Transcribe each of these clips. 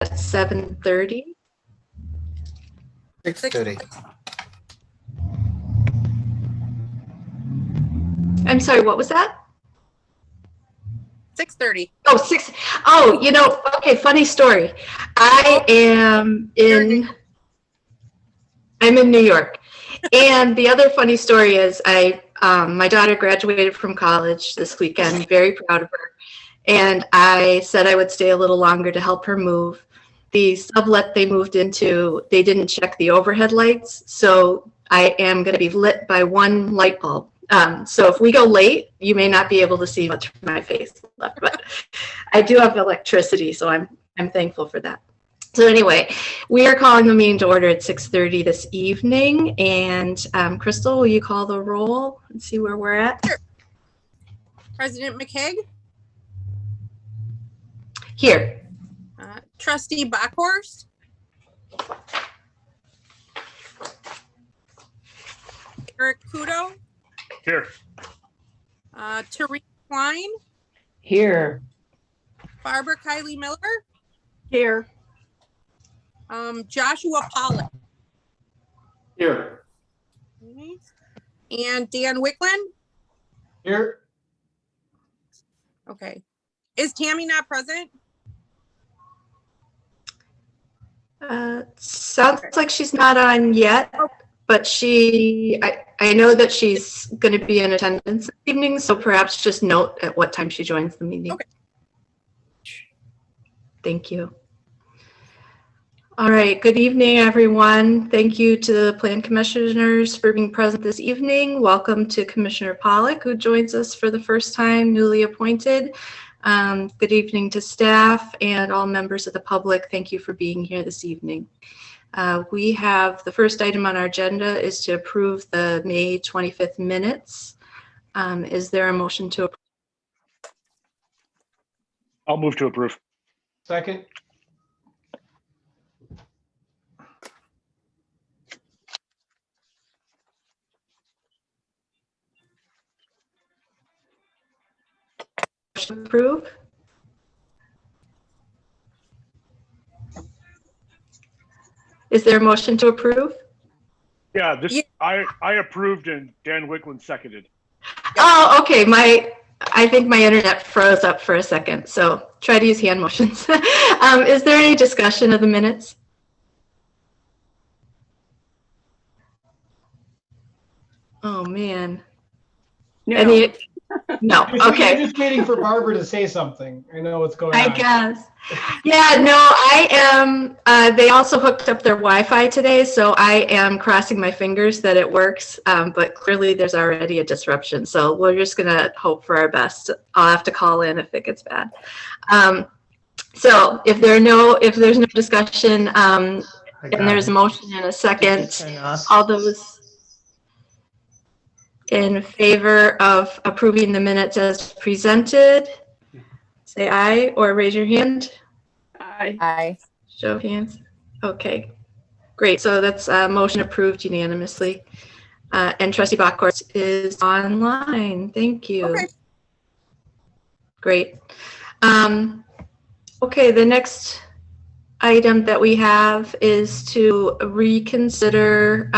7:30. 6:30. I'm sorry, what was that? 6:30. Oh, 6. Oh, okay, funny story. I'm in New York. And the other funny story is my daughter graduated from college this weekend, very proud of her. And I said I would stay a little longer to help her move. The sublet they moved into, they didn't check the overhead lights. So I am going to be lit by one light bulb. So if we go late, you may not be able to see much of my face left, but I do have electricity, so I'm thankful for that. So anyway, we are calling the meeting to order at 6:30 this evening. And Crystal, will you call the roll and see where we're at? Sure. President McKeag? Here. Trustee Bockhorst? Eric Kudo? Here. Therese Klein? Here. Barbara Kylie Miller? Here. Joshua Pollock? Here. And Dan Wicklund? Here. Okay. Is Tammy not present? Sounds like she's not on yet, but I know that she's going to be in attendance this evening, so perhaps just note at what time she joins the meeting. Okay. Thank you. All right, good evening, everyone. Thank you to the Plan Commissioners for being present this evening. Welcome to Commissioner Pollock, who joins us for the first time, newly appointed. Good evening to staff and all members of the public. Thank you for being here this evening. We have the first item on our agenda is to approve the May 25th minutes. Is there a motion to approve? I'll move to approve. Second. Approve? Is there a motion to approve? Yeah, I approved and Dan Wicklund seconded. Oh, okay. I think my internet froze up for a second, so try to use hand motions. Is there any discussion of the minutes? Oh man. No. No. Okay. I'm just waiting for Barbara to say something. I know what's going on. I guess. Yeah, no, I am. They also hooked up their Wi-Fi today, so I am crossing my fingers that it works. But clearly there's already a disruption. So we're just going to hope for our best. I'll have to call in if it gets bad. So if there's no discussion, and there's a motion and a second, all those in favor of approving the minutes as presented, say aye or raise your hand. Aye. Aye. Show of hands. Okay, great. So that's motion approved unanimously. And Trustee Bockhorst is online. Thank you. Okay. Great. Okay, the next item that we have is to reconsider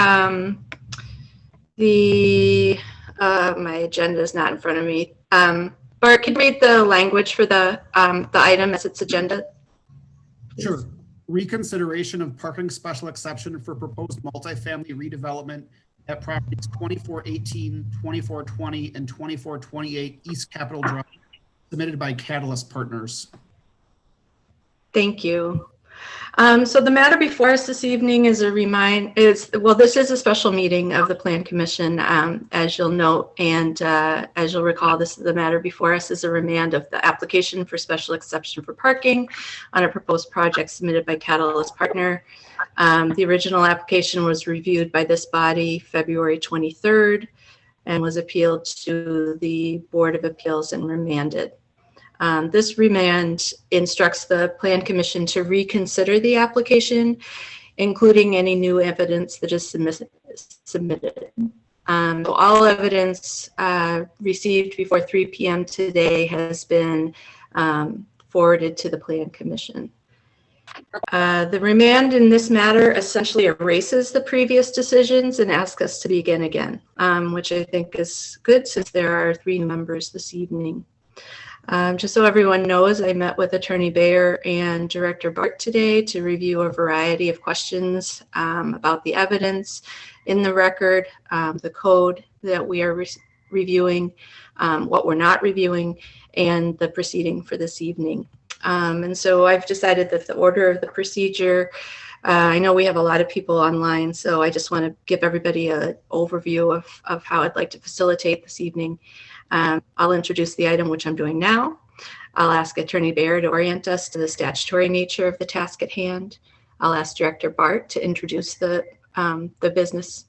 my agenda is not in front of me. Bart, can you read the language for the item as its agenda? Sure. Reconsideration of parking special exception for proposed multifamily redevelopment at properties 2418, 2420, and 2428 East Capitol Drive, submitted by Catalyst Partners. Thank you. So the matter before us this evening is this is a special meeting of the Plan Commission, as you'll note, and as you'll recall, the matter before us is a remand of the application for special exception for parking on a proposed project submitted by Catalyst Partner. The original application was reviewed by this body February 23rd and was appealed to the Board of Appeals and remanded. This remand instructs the Plan Commission to reconsider the application, including any new evidence that is submitted. All evidence received before 3 p.m. today has been forwarded to the Plan Commission. The remand in this matter essentially erases the previous decisions and asks us to begin again, which I think is good since there are 3 members this evening. Just so everyone knows, I met with Attorney Bayer and Director Brandt today to review a variety of questions about the evidence in the record, the code that we are reviewing, what we're not reviewing, and the proceeding for this evening. And so I've decided that the order of the procedure, I know we have a lot of people online, so I just want to give everybody an overview of how I'd like to facilitate this evening. I'll introduce the item, which I'm doing now. I'll ask Attorney Bayer to orient us to the statutory nature of the task at hand. I'll ask Director Brandt to introduce the business,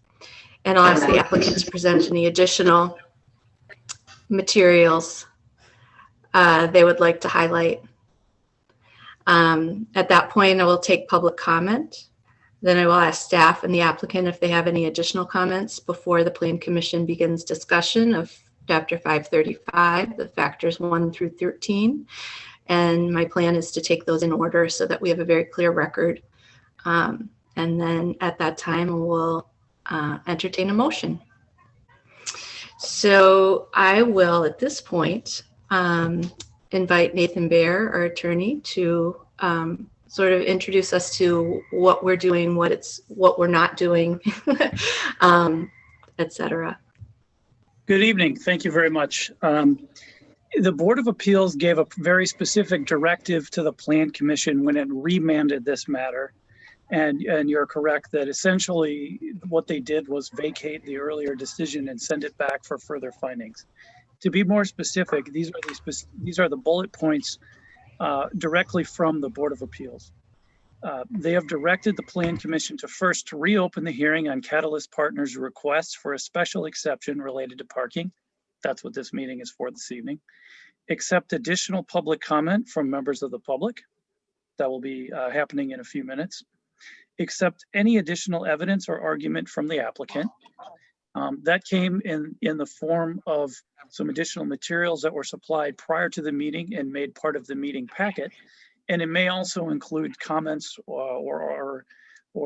and I'll ask the applicant to present any additional materials they would like to highlight. At that point, I will take public comment. Then I will ask staff and the applicant if they have any additional comments before the Plan Commission begins discussion of Chapter 535, the factors 1 through 13. And my plan is to take those in order so that we have a very clear record. And then at that time, we'll entertain a motion. So I will, at this point, invite Nathan Bayer, our attorney, to sort of introduce us to what we're doing, what we're not doing, et cetera. Good evening. Thank you very much. The Board of Appeals gave a very specific directive to the Plan Commission when it remanded this matter. And you're correct that essentially what they did was vacate the earlier decision and send it back for further findings. To be more specific, these are the bullet points directly from the Board of Appeals. They have directed the Plan Commission to first reopen the hearing on Catalyst Partners' request for a special exception related to parking. That's what this meeting is for this evening. Accept additional public comment from members of the public. That will be happening in a few minutes. Accept any additional evidence or argument from the applicant. That came in the form of some additional materials that were supplied prior to the meeting and made part of the meeting packet. And it may also include comments or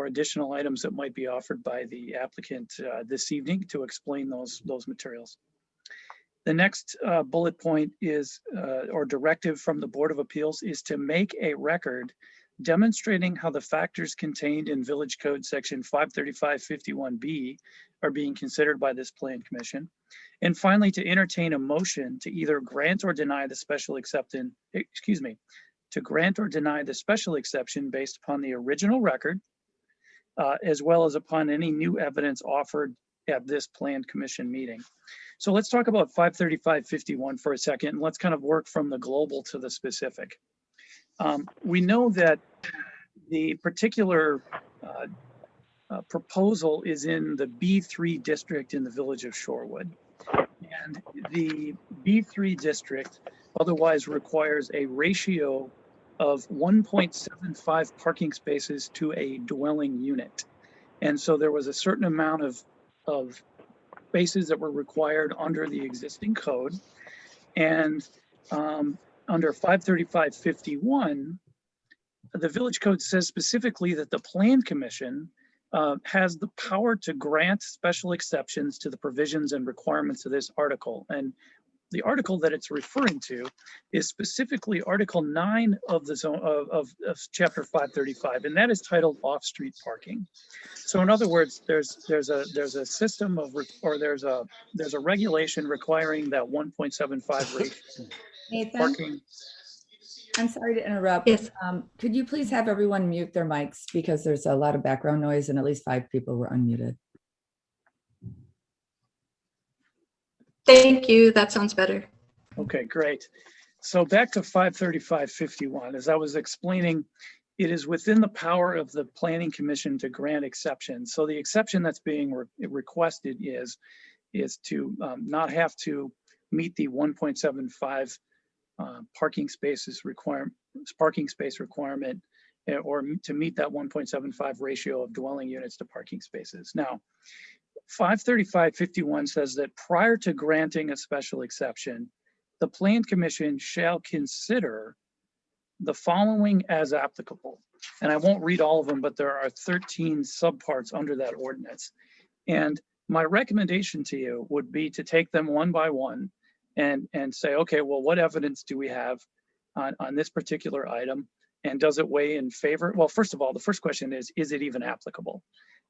additional items that might be offered by the applicant this evening to explain those materials. The next bullet point is, or directive from the Board of Appeals, is to make a record demonstrating how the factors contained in Village Code Section 535-51B are being considered by this Plan Commission. And finally, to entertain a motion to either grant or deny the special exception, to grant or deny the special exception based upon the original record, as well as upon any new evidence offered at this Plan Commission meeting. So let's talk about 535-51 for a second, and let's kind of work from the global to the specific. We know that the particular proposal is in the B3 district in the village of Shorewood. And the B3 district otherwise requires a ratio of 1.75 parking spaces to a dwelling unit. And so there was a certain amount of spaces that were required under the existing code. And under 535-51, the Village Code says specifically that the Plan Commission has the power to grant special exceptions to the provisions and requirements of this article. And the article that it's referring to is specifically Article 9 of the zone of Chapter 535, and that is titled off-street parking. So in other words, there's a system of, or there's a regulation requiring that 1.75 rate Nathan, parking. I'm sorry to interrupt. Yes. Could you please have everyone mute their mics because there's a lot of background noise and at least 5 people were unmuted. Thank you. That sounds better. Okay, great. So back to 535-51, as I was explaining, it is within the power of the Planning Commission to grant exceptions. So the exception that's being requested is to not have to meet the 1.75 parking space requirement, or to meet that 1.75 ratio of dwelling units to parking spaces. Now, 535-51 says that prior to granting a special exception, the Plan Commission shall consider the following as applicable. And I won't read all of them, but there are 13 subparts under that ordinance. And my recommendation to you would be to take them one by one and say, okay, well, what evidence do we have on this particular item? And does it weigh in favor? Well, first of all, the first question is it even applicable?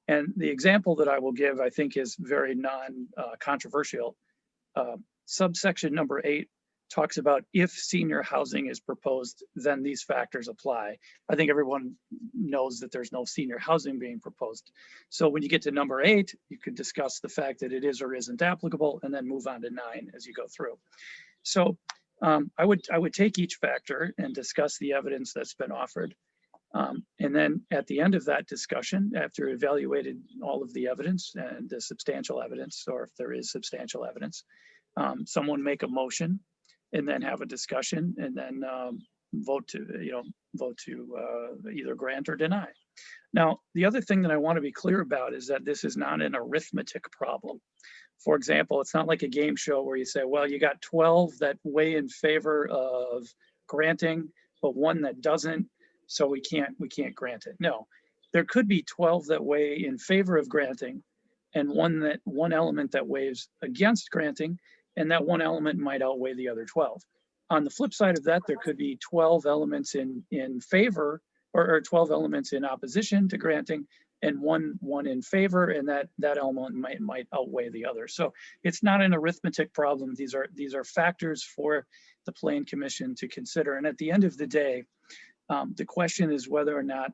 And the example that I will give, I think, is very non-controversial. Subsection number 8 talks about if senior housing is proposed, then these factors apply. I think everyone knows that there's no senior housing being proposed. So when you get to number 8, you could discuss the fact that it is or isn't applicable, and then move on to 9 as you go through. So I would take each factor and discuss the evidence that's been offered. And then at the end of that discussion, after evaluated all of the evidence and the substantial evidence, or if there is substantial evidence, someone make a motion and then have a discussion and then vote to either grant or deny. Now, the other thing that I want to be clear about is that this is not an arithmetic problem. For example, it's not like a game show where you say, well, you got 12 that weigh in favor of granting, but 1 that doesn't, so we can't grant it. No, there could be 12 that weigh in favor of granting and one element that weighs against granting, and that one element might outweigh the other 12. On the flip side of that, there could be 12 elements in favor or 12 elements in opposition to granting and one in favor, and that element might outweigh the other. So it's not an arithmetic problem. These are factors for the Plan Commission to consider. And at the end of the day, the question is whether or not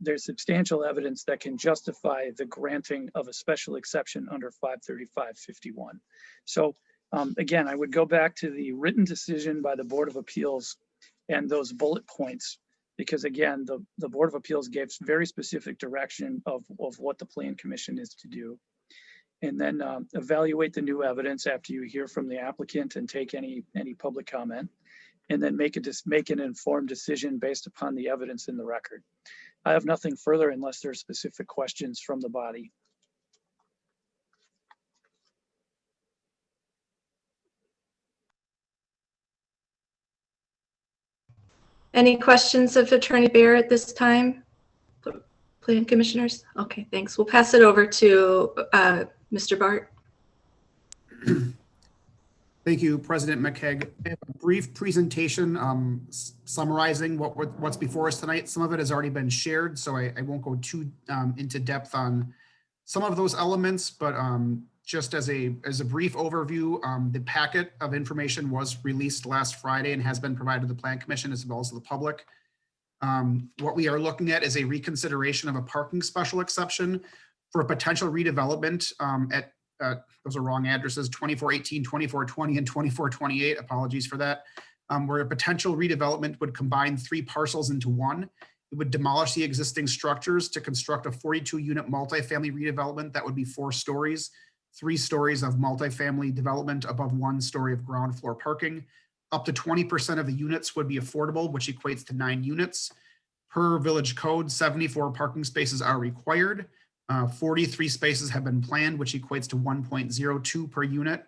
there's substantial evidence that can justify the granting of a special exception under 535-51. So again, I would go back to the written decision by the Board of Appeals and those bullet points, because again, the Board of Appeals gave very specific direction of what the Plan Commission is to do. And then evaluate the new evidence after you hear from the applicant and take any public comment, and then make an informed decision based upon the evidence in the record. I have nothing further unless there's specific questions from the body. Any questions of Attorney Bear at this time? Plan Commissioners? Okay, thanks. We'll pass it over to Mr. Bart. Thank you, President McKeag. I have a brief presentation summarizing what's before us tonight. Some of it has already been shared, so I won't go too into depth on some of those elements, but just as a brief overview, the packet of information was released last Friday and has been provided to the Plan Commission as well as to the public. What we are looking at is a reconsideration of a parking special exception for a potential redevelopment at those are wrong addresses, 2418, 2420, and 2428. Apologies for that. Where a potential redevelopment would combine 3 parcels into one. It would demolish the existing structures to construct a 42-unit multifamily redevelopment that would be 4 stories, 3 stories of multifamily development above 1 story of ground floor parking. Up to 20% of the units would be affordable, which equates to 9 units. Per village code, 74 parking spaces are required. 43 spaces have been planned, which equates to 1.02 per unit.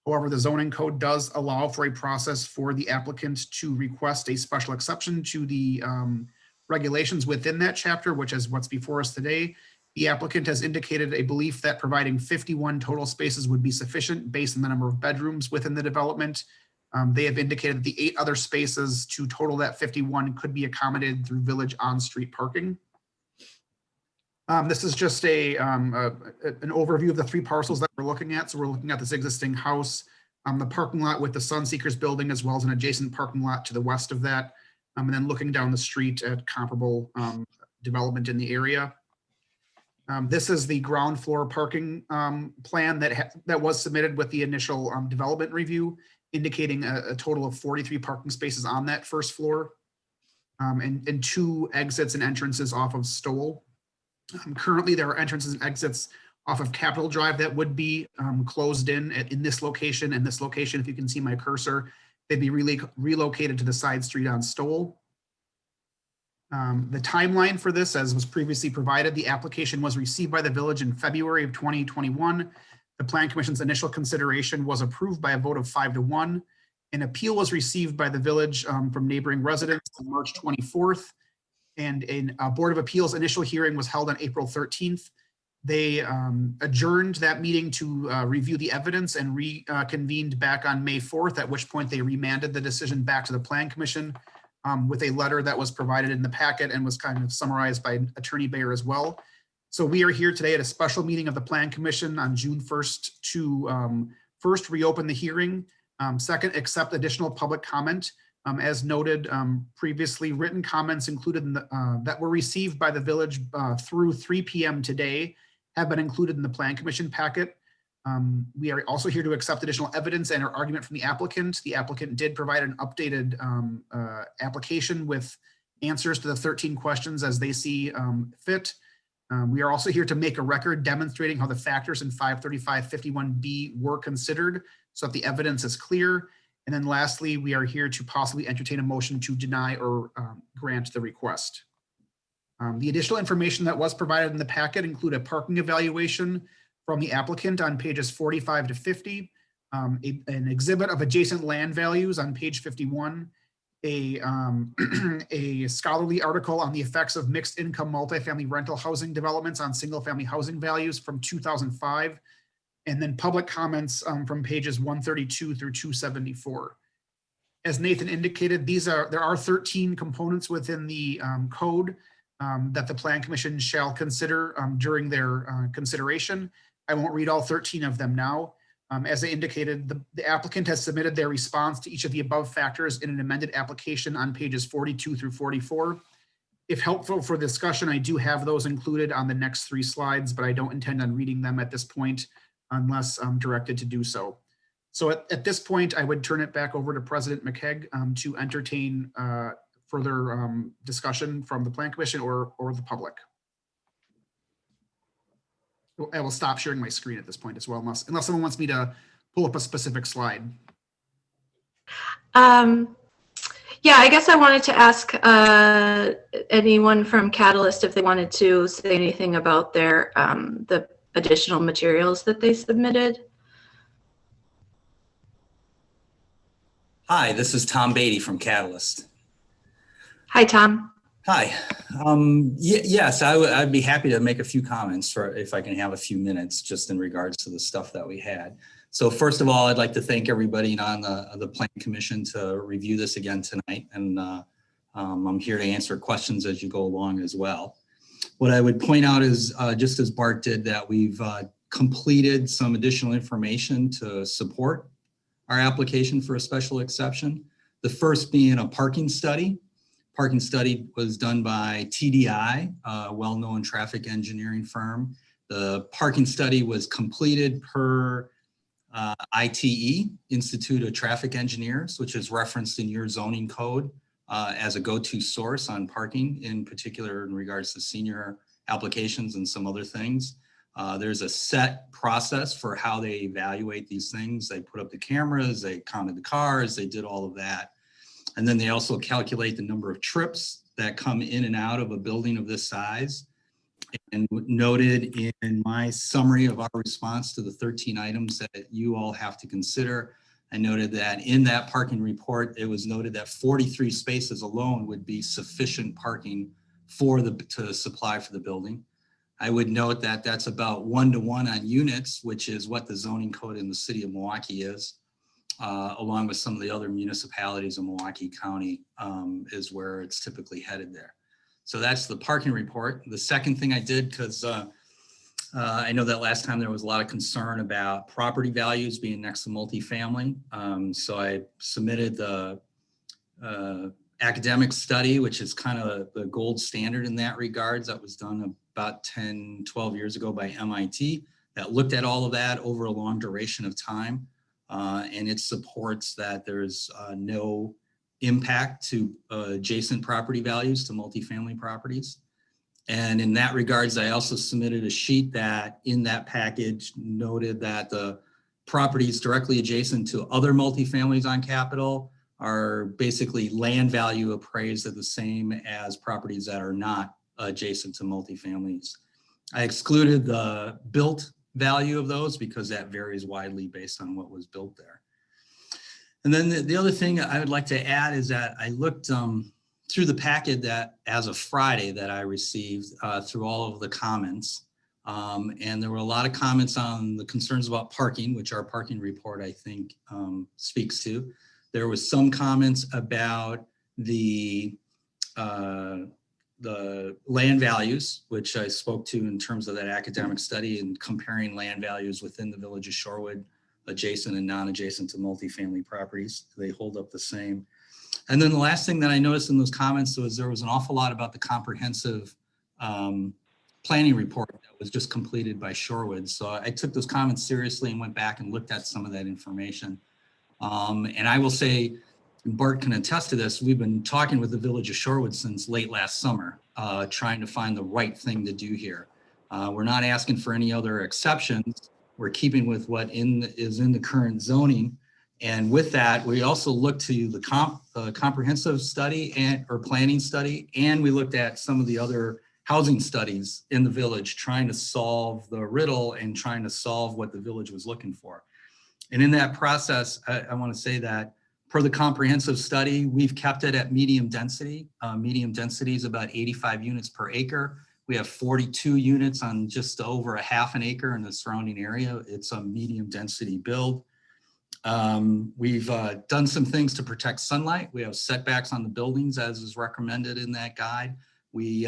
However, the zoning code does allow for a process for the applicant to request a special exception to the regulations within that chapter, which is what's before us today. The applicant has indicated a belief that providing 51 total spaces would be sufficient based on the number of bedrooms within the development. They have indicated that the 8 other spaces to total that 51 could be accommodated through village on-street parking. This is just an overview of the 3 parcels that we're looking at. So we're looking at this existing house, the parking lot with the Sunseekers building, as well as an adjacent parking lot to the west of that, and then looking down the street at comparable development in the area. This is the ground floor parking plan that was submitted with the initial development review, indicating a total of 43 parking spaces on that first floor, and 2 exits and entrances off of Stoll. Currently, there are entrances and exits off of Capitol Drive that would be closed in this location and this location. If you can see my cursor, they'd be relocated to the side street on Stoll. The timeline for this, as was previously provided, the application was received by the village in February of 2021. The Plan Commission's initial consideration was approved by a vote of 5-1. An appeal was received by the village from neighboring residents on March 24th. and a Board of Appeals initial hearing was held on April 13th. They adjourned that meeting to review the evidence and reconvened back on May 4th, at which point they remanded the decision back to the Plan Commission with a letter that was provided in the packet and was kind of summarized by Attorney Bayer as well. So we are here today at a special meeting of the Plan Commission on June 1st to first reopen the hearing, second, accept additional public comment. As noted previously, written comments included in the, that were received by the village through 3 p.m. today have been included in the Plan Commission packet. We are also here to accept additional evidence and our argument from the applicant. The applicant did provide an updated application with answers to the 13 questions as they see fit. We are also here to make a record demonstrating how the factors in 535-51B were considered so that the evidence is clear. And then lastly, we are here to possibly entertain a motion to deny or grant the request. The additional information that was provided in the packet include a parking evaluation from the applicant on pages 45 to 50, an exhibit of adjacent land values on page 51, a scholarly article on the effects of mixed income multifamily rental housing developments on single family housing values from 2005, and then public comments from pages 132 through 274. As Nathan indicated, there are 13 components within the code that the Plan Commission shall consider during their consideration. I won't read all 13 of them now. As I indicated, the applicant has submitted their response to each of the above factors in an amended application on pages 42 through 44. If helpful for discussion, I do have those included on the next 3 slides, but I don't intend on reading them at this point unless I'm directed to do so. So at this point, I would turn it back over to President McKeag to entertain further discussion from the Plan Commission or the public. I will stop sharing my screen at this point as well, unless someone wants me to pull up a specific slide. Yeah, I guess I wanted to ask anyone from Catalyst if they wanted to say anything about their the additional materials that they submitted. Hi, this is Tom Beatty from Catalyst. Hi, Tom. Hi. Yes, I'd be happy to make a few comments for if I can have a few minutes just in regards to the stuff that we had. So first of all, I'd like to thank everybody on the Plan Commission to review this again tonight. And I'm here to answer questions as you go along as well. What I would point out is, just as Bart did, that we've completed some additional information to support our application for a special exception. The first being a parking study. Parking study was done by TDI, a well-known traffic engineering firm. The parking study was completed per ITE, Institute of Traffic Engineers, which is referenced in your zoning code as a go-to source on parking, in particular in regards to senior applications and some other things. There's a set process for how they evaluate these things. They put up the cameras, they counted the cars, they did all of that. And then they also calculate the number of trips that come in and out of a building of this size. And noted in my summary of our response to the 13 items that you all have to consider, I noted that in that parking report, it was noted that 43 spaces alone would be sufficient parking to supply for the building. I would note that that's about 1-to-1 on units, which is what the zoning code in the city of Milwaukee is. Along with some of the other municipalities in Milwaukee County is where it's typically headed there. So that's the parking report. The second thing I did, because I know that last time there was a lot of concern about property values being next to multifamily. So I submitted the academic study, which is kind of the gold standard in that regards. That was done about 10, 12 years ago by MIT that looked at all of that over a long duration of time. And it supports that there's no impact to adjacent property values to multifamily properties. And in that regards, I also submitted a sheet that in that package noted that the properties directly adjacent to other multifamilies on Capitol are basically land value appraised at the same as properties that are not adjacent to multifamilies. I excluded the built value of those because that varies widely based on what was built there. And then the other thing I would like to add is that I looked through the packet that as of Friday that I received through all of the comments. And there were a lot of comments on the concerns about parking, which our parking report, I think, speaks to. There was some comments about the land values, which I spoke to in terms of that academic study and comparing land values within the village of Shorewood, adjacent and non-adjacent to multifamily properties. They hold up the same. And then the last thing that I noticed in those comments was there was an awful lot about the comprehensive planning report that was just completed by Shorewood. So I took those comments seriously and went back and looked at some of that information. And I will say, and Bart can attest to this, we've been talking with the village of Shorewood since late last summer, trying to find the right thing to do here. We're not asking for any other exceptions. We're keeping with what is in the current zoning. And with that, we also looked to the comprehensive study or planning study, and we looked at some of the other housing studies in the village, trying to solve the riddle and trying to solve what the village was looking for. And in that process, I want to say that per the comprehensive study, we've kept it at medium density. Medium density is about 85 units per acre. We have 42 units on just over a half an acre in the surrounding area. It's a medium density build. We've done some things to protect sunlight. We have setbacks on the buildings as is recommended in that guide. We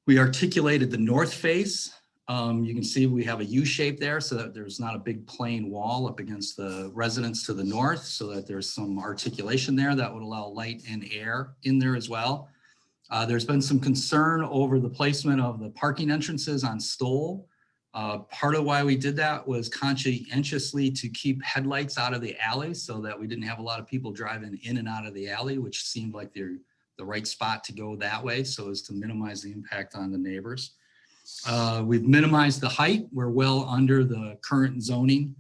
articulated the north face. You can see we have a U shape there so that there's not a big plain wall up against the residents to the north, so that there's some articulation there that would allow light and air in there as well. There's been some concern over the placement of the parking entrances on Stoll. Part of why we did that was conscientiously to keep headlights out of the alley so that we didn't have a lot of people driving in and out of the alley, which seemed like the right spot to go that way, so as to minimize the impact on the neighbors. We've minimized the height. We're well under the current zoning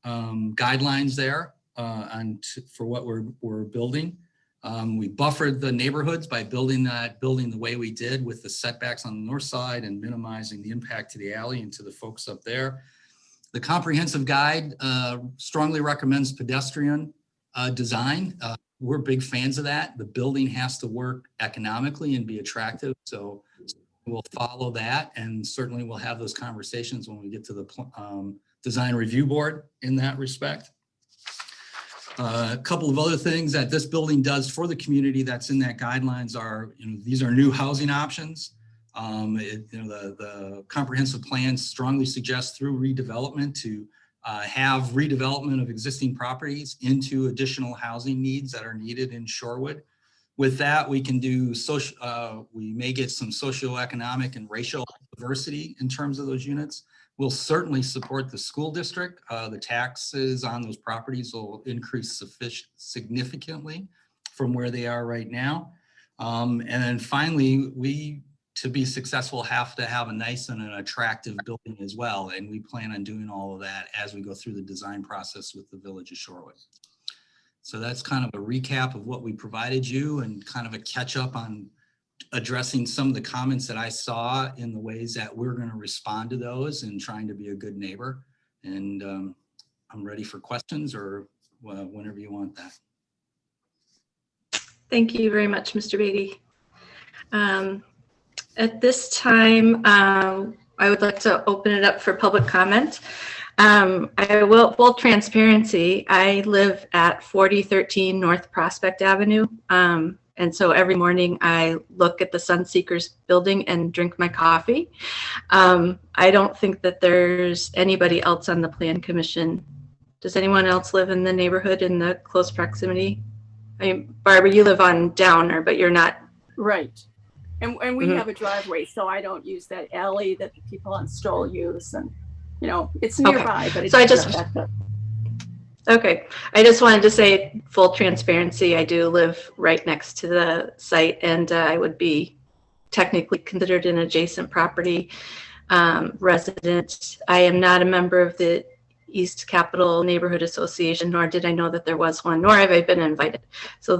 guidelines there for what we're building. We buffered the neighborhoods by building the way we did with the setbacks on the north side and minimizing the impact to the alley and to the folks up there. The comprehensive guide strongly recommends pedestrian design. We're big fans of that. The building has to work economically and be attractive. So we'll follow that, and certainly we'll have those conversations when we get to the design review board in that respect. A couple of other things that this building does for the community that's in that guidelines are, these are new housing options. The comprehensive plan strongly suggests through redevelopment to have redevelopment of existing properties into additional housing needs that are needed in Shorewood. With that, we can do we may get some socioeconomic and racial diversity in terms of those units. We'll certainly support the school district. The taxes on those properties will increase significantly from where they are right now. And then finally, to be successful, have to have a nice and an attractive building as well. And we plan on doing all of that as we go through the design process with the village of Shorewood. So that's kind of a recap of what we provided you and kind of a catch up on addressing some of the comments that I saw in the ways that we're going to respond to those and trying to be a good neighbor. And I'm ready for questions or whenever you want that. Thank you very much, Mr. Beatty. At this time, I would like to open it up for public comment. I will, full transparency, I live at 4013 North Prospect Avenue. And so every morning I look at the Sunseekers building and drink my coffee. I don't think that there's anybody else on the Plan Commission. Does anyone else live in the neighborhood in the close proximity? I mean, Barbara, you live on Downer, but you're not. Right. And we have a driveway, so I don't use that alley that the people on Stoll use. And, it's nearby, but it's so I just, backed up. Okay. I just wanted to say full transparency. I do live right next to the site, and I would be technically considered an adjacent property resident. I am not a member of the East Capitol Neighborhood Association, nor did I know that there was one, nor have I been invited. So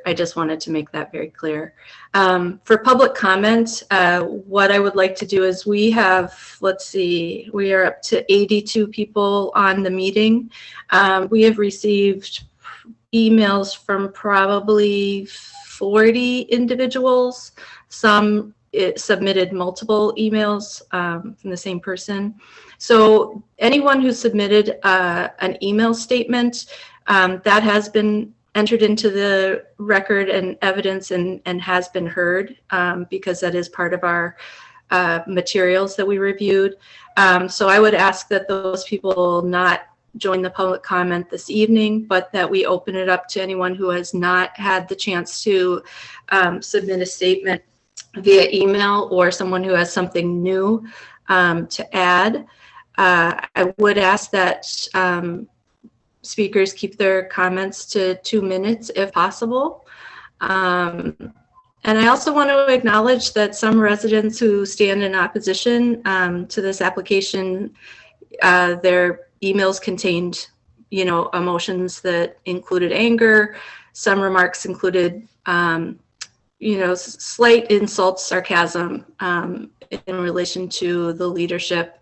I just wanted to make that very clear. For public comment, what I would like to do is we have, we are up to 82 people on the meeting. We have received emails from probably 40 individuals. Some submitted multiple emails from the same person. So anyone who submitted an email statement, that has been entered into the record and evidence and has been heard because that is part of our materials that we reviewed. So I would ask that those people not join the public comment this evening, but that we open it up to anyone who has not had the chance to submit a statement via email or someone who has something new to add. I would ask that speakers keep their comments to 2 minutes if possible. And I also want to acknowledge that some residents who stand in opposition to this application, their emails contained, emotions that included anger. Some remarks included, slight insults, sarcasm in relation to the leadership.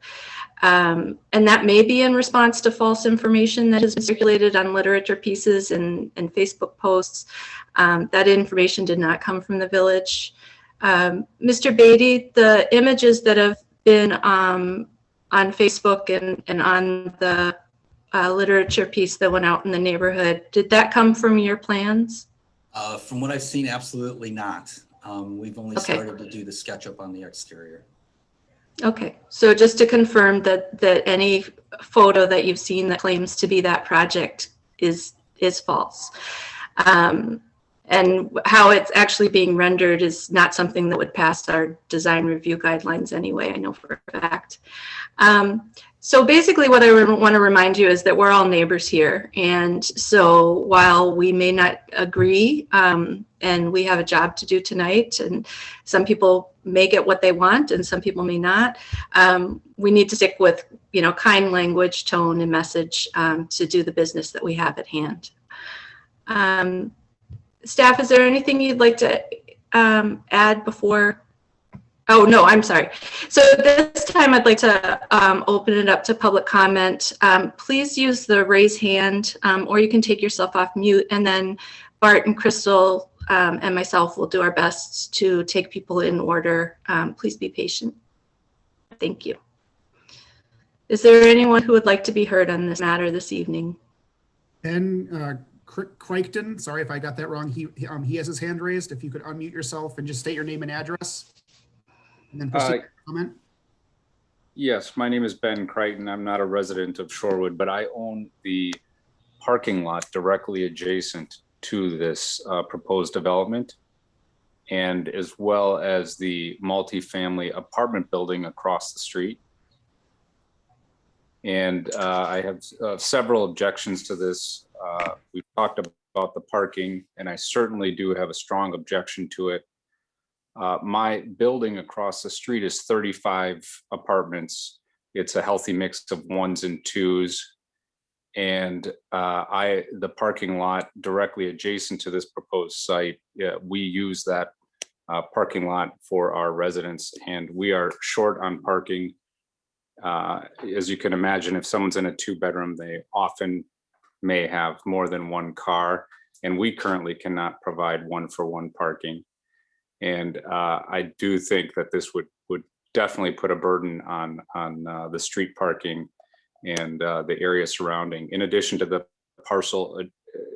And that may be in response to false information that has been circulated on literature pieces and Facebook posts. That information did not come from the village. Mr. Beatty, the images that have been on Facebook and on the literature piece that went out in the neighborhood, did that come from your plans? From what I've seen, absolutely not. We've only Okay. started to do the SketchUp on the exterior. Okay, so just to confirm that any photo that you've seen that claims to be that project is false. And how it's actually being rendered is not something that would pass our design review guidelines anyway, I know for a fact. So basically what I want to remind you is that we're all neighbors here. And so while we may not agree, and we have a job to do tonight, and some people may get what they want and some people may not, we need to stick with, kind language, tone, and message to do the business that we have at hand. Staff, is there anything you'd like to add before? Oh, no, I'm sorry. So this time I'd like to open it up to public comment. Please use the raise hand, or you can take yourself off mute, and then Bart and Crystal and myself will do our best to take people in order. Please be patient. Thank you. Is there anyone who would like to be heard on this matter this evening? Ben Crichton, sorry if I got that wrong. He has his hand raised. If you could unmute yourself and just state your name and address. And then proceed to comment. Yes, my name is Ben Crichton. I'm not a resident of Shorewood, but I own the parking lot directly adjacent to this proposed development, and as well as the multifamily apartment building across the street. And I have several objections to this. We've talked about the parking, and I certainly do have a strong objection to it. My building across the street is 35 apartments. It's a healthy mix of ones and twos. And the parking lot directly adjacent to this proposed site, we use that parking lot for our residents, and we are short on parking. As you can imagine, if someone's in a 2-bedroom, they often may have more than one car, and we currently cannot provide 1-for-1 parking. And I do think that this would definitely put a burden on the street parking and the area surrounding. In addition to the parcel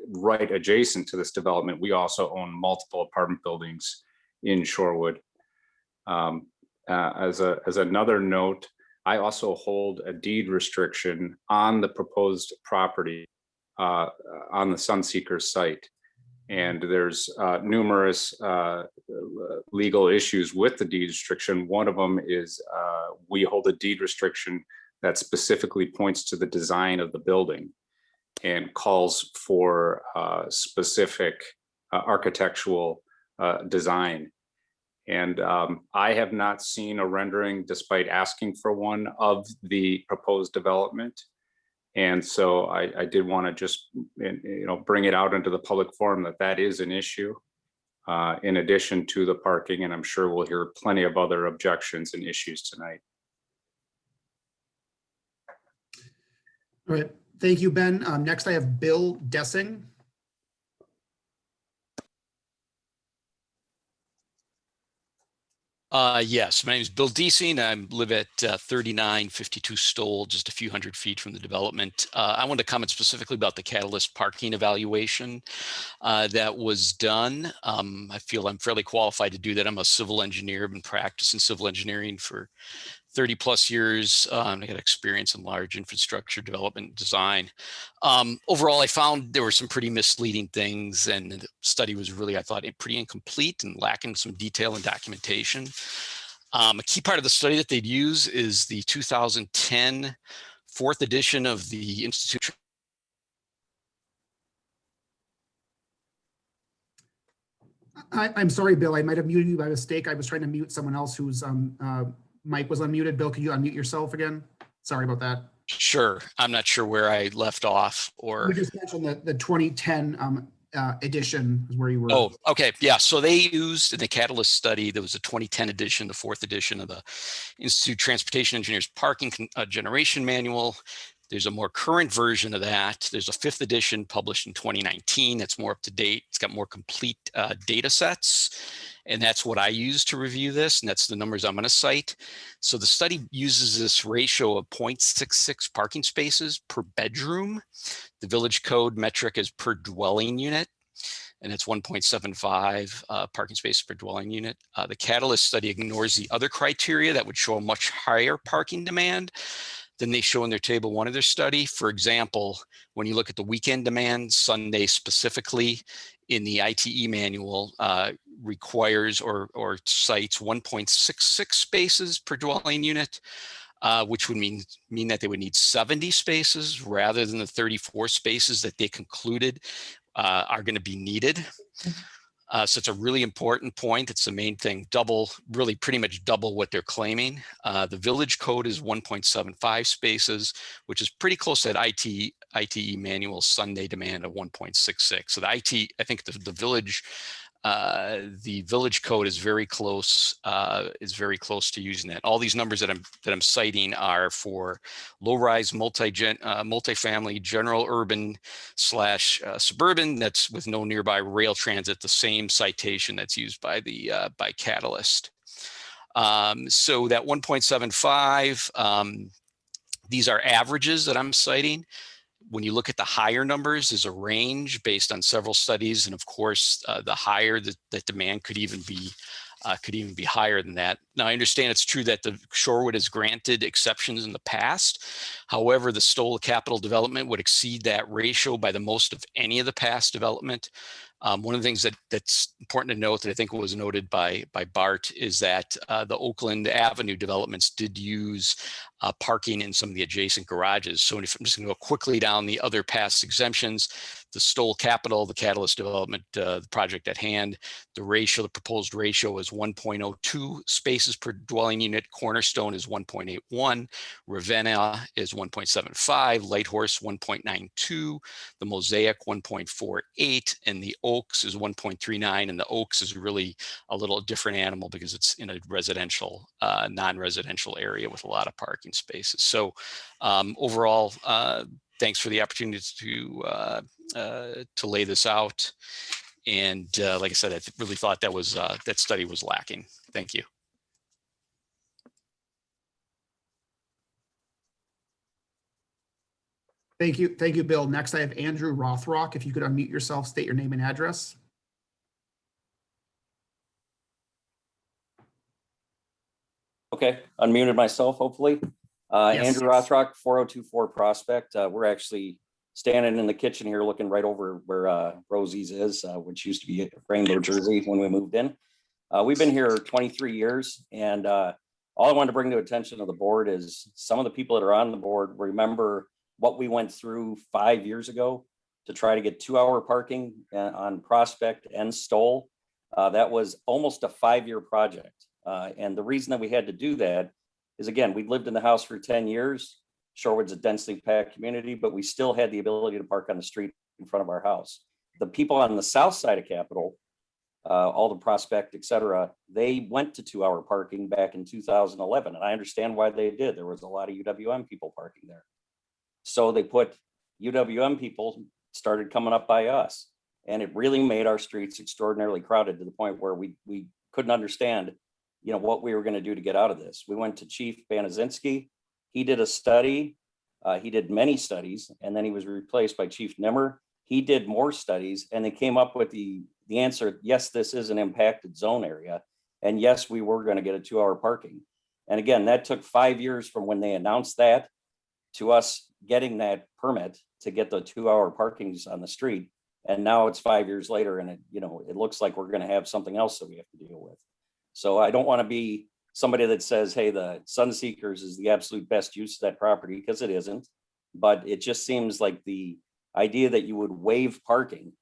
right adjacent to this development, we also own multiple apartment buildings in Shorewood. As another note, I also hold a deed restriction on the proposed property on the Sunseeker site. And there's numerous legal issues with the deed restriction. One of them is we hold a deed restriction that specifically points to the design of the building and calls for specific architectural design. And I have not seen a rendering, despite asking for one, of the proposed development. And so I did want to just, bring it out into the public forum that is an issue, in addition to the parking. And I'm sure we'll hear plenty of other objections and issues tonight. All right. Thank you, Ben. Next, I have Bill Dessing. Yes, my name is Bill Deasing. I live at 3952 Stoll, just a few hundred feet from the development. I wanted to comment specifically about the catalyst parking evaluation that was done. I feel I'm fairly qualified to do that. I'm a civil engineer. I've been practicing civil engineering for 30 plus years. I got experience in large infrastructure development design. Overall, I found there were some pretty misleading things, and the study was really, I thought, pretty incomplete and lacking some detail and documentation. A key part of the study that they'd use is the 2010 fourth edition of the Institute. I'm sorry, Bill, I might have muted you by mistake. I was trying to mute someone else whose mic was unmuted. Bill, could you unmute yourself again? Sorry about that. Sure. I'm not sure where I left off or. We just mentioned the 2010 edition is where you were. Oh, okay. Yeah. So they used in the Catalyst study, there was a 2010 edition, the fourth edition of the Institute Transportation Engineers Parking Generation Manual. There's a more current version of that. There's a fifth edition published in 2019 that's more up to date. It's got more complete data sets. And that's what I use to review this. And that's the numbers I'm going to cite. So the study uses this ratio of 0.66 parking spaces per bedroom. The village code metric is per dwelling unit. And it's 1.75 parking spaces per dwelling unit. The Catalyst study ignores the other criteria that would show a much higher parking demand than they show in their table one of their study. For example, when you look at the weekend demand, Sunday specifically, in the ITE manual requires or cites 1.66 spaces per dwelling unit, which would mean that they would need 70 spaces rather than the 34 spaces that they concluded are going to be needed. So it's a really important point. It's the main thing, really pretty much double what they're claiming. The village code is 1.75 spaces, which is pretty close to that ITE manual Sunday demand of 1.66. So the I think the village code is very close to using that. All these numbers that I'm citing are for low-rise multifamily general urban / suburban that's with no nearby rail transit, the same citation that's used by by Catalyst. So that 1.75, these are averages that I'm citing. When you look at the higher numbers, there's a range based on several studies, and of course, the higher the demand could even be higher than that. Now, I understand it's true that the Shorewood has granted exceptions in the past. However, the Stoll capital development would exceed that ratio by the most of any of the past development. One of the things that's important to note that I think was noted by Bart is that the Oakland Avenue developments did use parking in some of the adjacent garages. So if I'm just going to go quickly down the other past exemptions, the Stoll Capital, the Catalyst development, the project at hand, the proposed ratio is 1.02 spaces per dwelling unit. Cornerstone is 1.81. Ravenna is 1.75. Lighthorse 1.92. The Mosaic 1.48, and the Oaks is 1.39. And the Oaks is really a little different animal because it's in a residential, non-residential area with a lot of parking spaces. So overall, thanks for the opportunity to lay this out. And like I said, I really thought that study was lacking. Thank you. Thank you, Bill. Next, I have Andrew Rothrock. If you could unmute yourself, state your name and address. Okay, unmuted myself, hopefully. Yes. Andrew Rothrock, 4024 Prospect. We're actually standing in the kitchen here looking right over where Rosie's is, which used to be Rainbow Jersey when we moved in. We've been here 23 years, and all I wanted to bring to attention of the board is some of the people that are on the board remember what we went through 5 years ago to try to get 2-hour parking on Prospect and Stoll. That was almost a 5-year project. And the reason that we had to do that is, again, we lived in the house for 10 years. Shorewood's a densely packed community, but we still had the ability to park on the street in front of our house. The people on the south side of Capitol, all the Prospect, et cetera, they went to 2-hour parking back in 2011. And I understand why they did. There was a lot of UWM people parking there. So they put UWM people started coming up by us. And it really made our streets extraordinarily crowded to the point where we couldn't understand what we were going to do to get out of this. We went to Chief Banazinski. He did a study. He did many studies, and then he was replaced by Chief Nimmer. He did more studies, and they came up with the answer, yes, this is an impacted zone area. And yes, we were going to get a 2-hour parking. And again, that took 5 years from when they announced that to us getting that permit to get the 2-hour parkings on the street. And now it's 5 years later, and it looks like we're going to have something else that we have to deal with. So I don't want to be somebody that says, hey, the Sunseekers is the absolute best use of that property, because it isn't. But it just seems like the idea that you would waive parking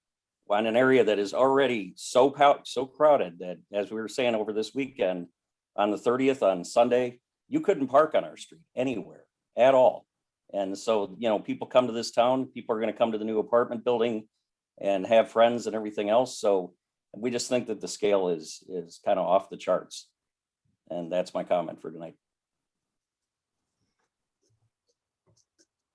on an area that is already so crowded that, as we were saying over this weekend, on the 30th on Sunday, you couldn't park on our street anywhere at all. And so, people come to this town, people are going to come to the new apartment building and have friends and everything else. So we just think that the scale is kind of off the charts. And that's my comment for tonight.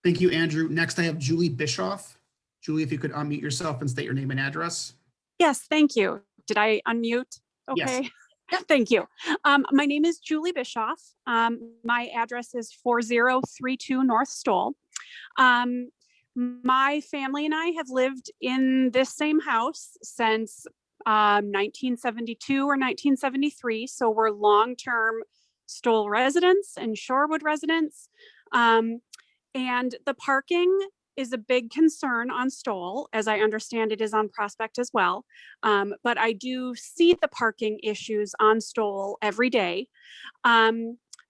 Thank you, Andrew. Next, I have Julie Bischoff. Julie, if you could unmute yourself and state your name and address. Yes, thank you. Did I unmute? Okay. Yes. Thank you. My name is Julie Bischoff. My address is 4032 North Stoll. My family and I have lived in this same house since 1972 or 1973. So we're long-term Stoll residents and Shorewood residents. And the parking is a big concern on Stoll, as I understand it is on Prospect as well. But I do see the parking issues on Stoll every day.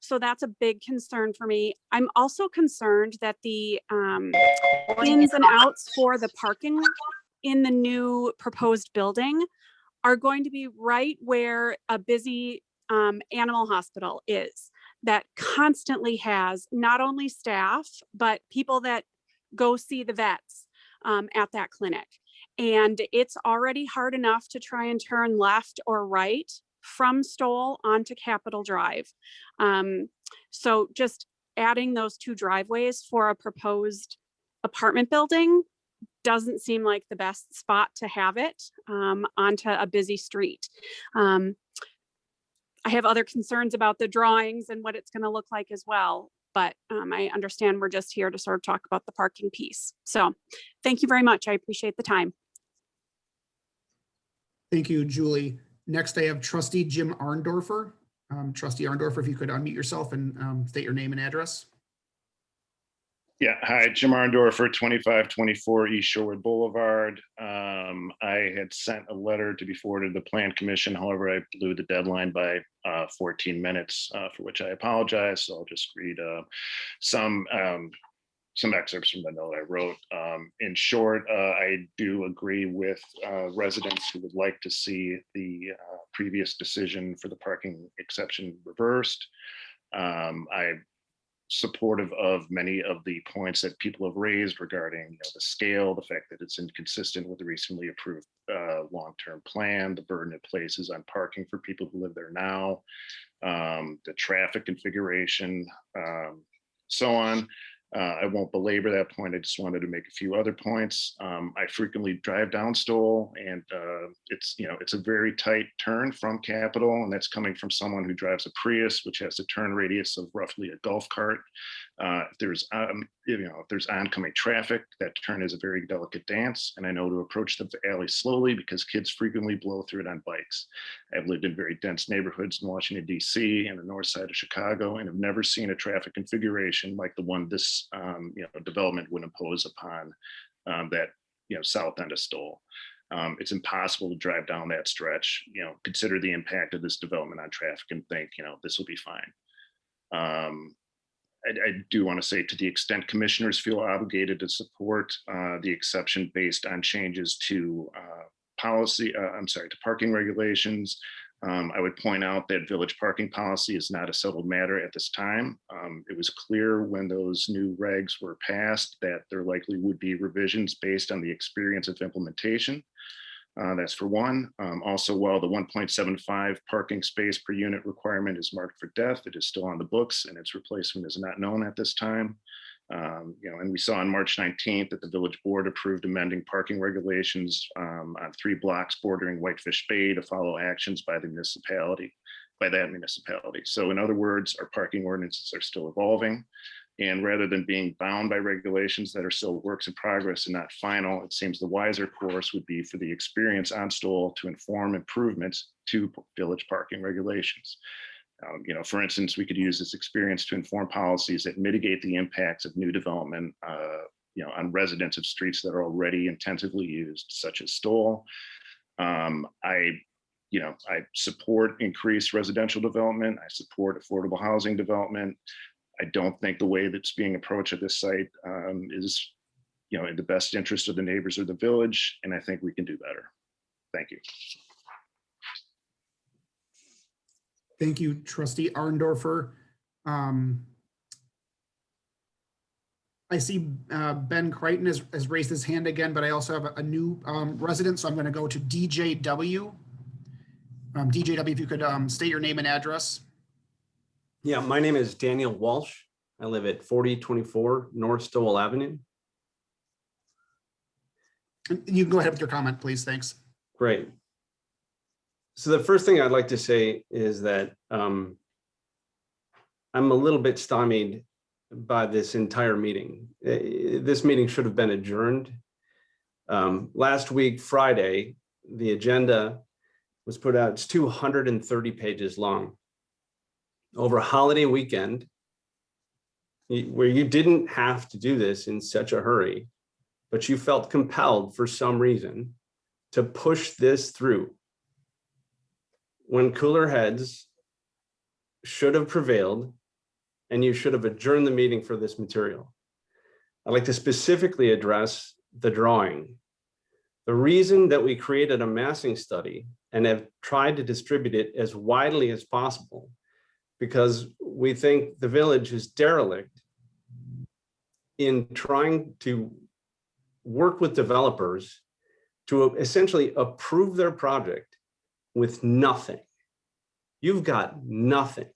So that's a big concern for me. I'm also concerned that the ins and outs for the parking in the new proposed building are going to be right where a busy animal hospital is, that constantly has not only staff, but people that go see the vets at that clinic. And it's already hard enough to try and turn left or right from Stoll onto Capitol Drive. So just adding those 2 driveways for a proposed apartment building doesn't seem like the best spot to have it onto a busy street. I have other concerns about the drawings and what it's going to look like as well. But I understand we're just here to sort of talk about the parking piece. So thank you very much. I appreciate the time. Thank you, Julie. Next, I have Trustee Jim Arndorfer. Trustee Arndorfer, if you could unmute yourself and state your name and address. Yeah, hi, Jim Arndorfer, 2524 East Shorewood Boulevard. I had sent a letter to be forwarded to the Plan Commission. However, I blew the deadline by 14 minutes, for which I apologize. So I'll just read some excerpts from the note I wrote. In short, I do agree with residents who would like to see the previous decision for the parking exception reversed. I'm supportive of many of the points that people have raised regarding the scale, the fact that it's inconsistent with the recently approved long-term plan, the burden it places on parking for people who live there now, the traffic configuration, so on. I won't belabor that point. I just wanted to make a few other points. I frequently drive down Stoll, and it's a very tight turn from Capitol, and that's coming from someone who drives a Prius, which has a turn radius of roughly a golf cart. If there's oncoming traffic, that turn is a very delicate dance, and I know to approach the alley slowly because kids frequently blow through it on bikes. I've lived in very dense neighborhoods in Washington, D.C. and the north side of Chicago, and have never seen a traffic configuration like the one this development would impose upon that south end of Stoll. It's impossible to drive down that stretch, consider the impact of this development on traffic and think, this will be fine. I do want to say, to the extent commissioners feel obligated to support the exception based on changes to parking regulations, I would point out that village parking policy is not a settled matter at this time. It was clear when those new regs were passed that there likely would be revisions based on the experience of implementation. That's for one. Also, while the 1.75 parking space per unit requirement is marked for death, it is still on the books and its replacement is not known at this time. And we saw on March 19th that the village board approved amending parking regulations on 3 blocks bordering Whitefish Bay to follow actions by the municipality. by that municipality. So in other words, our parking ordinances are still evolving. And rather than being bound by regulations that are still works in progress and not final, it seems the wiser course would be for the experience on Stoll to inform improvements to village parking regulations. For instance, we could use this experience to inform policies that mitigate the impacts of new development, on residents of streets that are already intensively used, such as Stoll. I support increased residential development. I support affordable housing development. I don't think the way that's being approached at this site is, in the best interest of the neighbors of the village, and I think we can do better. Thank you. Thank you, Trustee Arndorfer. I see Ben Crichton has raised his hand again, but I also have a new resident, so I'm going to go to DJW. DJW, if you could state your name and address. Yeah, my name is Daniel Walsh. I live at 4024 North Stowell Avenue. You can go ahead with your comment, please. Thanks. Great. So the first thing I'd like to say is that I'm a little bit stymied by this entire meeting. This meeting should have been adjourned. Last week, Friday, the agenda was put out. It's 230 pages long. Over a holiday weekend, where you didn't have to do this in such a hurry, but you felt compelled for some reason to push this through, when cooler heads should have prevailed and you should have adjourned the meeting for this material. I'd like to specifically address the drawing. The reason that we created a massing study and have tried to distribute it as widely as possible, because we think the village is derelict in trying to work with developers to essentially approve their project with nothing. You've got nothing.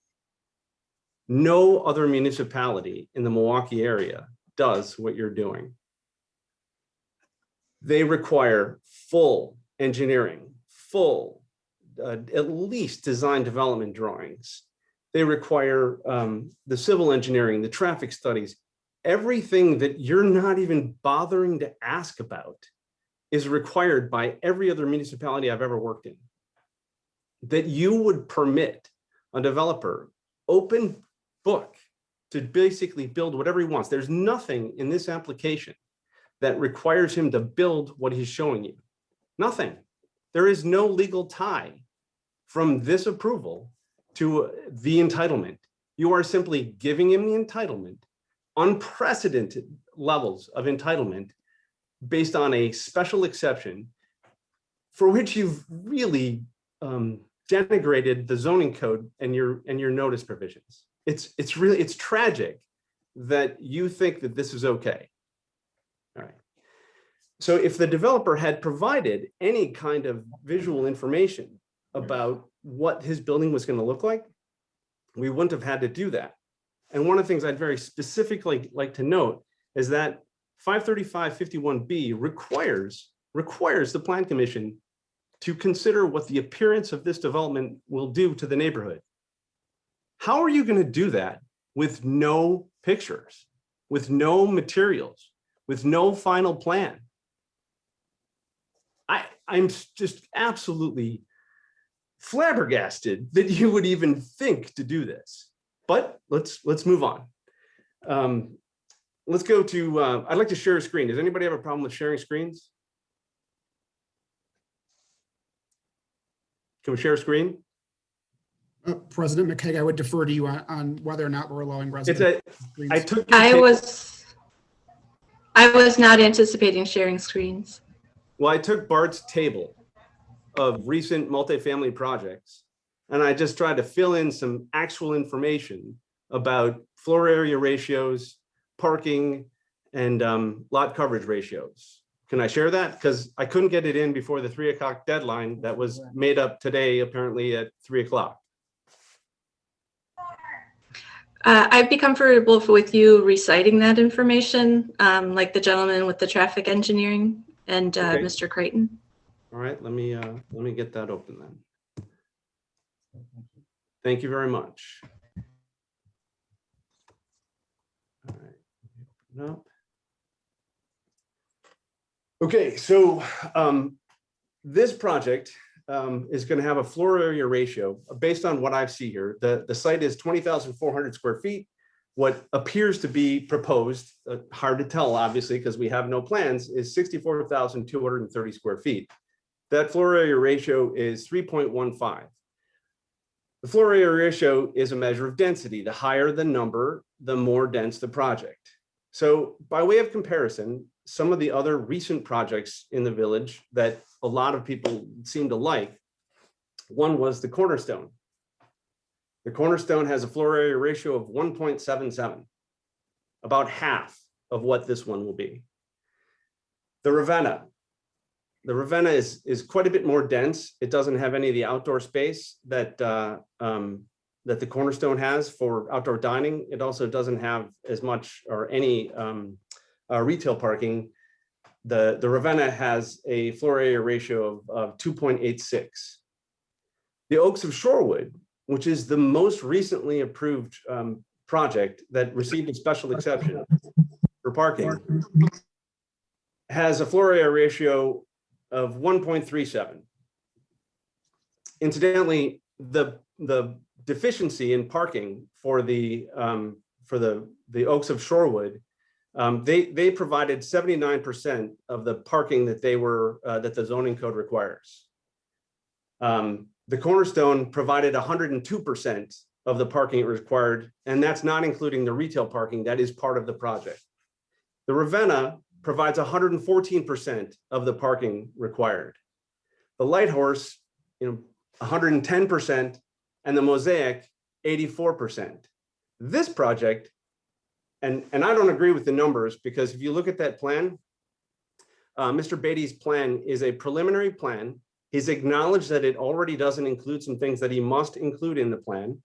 No other municipality in the Milwaukee area does what you're doing. They require full engineering, full, at least design development drawings. They require the civil engineering, the traffic studies, everything that you're not even bothering to ask about is required by every other municipality I've ever worked in. That you would permit a developer open book to basically build whatever he wants. There's nothing in this application that requires him to build what he's showing you. Nothing. There is no legal tie from this approval to the entitlement. You are simply giving him the entitlement, unprecedented levels of entitlement based on a special exception for which you've really denigrated the zoning code and your notice provisions. It's tragic that you think that this is okay. All right. So if the developer had provided any kind of visual information about what his building was going to look like, we wouldn't have had to do that. And one of the things I'd very specifically like to note is that 535-51B requires the Plan Commission to consider what the appearance of this development will do to the neighborhood. How are you going to do that with no pictures, with no materials, with no final plan? I'm just absolutely flabbergasted that you would even think to do this. But let's move on. Let's go to, I'd like to share a screen. Does anybody have a problem with sharing screens? Can we share a screen? President McKay, I would defer to you on whether or not we're allowing residents. I was not anticipating sharing screens. Well, I took Bart's table of recent multifamily projects, and I just tried to fill in some actual information about floor area ratios, parking, and lot coverage ratios. Can I share that? Because I couldn't get it in before the 3 o'clock deadline that was made up today, apparently at 3 o'clock. I'd be comfortable with you reciting that information, like the gentleman with the traffic engineering and Okay. Mr. Crichton. All right, let me get that open then. Thank you very much. All right. Open up. Okay, so this project is going to have a floor area ratio based on what I see here. The site is 20,400 square feet. What appears to be proposed, hard to tell, obviously, because we have no plans, is 64,230 square feet. That floor area ratio is 3.15. The floor area ratio is a measure of density. The higher the number, the more dense the project. So by way of comparison, some of the other recent projects in the village that a lot of people seem to like, one was the Cornerstone. The Cornerstone has a floor area ratio of 1.77, about half of what this one will be. The Ravenna is quite a bit more dense. It doesn't have any of the outdoor space that that the Cornerstone has for outdoor dining. It also doesn't have as much or any retail parking. The Ravenna has a floor area ratio of 2.86. The Oaks of Shorewood, which is the most recently approved project that received a special exception for parking, has a floor area ratio of 1.37. Incidentally, the deficiency in parking for the Oaks of Shorewood, they provided 79% of the parking that that the zoning code requires. The Cornerstone provided 102% of the parking it required, and that's not including the retail parking that is part of the project. The Ravenna provides 114% of the parking required. The Light Horse, 110%, and the Mosaic, 84%. This project, and I don't agree with the numbers, because if you look at that plan, Mr. Beatty's plan is a preliminary plan. He's acknowledged that it already doesn't include some things that he must include in the plan.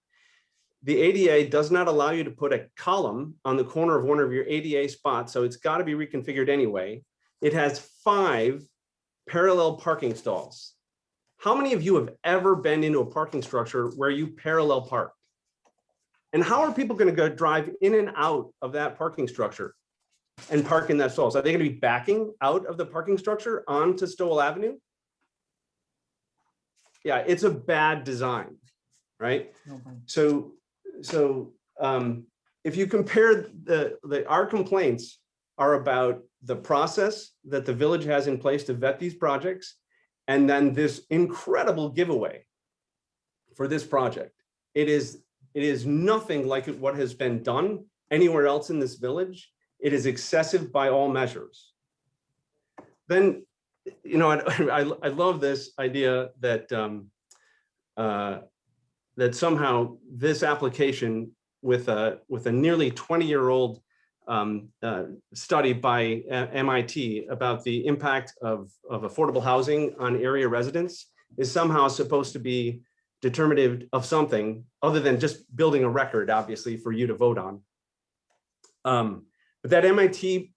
The ADA does not allow you to put a column on the corner of one of your ADA spots, so it's got to be reconfigured anyway. It has 5 parallel parking stalls. How many of you have ever been into a parking structure where you parallel park? And how are people going to go drive in and out of that parking structure and park in that stall? So are they going to be backing out of the parking structure onto Stowell Avenue? Yeah, it's a bad design, right? So if you compare our complaints are about the process that the village has in place to vet these projects, and then this incredible giveaway for this project. It is nothing like what has been done anywhere else in this village. It is excessive by all measures. Then, I love this idea that that somehow this application with a nearly 20-year-old study by MIT about the impact of affordable housing on area residents is somehow supposed to be determinative of something other than just building a record, obviously, for you to vote on. But that MIT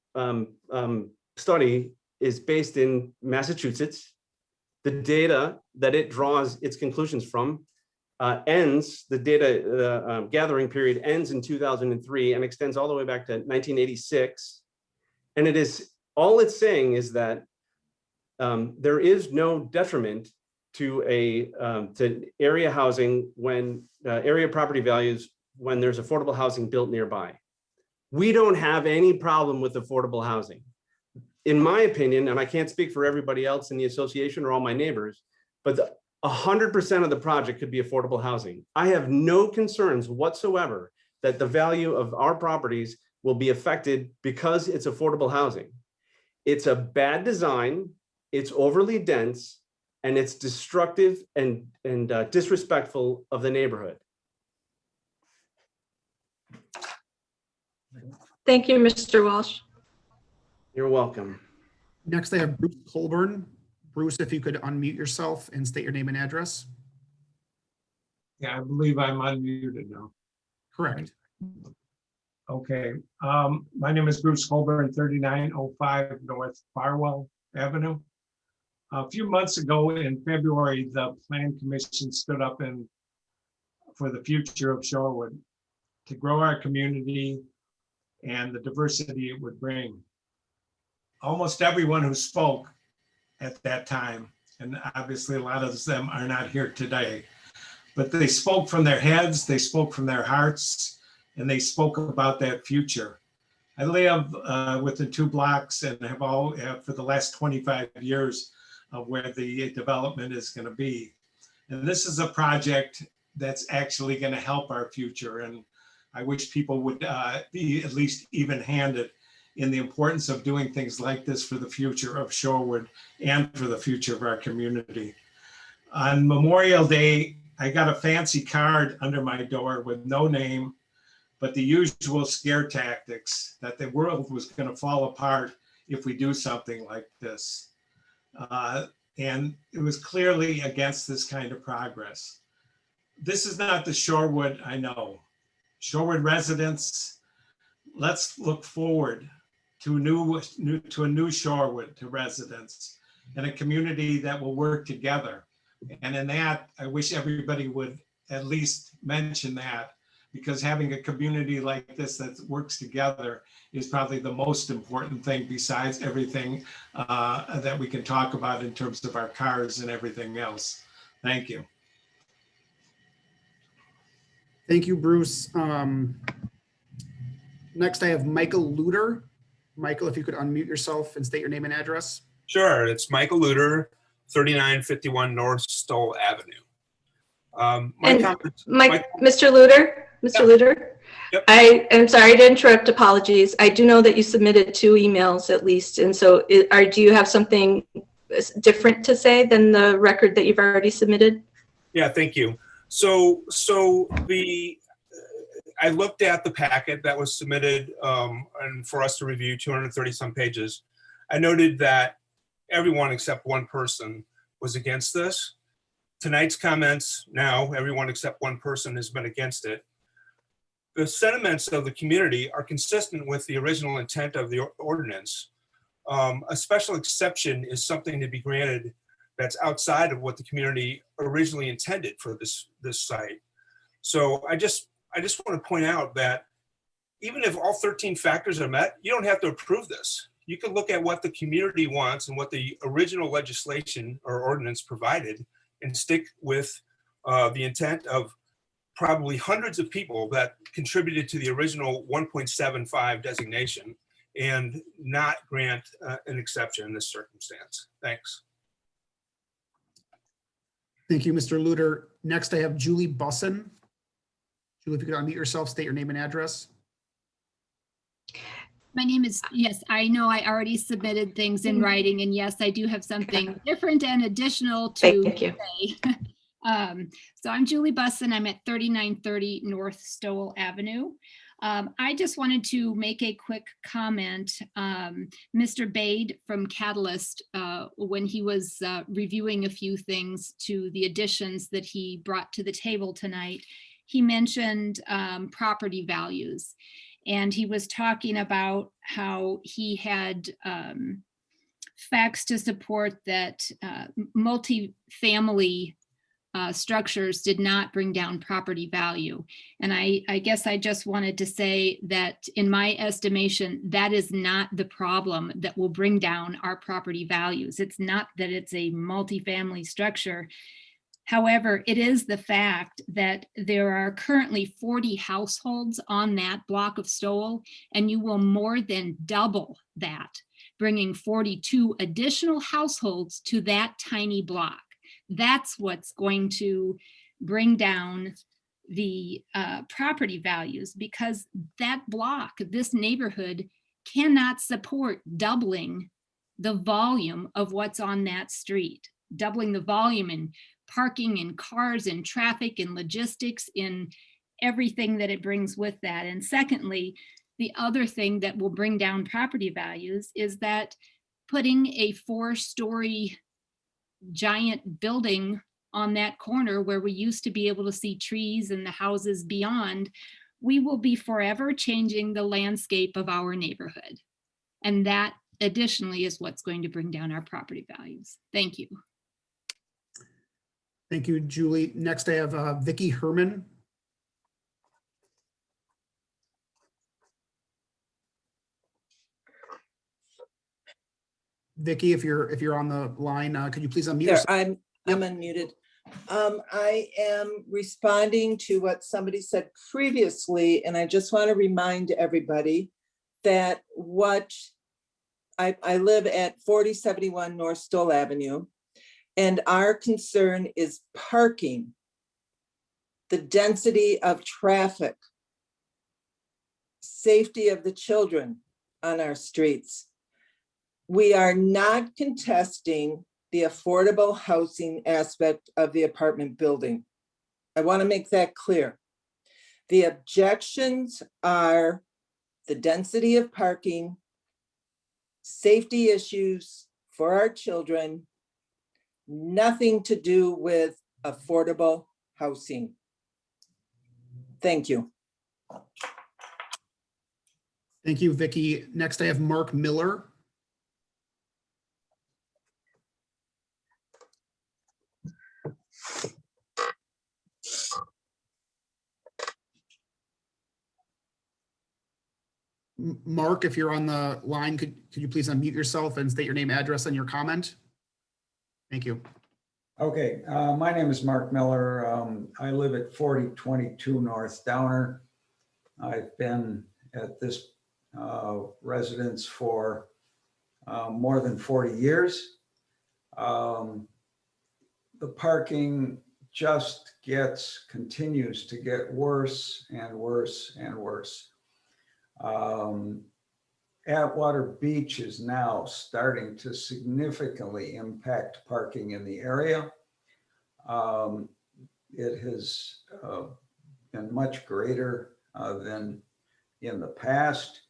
study is based in Massachusetts. The data that it draws its conclusions from the data gathering period ends in 2003 and extends all the way back to 1986. And all it's saying is that there is no detriment to area housing when area property values when there's affordable housing built nearby. We don't have any problem with affordable housing. In my opinion, and I can't speak for everybody else in the association or all my neighbors, but 100% of the project could be affordable housing. I have no concerns whatsoever that the value of our properties will be affected because it's affordable housing. It's a bad design, it's overly dense, and it's destructive and disrespectful of the neighborhood. Thank you, Mr. Walsh. You're welcome. Next, I have Bruce Colburn. Bruce, if you could unmute yourself and state your name and address. Yeah, I believe I'm unmuted now. Correct. Okay. My name is Bruce Holbert, 3905 North Farwell Avenue. A few months ago in February, the Plan Commission stood up for the future of Shorewood, to grow our community and the diversity it would bring. Almost everyone who spoke at that time, and obviously a lot of them are not here today, but they spoke from their heads, they spoke from their hearts, and they spoke about that future. I live within 2 blocks and have for the last 25 years of where the development is going to be. And this is a project that's actually going to help our future. And I wish people would be at least even-handed in the importance of doing things like this for the future of Shorewood and for the future of our community. On Memorial Day, I got a fancy card under my door with no name, but the usual scare tactics that the world was going to fall apart if we do something like this. And it was clearly against this kind of progress. This is not the Shorewood I know. Shorewood residents, let's look forward to a new Shorewood to residents and a community that will work together. And in that, I wish everybody would at least mention that, because having a community like this that works together is probably the most important thing besides everything that we can talk about in terms of our cars and everything else. Thank you. Thank you, Bruce. Next, I have Michael Luter. Michael, if you could unmute yourself and state your name and address. Sure, it's Michael Luter, 3951 North Stoll Avenue. Mr. Luter, Yep. I am sorry to interrupt. Apologies. I do know that you submitted 2 emails at least, and so do you have something different to say than the record that you've already submitted? Yeah, thank you. So I looked at the packet that was submitted and for us to review, 230 some pages. I noted that everyone except one person was against this. Tonight's comments, now everyone except one person has been against it. The sentiments of the community are consistent with the original intent of the ordinance. A special exception is something to be granted that's outside of what the community originally intended for this site. So I just want to point out that even if all 13 factors are met, you don't have to approve this. You can look at what the community wants and what the original legislation or ordinance provided and stick with the intent of probably hundreds of people that contributed to the original 1.75 designation and not grant an exception in this circumstance. Thanks. Thank you, Mr. Luter. Next, I have Julie Bussin. Julie, if you could unmute yourself, state your name and address. My name is, yes, I know I already submitted things in writing, and yes, I do have something different and additional to say. So I'm Julie Bussin. I'm at 3930 North Stoll Avenue. I just wanted to make a quick comment. Mr. Bade from Catalyst, when he was reviewing a few things to the additions that he brought to the table tonight, he mentioned property values. And he was talking about how he had facts to support that multi-family structures did not bring down property value. And I guess I just wanted to say that in my estimation, that is not the problem that will bring down our property values. It's not that it's a multi-family structure. However, it is the fact that there are currently 40 households on that block of Stoll, and you will more than double that, bringing 42 additional households to that tiny block. That's what's going to bring down the property values, because that block, this neighborhood, cannot support doubling the volume of what's on that street, doubling the volume in parking and cars and traffic and logistics in everything that it brings with that. And secondly, the other thing that will bring down property values is that putting a 4-story giant building on that corner where we used to be able to see trees and the houses beyond, we will be forever changing the landscape of our neighborhood. And that additionally is what's going to bring down our property values. Thank you. Thank you, Julie. Next, I have Vicki Herman. Vicky, if you're on the line, could you please unmute There, yourself? I'm unmuted. I am responding to what somebody said previously, and I just want to remind everybody that I live at 4071 North Stoll Avenue, and our concern is parking, the density of traffic, safety of the children on our streets. We are not contesting the affordable housing aspect of the apartment building. I want to make that clear. The objections are the density of parking, safety issues for our children, nothing to do with affordable housing. Thank you. Thank you, Vicky. Next, I have Mark Miller. Mark, if you're on the line, could you please unmute yourself and state your name, address, and your comment? Thank you. Okay, my name is Mark Miller. I live at 4022 North Downer. I've been at this residence for more than 40 years. The parking just continues to get worse and worse and worse. Atwater Beach is now starting to significantly impact parking in the area. It has been much greater than in the past.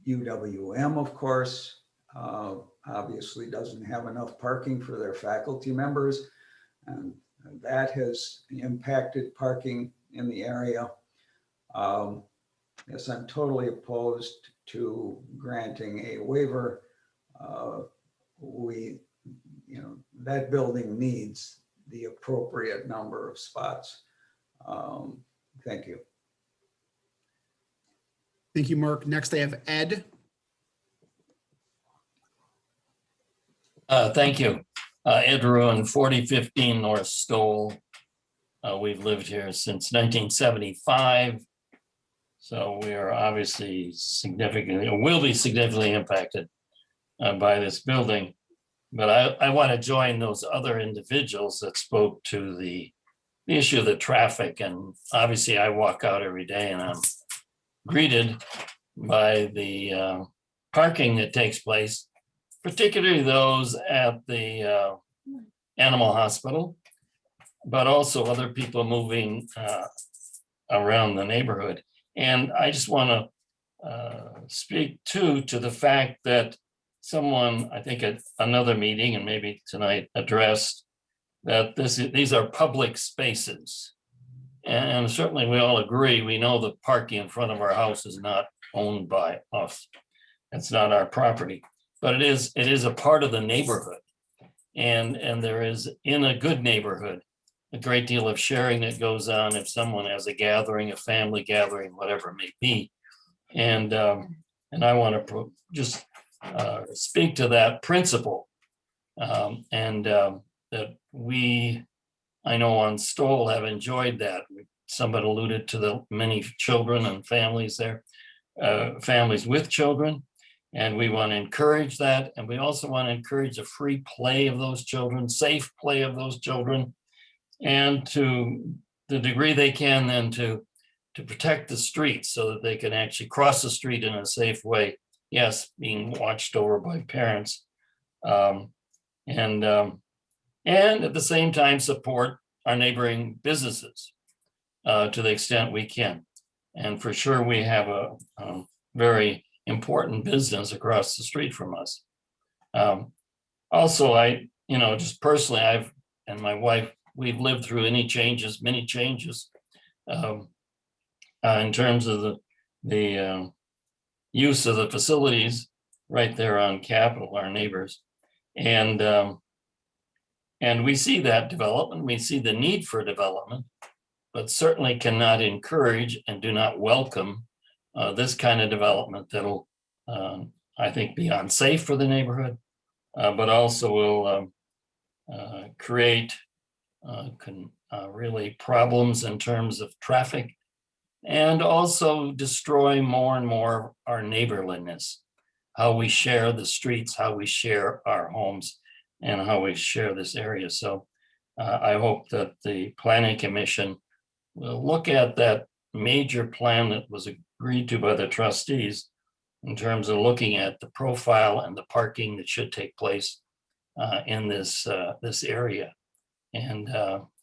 UWM, of course, obviously doesn't have enough parking for their faculty members, and that has impacted parking in the area. Yes, I'm totally opposed to granting a waiver. That building needs the appropriate number of spots. Thank you. Thank you, Mark. Next, I have Ed. Thank you. Ed Ruin, 4015 North Stoll. We've lived here since 1975. So we are obviously will be significantly impacted by this building. But I want to join those other individuals that spoke to the issue of the traffic. And obviously I walk out every day and I'm greeted by the parking that takes place, particularly those at the animal hospital, but also other people moving around the neighborhood. And I just want to speak to the fact that someone, I think at another meeting and maybe tonight, addressed that these are public spaces. And certainly we all agree, we know the parking in front of our house is not owned by us. It's not our property, but it is a part of the neighborhood. And there is, in a good neighborhood, a great deal of sharing that goes on if someone has a gathering, a family gathering, whatever it may be. And I want to just speak to that principle. That I know on Stoll have enjoyed that. Somebody alluded to the many children and families there, families with children. And we want to encourage that. And we also want to encourage the free play of those children, safe play of those children. And to the degree they can then to protect the streets so that they can actually cross the street in a safe way. Yes, being watched over by parents. And at the same time support our neighboring businesses to the extent we can. And for sure, we have a very important business across the street from us. Also, just personally, I've and my wife, we've lived through many changes in terms of the use of the facilities right there on Capitol, our neighbors. And we see that development, we see the need for development, but certainly cannot encourage and do not welcome this kind of development that'll I think, be unsafe for the neighborhood, but also will create really problems in terms of traffic, and also destroy more and more our neighborliness, how we share the streets, how we share our homes, and how we share this area. So I hope that the Planning Commission will look at that major plan that was agreed to by the trustees in terms of looking at the profile and the parking that should take place in this area, and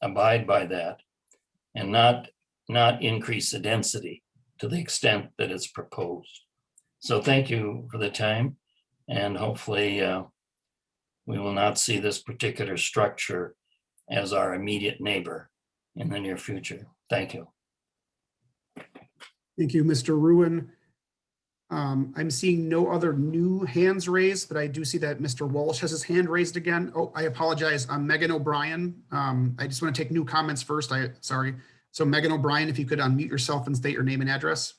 abide by that, and not increase the density to the extent that it's proposed. So thank you for the time, and hopefully we will not see this particular structure as our immediate neighbor in the near future. Thank you. Thank you, Mr. Ruin. I'm seeing no other new hands raised, but I do see that Mr. Walsh has his hand raised again. Oh, I apologize. Megan O'Brien. I just want to take new comments first. Sorry. So Megan O'Brien, if you could unmute yourself and state your name and address.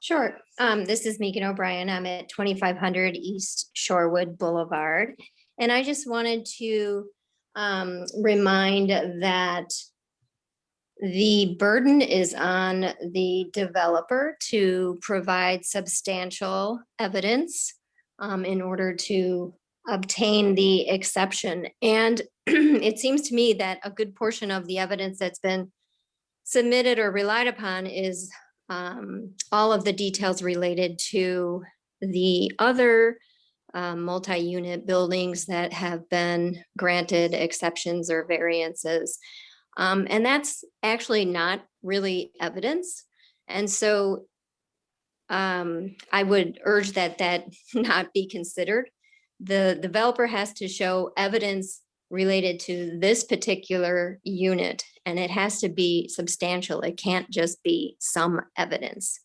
Sure. This is Megan O'Brien. I'm at 2500 East Shorewood Boulevard. And I just wanted to remind that the burden is on the developer to provide substantial evidence in order to obtain the exception. And it seems to me that a good portion of the evidence that's been submitted or relied upon is all of the details related to the other multi-unit buildings that have been granted exceptions or variances. And that's actually not really evidence. And so I would urge that that not be considered. The developer has to show evidence related to this particular unit, and it has to be substantial. It can't just be some evidence.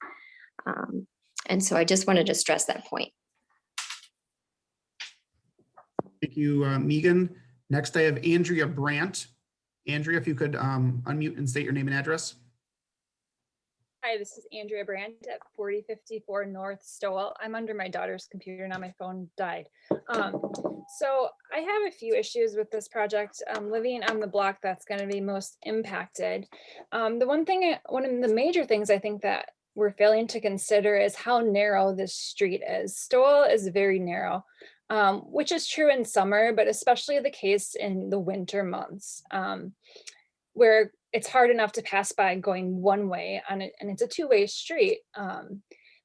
And so I just wanted to stress that point. Thank you, Megan. Next, I have Andrea Brandt. Andrea, if you could unmute and state your name and address. Hi, this is Andrea Brandt at 4054 North Stowell. I'm under my daughter's computer now. My phone died. So I have a few issues with this project. Living on the block that's going to be most impacted. One of the major things I think that we're failing to consider is how narrow this street is. Stowell is very narrow, which is true in summer, but especially the case in the winter months, where it's hard enough to pass by going one way on it, and it's a two-way street.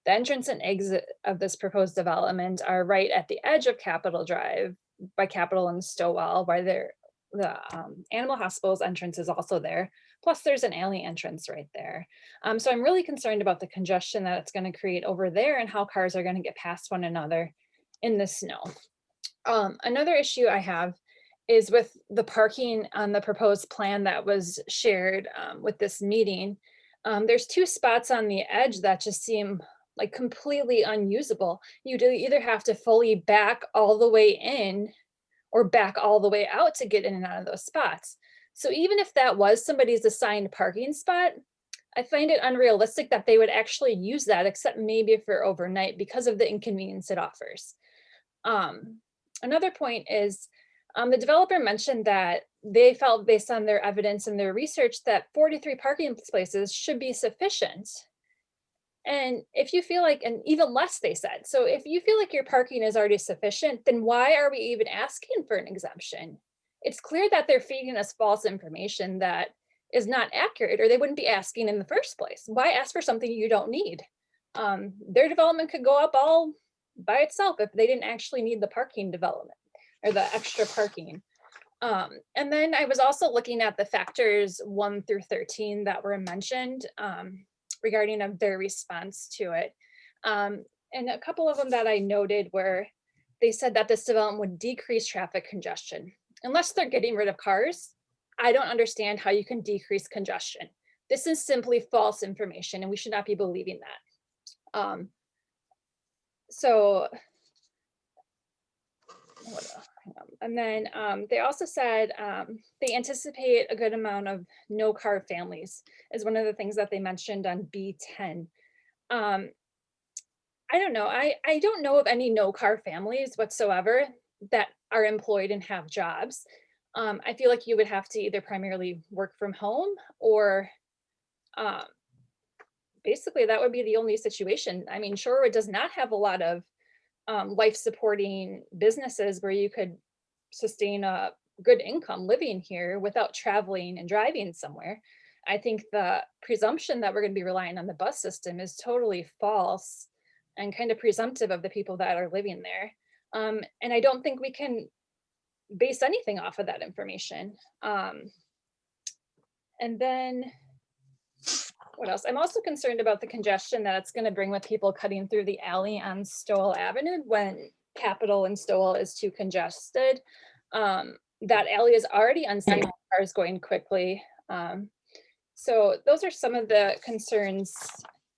The entrance and exit of this proposed development are right at the edge of Capitol Drive by Capitol and Stowell, where the animal hospital's entrance is also there. Plus there's an alley entrance right there. So I'm really concerned about the congestion that it's going to create over there and how cars are going to get past one another in the snow. Another issue I have is with the parking on the proposed plan that was shared with this meeting. There's two spots on the edge that just seem like completely unusable. You do either have to fully back all the way in or back all the way out to get in and out of those spots. So even if that was somebody's assigned parking spot, I find it unrealistic that they would actually use that, except maybe for overnight, because of the inconvenience it offers. Another point is, the developer mentioned that they felt, based on their evidence and their research, that 43 parking spaces should be sufficient. And if you feel like, and even less, they said, so if you feel like your parking is already sufficient, then why are we even asking for an exemption? It's clear that they're feeding us false information that is not accurate, or they wouldn't be asking in the first place. Why ask for something you don't need? Their development could go up all by itself if they didn't actually need the parking development or the extra parking. And then I was also looking at the factors 1 through 13 that were mentioned regarding their response to it. And a couple of them that I noted were, they said that this development would decrease traffic congestion. Unless they're getting rid of cars, I don't understand how you can decrease congestion. This is simply false information, and we should not be believing that. And then they also said they anticipate a good amount of no car families is one of the things that they mentioned on B10. I don't know. I don't know of any no car families whatsoever that are employed and have jobs. I feel like you would have to either primarily work from home or um, basically that would be the only situation. I mean, Shorewood does not have a lot of life supporting businesses where you could sustain a good income living here without traveling and driving somewhere. I think the presumption that we're going to be relying on the bus system is totally false and kind of presumptive of the people that are living there. And I don't think we can base anything off of that information. And then what else? I'm also concerned about the congestion that it's going to bring with people cutting through the alley on Stowell Avenue when Capitol and Stowell is too congested. That alley is already unsafe for cars going quickly. So those are some of the concerns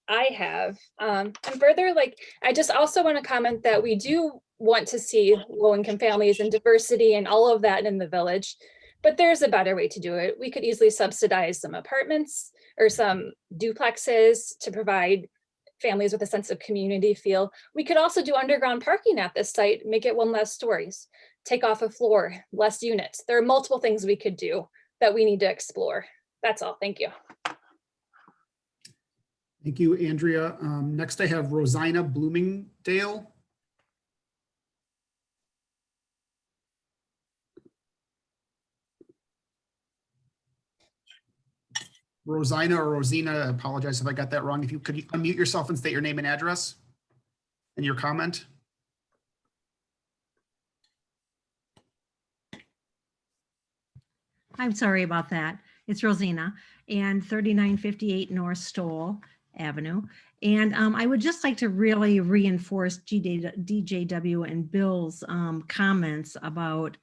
I have. And further, like, I just also want to comment that we do want to see low-income families and diversity and all of that in the village, but there's a better way to do it. We could easily subsidize some apartments or some duplexes to provide families with a sense of community feel. We could also do underground parking at this site, make it 1 less stories, take off a floor, less units. There are multiple things we could do that we need to explore. That's all. Thank you. Thank you, Andrea. Next I have Rosina Bloomingdale. Rosina or Rosina, I apologize if I got that wrong. If you could unmute yourself and state your name and address and your comment. I'm sorry about that. It's Rosina and 3958 North Stowell Avenue. And I would just like to really reinforce DJW and Bill's comments about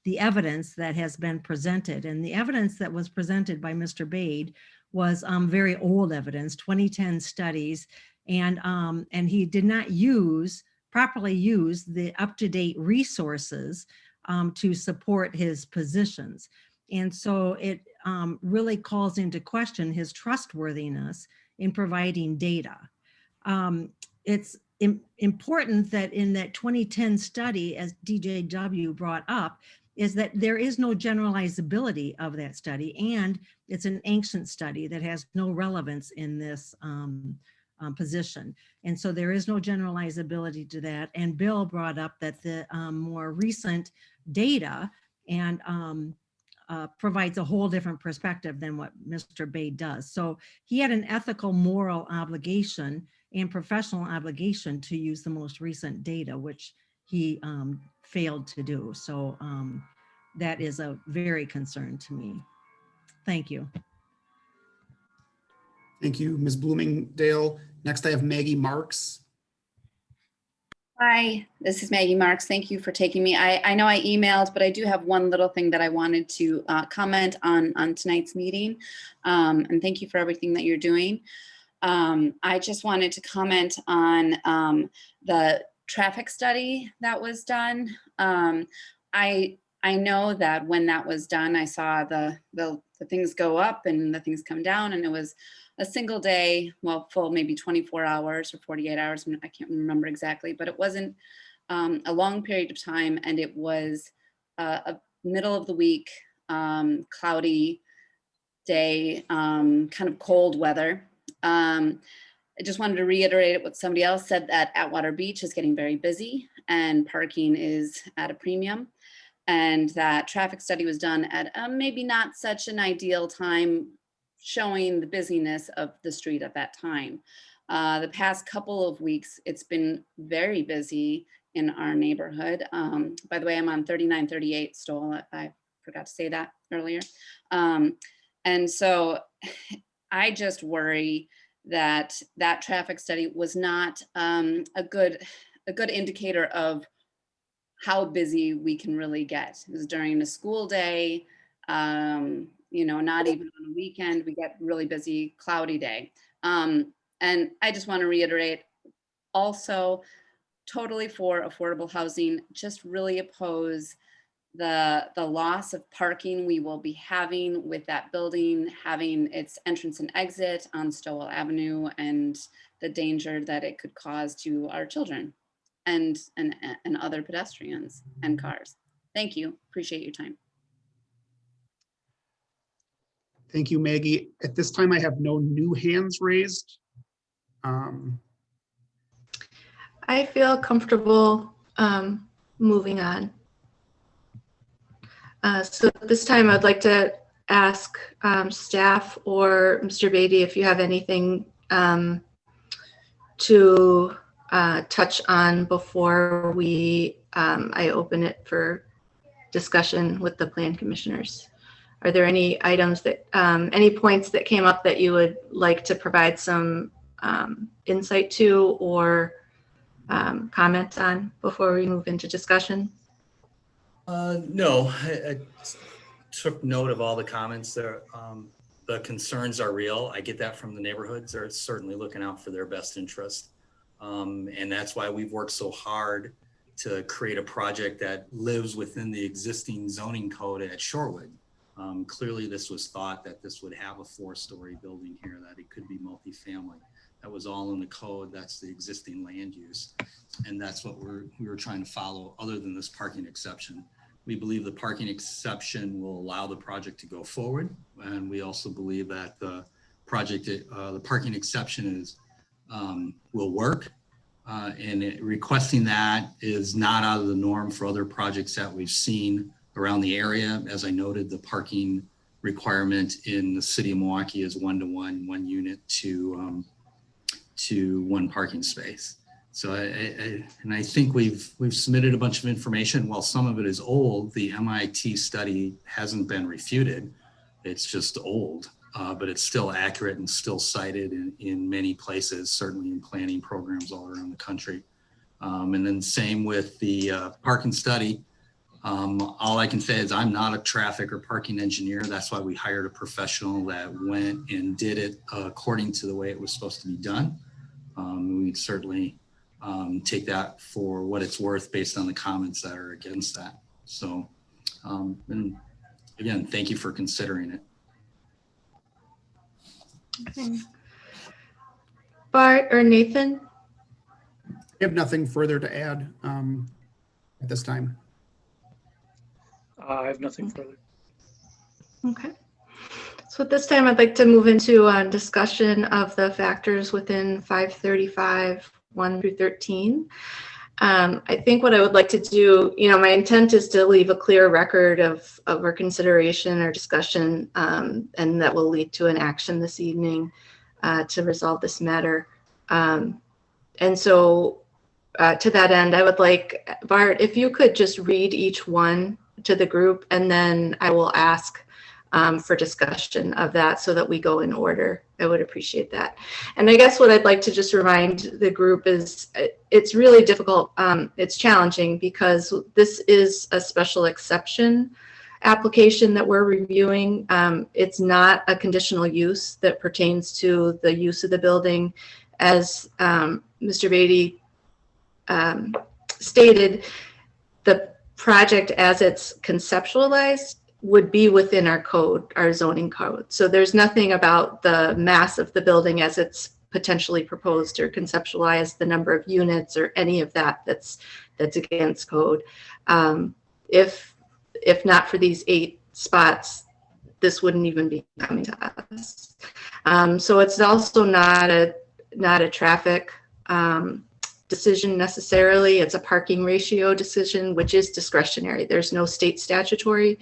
the evidence that has been presented. And the evidence that was presented by Mr. Bade was very old evidence, 2010 studies. And he did not properly use the up-to-date resources to support his positions. And so it really calls into question his trustworthiness in providing data. It's important that in that 2010 study, as DJW brought up, is that there is no generalizability of that study, and it's an ancient study that has no relevance in this position. And so there is no generalizability to that. And Bill brought up that the more recent data and provides a whole different perspective than what Mr. Bade does. So he had an ethical, moral obligation and professional obligation to use the most recent data, which he failed to do. So that is a very concern to me. Thank you. Thank you, Ms. Bloomingdale. Next I have Maggie Marks. Hi, this is Maggie Marks. Thank you for taking me. I know I emailed, but I do have one little thing that I wanted to comment on tonight's meeting. And thank you for everything that you're doing. I just wanted to comment on the traffic study that was done. I know that when that was done, I saw the things go up and the things come down, and it was a single day, well, full maybe 24 hours or 48 hours. I can't remember exactly, but it wasn't a long period of time. And it was a middle of the week, cloudy day, kind of cold weather. I just wanted to reiterate what somebody else said, that Atwater Beach is getting very busy and parking is at a premium. And that traffic study was done at maybe not such an ideal time, showing the busyness of the street at that time. The past couple of weeks, it's been very busy in our neighborhood. By the way, I'm on 3938 Stowell. I forgot to say that earlier. And so I just worry that that traffic study was not a good indicator of how busy we can really get. It was during a school day, not even on a weekend, we get really busy, cloudy day. And I just want to reiterate, also totally for affordable housing, just really oppose the loss of parking we will be having with that building, having its entrance and exit on Stowell Avenue, and the danger that it could cause to our children and other pedestrians and cars. Thank you. Appreciate your time. Thank you, Maggie. At this time, I have no new hands raised. I feel comfortable moving on. So at this time, I'd like to ask staff or Mr. Beatty if you have anything to touch on before I open it for discussion with the plan commissioners. Are there any items that, any points that came up that you would like to provide some insight to or comment on before we move into discussion? No, I took note of all the comments there. The concerns are real. I get that from the neighborhoods. They're certainly looking out for their best interest. And that's why we've worked so hard to create a project that lives within the existing zoning code at Shorewood. Clearly, this was thought that this would have a 4-story building here, that it could be multifamily. That was all in the code. That's the existing land use. And that's what we were trying to follow, other than this parking exception. We believe the parking exception will allow the project to go forward. And we also believe that the project, the parking exception will work. Requesting that is not out of the norm for other projects that we've seen around the area. As I noted, the parking requirement in the city of Milwaukee is 1-to-1, 1 unit to 1 parking space. So I think we've submitted a bunch of information. While some of it is old, the MIT study hasn't been refuted. It's just old, but it's still accurate and still cited in many places, certainly in planning programs all around the country. And then same with the parking study. All I can say is I'm not a traffic or parking engineer. That's why we hired a professional that went and did it according to the way it was supposed to be done. We'd certainly take that for what it's worth based on the comments that are against that. So, and again, thank you for considering it. Okay. Bart or Nathan? I have nothing further to add at this time. I have nothing further. Okay. So at this time, I'd like to move into a discussion of the factors within 535, 1 through 13. I think what I would like to do, my intent is to leave a clear record of our consideration or discussion, and that will lead to an action this evening to resolve this matter. And so to that end, I would like, Bart, if you could just read each one to the group, and then I will ask for discussion of that so that we go in order. I would appreciate that. And I guess what I'd like to just remind the group is it's really difficult. It's challenging because this is a special exception application that we're reviewing. It's not a conditional use that pertains to the use of the building. As Mr. Beatty stated, the project as it's conceptualized would be within our code, our zoning code. So there's nothing about the mass of the building as it's potentially proposed or conceptualized, the number of units or any of that that's against code. If not for these 8 spots, this wouldn't even be coming to us. So it's also not a traffic decision necessarily. It's a parking ratio decision, which is discretionary. There's no state statutory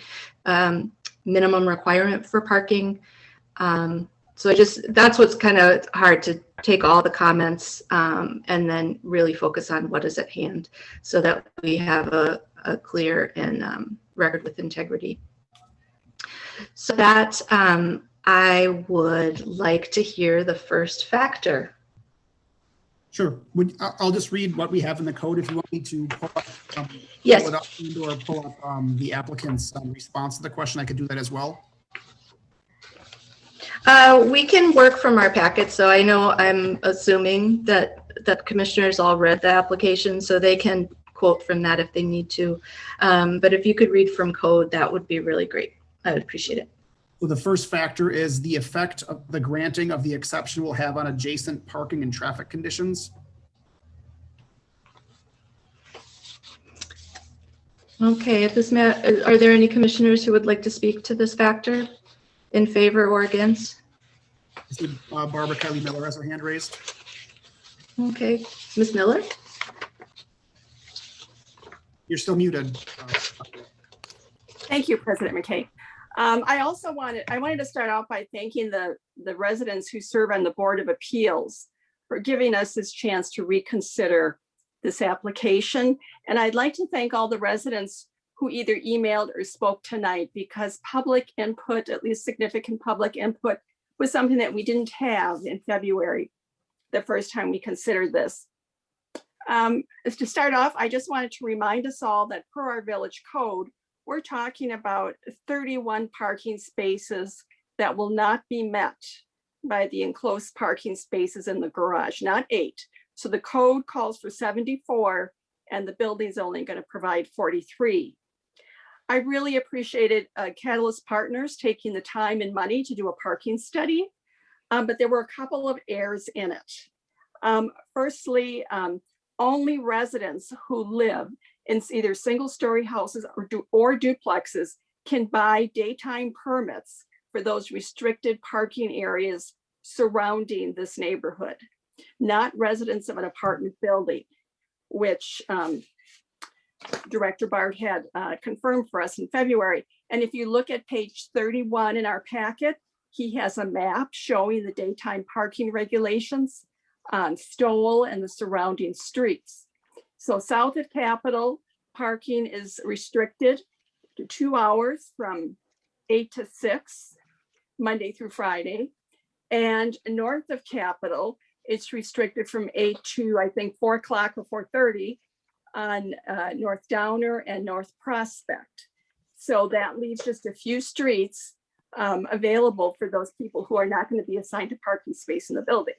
minimum requirement for parking. So that's what's kind of hard, to take all the comments and then really focus on what is at hand so that we have a clear and record with integrity. So that I would like to hear the first factor. Sure. I'll just read what we have in the code if you want me to pull up, yes. pull it up or pull up the applicant's response to the question. I could do that as well. We can work from our packet. So I'm assuming that commissioners all read the application, so they can quote from that if they need to. But if you could read from code, that would be really great. I would appreciate it. So the first factor is the effect of the granting of the exception will have on adjacent parking and traffic conditions. Okay, at this are there any commissioners who would like to speak to this factor in favor or against? I see Barbara Kelly Miller has her hand raised. Okay, Ms. Miller? You're still muted. Thank you, President McKay. I wanted to start off by thanking the residents who serve on the Board of Appeals for giving us this chance to reconsider this application. And I'd like to thank all the residents who either emailed or spoke tonight, because public input, at least significant public input, was something that we didn't have in February, the first time we considered this. To start off, I just wanted to remind us all that per our village code, we're talking about 31 parking spaces that will not be met by the enclosed parking spaces in the garage, not 8. So the code calls for 74 and the building's only going to provide 43. I really appreciated Catalyst Partners taking the time and money to do a parking study, but there were a couple of errors in it. Firstly, only residents who live in either single-story houses or duplexes can buy daytime permits for those restricted parking areas surrounding this neighborhood, not residents of an apartment building, which Director Bard had confirmed for us in February. And if you look at page 31 in our packet, he has a map showing the daytime parking regulations on Stowell and the surrounding streets. So south of Capitol, parking is restricted to 2 hours from 8 to 6, Monday through Friday. And north of Capitol, it's restricted from 8 to, I think, 4 o'clock or 4:30 on North Downer and North Prospect. So that leaves just a few streets available for those people who are not going to be assigned a parking space in the building.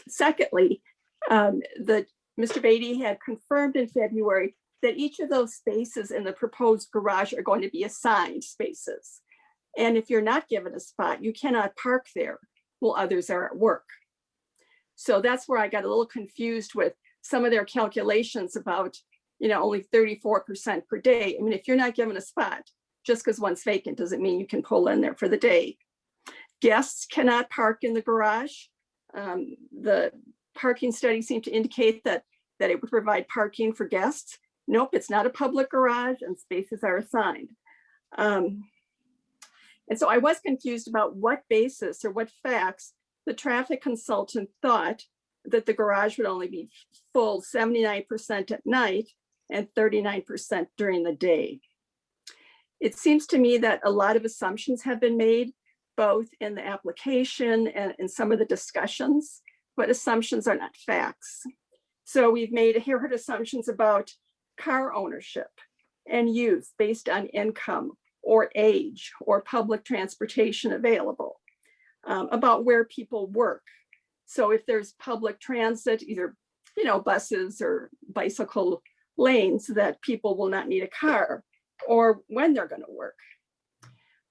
Secondly, Mr. Beatty had confirmed in February that each of those spaces in the proposed garage are going to be assigned spaces. And if you're not given a spot, you cannot park there while others are at work. So that's where I got a little confused with some of their calculations about, only 34% per day. I mean, if you're not given a spot, just because one's vacant doesn't mean you can pull in there for the day. Guests cannot park in the garage. The parking study seemed to indicate that it would provide parking for guests. Nope, it's not a public garage and spaces are assigned. And so I was confused about what basis or what facts the traffic consultant thought that the garage would only be full 79% at night and 39% during the day. It seems to me that a lot of assumptions have been made, both in the application and in some of the discussions, but assumptions are not facts. So we've heard assumptions about car ownership and use based on income or age or public transportation available, about where people work. So if there's public transit, either buses or bicycle lanes, that people will not need a car, or when they're going to work.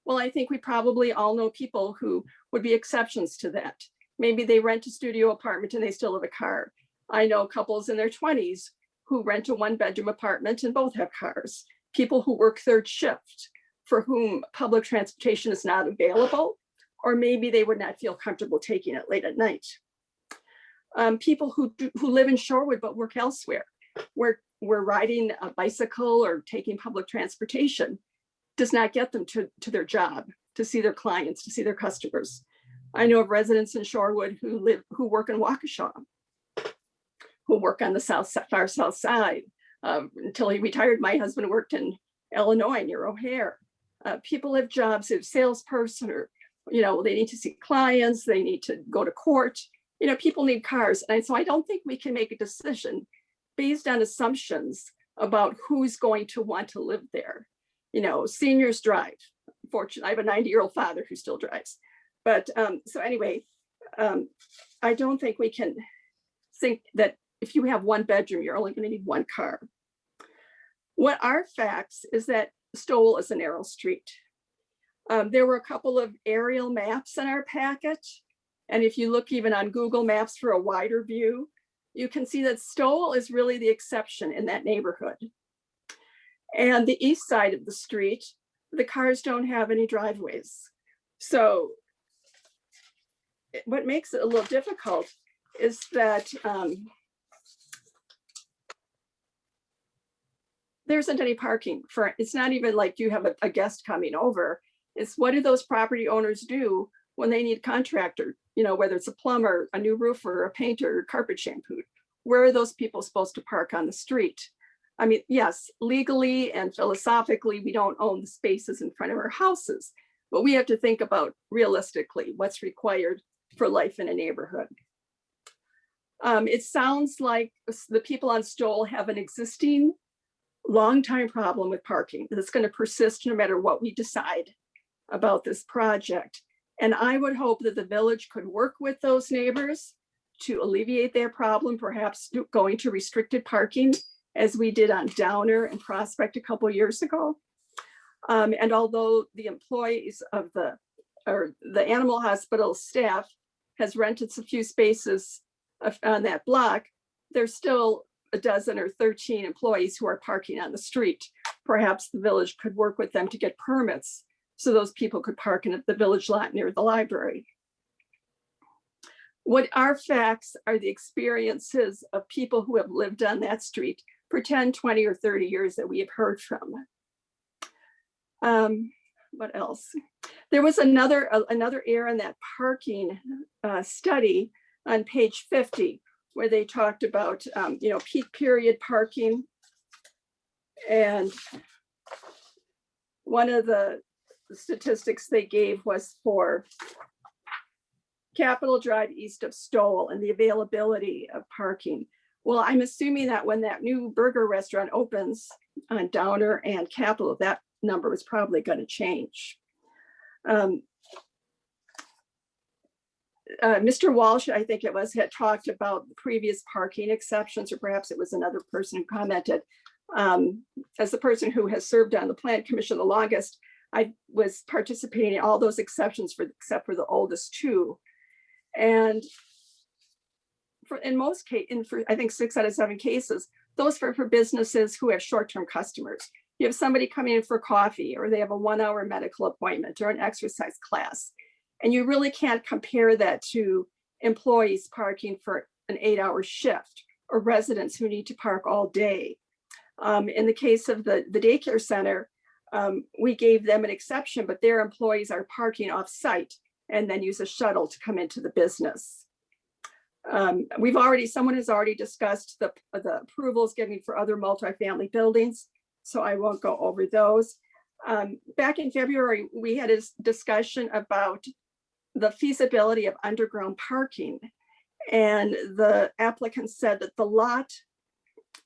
Well, I think we probably all know people who would be exceptions to that. Maybe they rent a studio apartment and they still have a car. I know couples in their 20s who rent a 1-bedroom apartment and both have cars. People who work third shift for whom public transportation is not available, or maybe they would not feel comfortable taking it late at night. People who live in Shorewood but work elsewhere, where riding a bicycle or taking public transportation does not get them to their job, to see their clients, to see their customers. I know of residents in Shorewood who work in Waukesha, who work on the far south side. Until he retired, my husband worked in Illinois near O'Hare. People have jobs, if salesperson, or they need to see clients, they need to go to court. People need cars, and so I don't think we can make a decision based on assumptions about who's going to want to live there. Seniors drive. Fortunately, I have a 90-year-old father who still drives. But so anyway, I don't think we can think that if you have one bedroom, you're only going to need one car. What are facts is that Stowell is a narrow street. There were a couple of aerial maps in our packet. And if you look even on Google Maps for a wider view, you can see that Stowell is really the exception in that neighborhood. And the east side of the street, the cars don't have any driveways. So what makes it a little difficult is that there isn't any parking for, it's not even like you have a guest coming over. It's what do those property owners do when they need a contractor, you know, whether it's a plumber, a new roofer, a painter, or carpet shampooed. Where are those people supposed to park on the street? I mean, yes, legally and philosophically, we don't own the spaces in front of our houses, but we have to think about realistically what's required for life in a neighborhood. It sounds like the people on Stowell have an existing long-time problem with parking that's going to persist no matter what we decide about this project. And I would hope that the village could work with those neighbors to alleviate their problem, perhaps going to restricted parking as we did on Downer and Prospect a couple of years ago. And although the employees of the animal hospital staff has rented a few spaces on that block, there's still a dozen or 13 employees who are parking on the street. Perhaps the village could work with them to get permits so those people could park in the village lot near the library. What are facts are the experiences of people who have lived on that street for 10, 20, or 30 years that we have heard from. What else? There was another error in that parking study on page 50, where they talked about peak period parking. And one of the statistics they gave was for Capitol Drive east of Stowell and the availability of parking. Well, I'm assuming that when that new burger restaurant opens on Downer and Capitol, that number is probably going to change. Mr. Walsh, I think it was, had talked about the previous parking exceptions, or perhaps it was another person who commented. As the person who has served on the Plan Commission the longest, I was participating in all those exceptions except for the oldest two. And in most cases, I think 6 out of 7 cases, those for businesses who have short-term customers. You have somebody coming in for coffee, or they have a 1-hour medical appointment or an exercise class. And you really can't compare that to employees parking for an 8-hour shift, or residents who need to park all day. In the case of the daycare center, we gave them an exception, but their employees are parking off-site and then use a shuttle to come into the business. Someone has already discussed the approvals given for other multifamily buildings, so I won't go over those. Back in February, we had a discussion about the feasibility of underground parking. And the applicant said that the lot,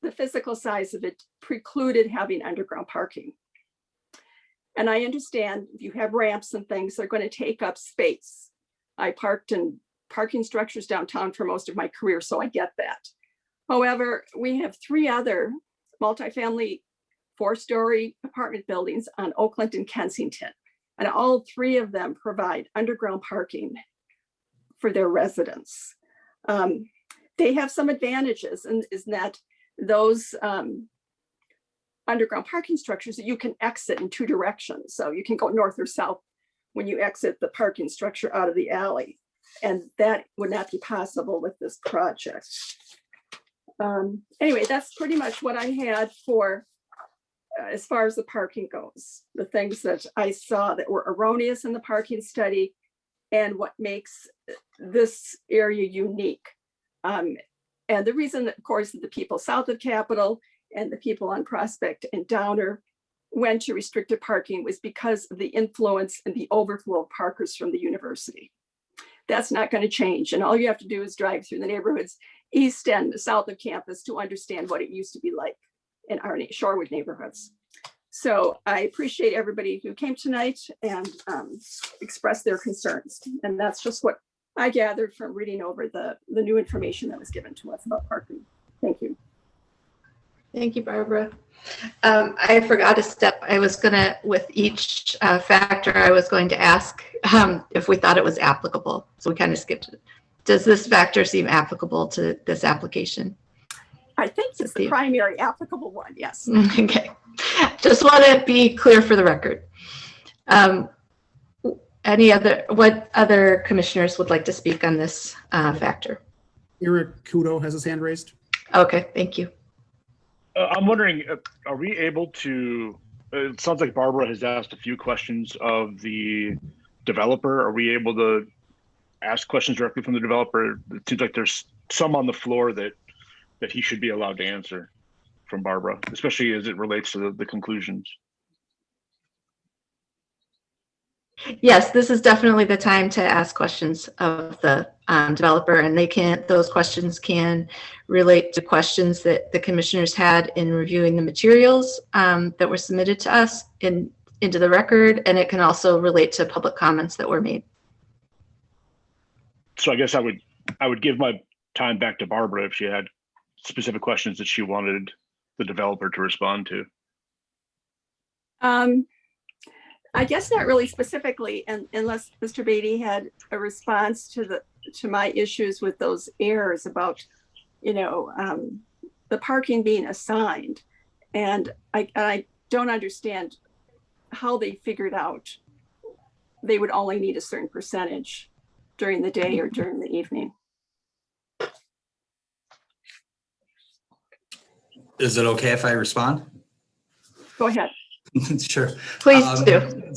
the physical size of it precluded having underground parking. And I understand if you have ramps and things, they're going to take up space. I parked in parking structures downtown for most of my career, so I get that. However, we have 3 other multifamily 4-story apartment buildings on Oakland and Kensington. And all 3 of them provide underground parking for their residents. They have some advantages, and is that those underground parking structures that you can exit in 2 directions. So you can go north or south when you exit the parking structure out of the alley. And that would not be possible with this project. Anyway, that's pretty much what I had for as far as the parking goes, the things that I saw that were erroneous in the parking study and what makes this area unique. And the reason that, of course, the people south of Capitol and the people on Prospect and Downer went to restricted parking was because of the influence and the overflow of parkers from the university. That's not going to change. And all you have to do is drive through the neighborhoods east and south of campus to understand what it used to be like in our Shorewood neighborhoods. So I appreciate everybody who came tonight and expressed their concerns. And that's just what I gathered from reading over the new information that was given to us about parking. Thank you. Thank you, Barbara. I forgot a step. I was gonna, with each factor, I was going to ask if we thought it was applicable. So we kind of skipped it. Does this factor seem applicable to this application? I think it's the primary applicable one, yes. Okay. Just want to be clear for the record. What other commissioners would like to speak on this factor? Eric Kudo has his hand raised. Okay, thank you. I'm wondering, are we able to, it sounds like Barbara has asked a few questions of the developer. Are we able to ask questions directly from the developer? It seems like there's some on the floor that he should be allowed to answer from Barbara, especially as it relates to the conclusions. Yes, this is definitely the time to ask questions of the developer, and those questions can relate to questions that the commissioners had in reviewing the materials that were submitted to us into the record, and it can also relate to public comments that were made. So I guess I would give my time back to Barbara if she had specific questions that she wanted the developer to respond to. I guess not really specifically, unless Mr. Beatty had a response to my issues with those errors about, the parking being assigned. And I don't understand how they figured out they would only need a certain percentage during the day or during the evening. Is it okay if I respond? Go ahead. Sure. Please do.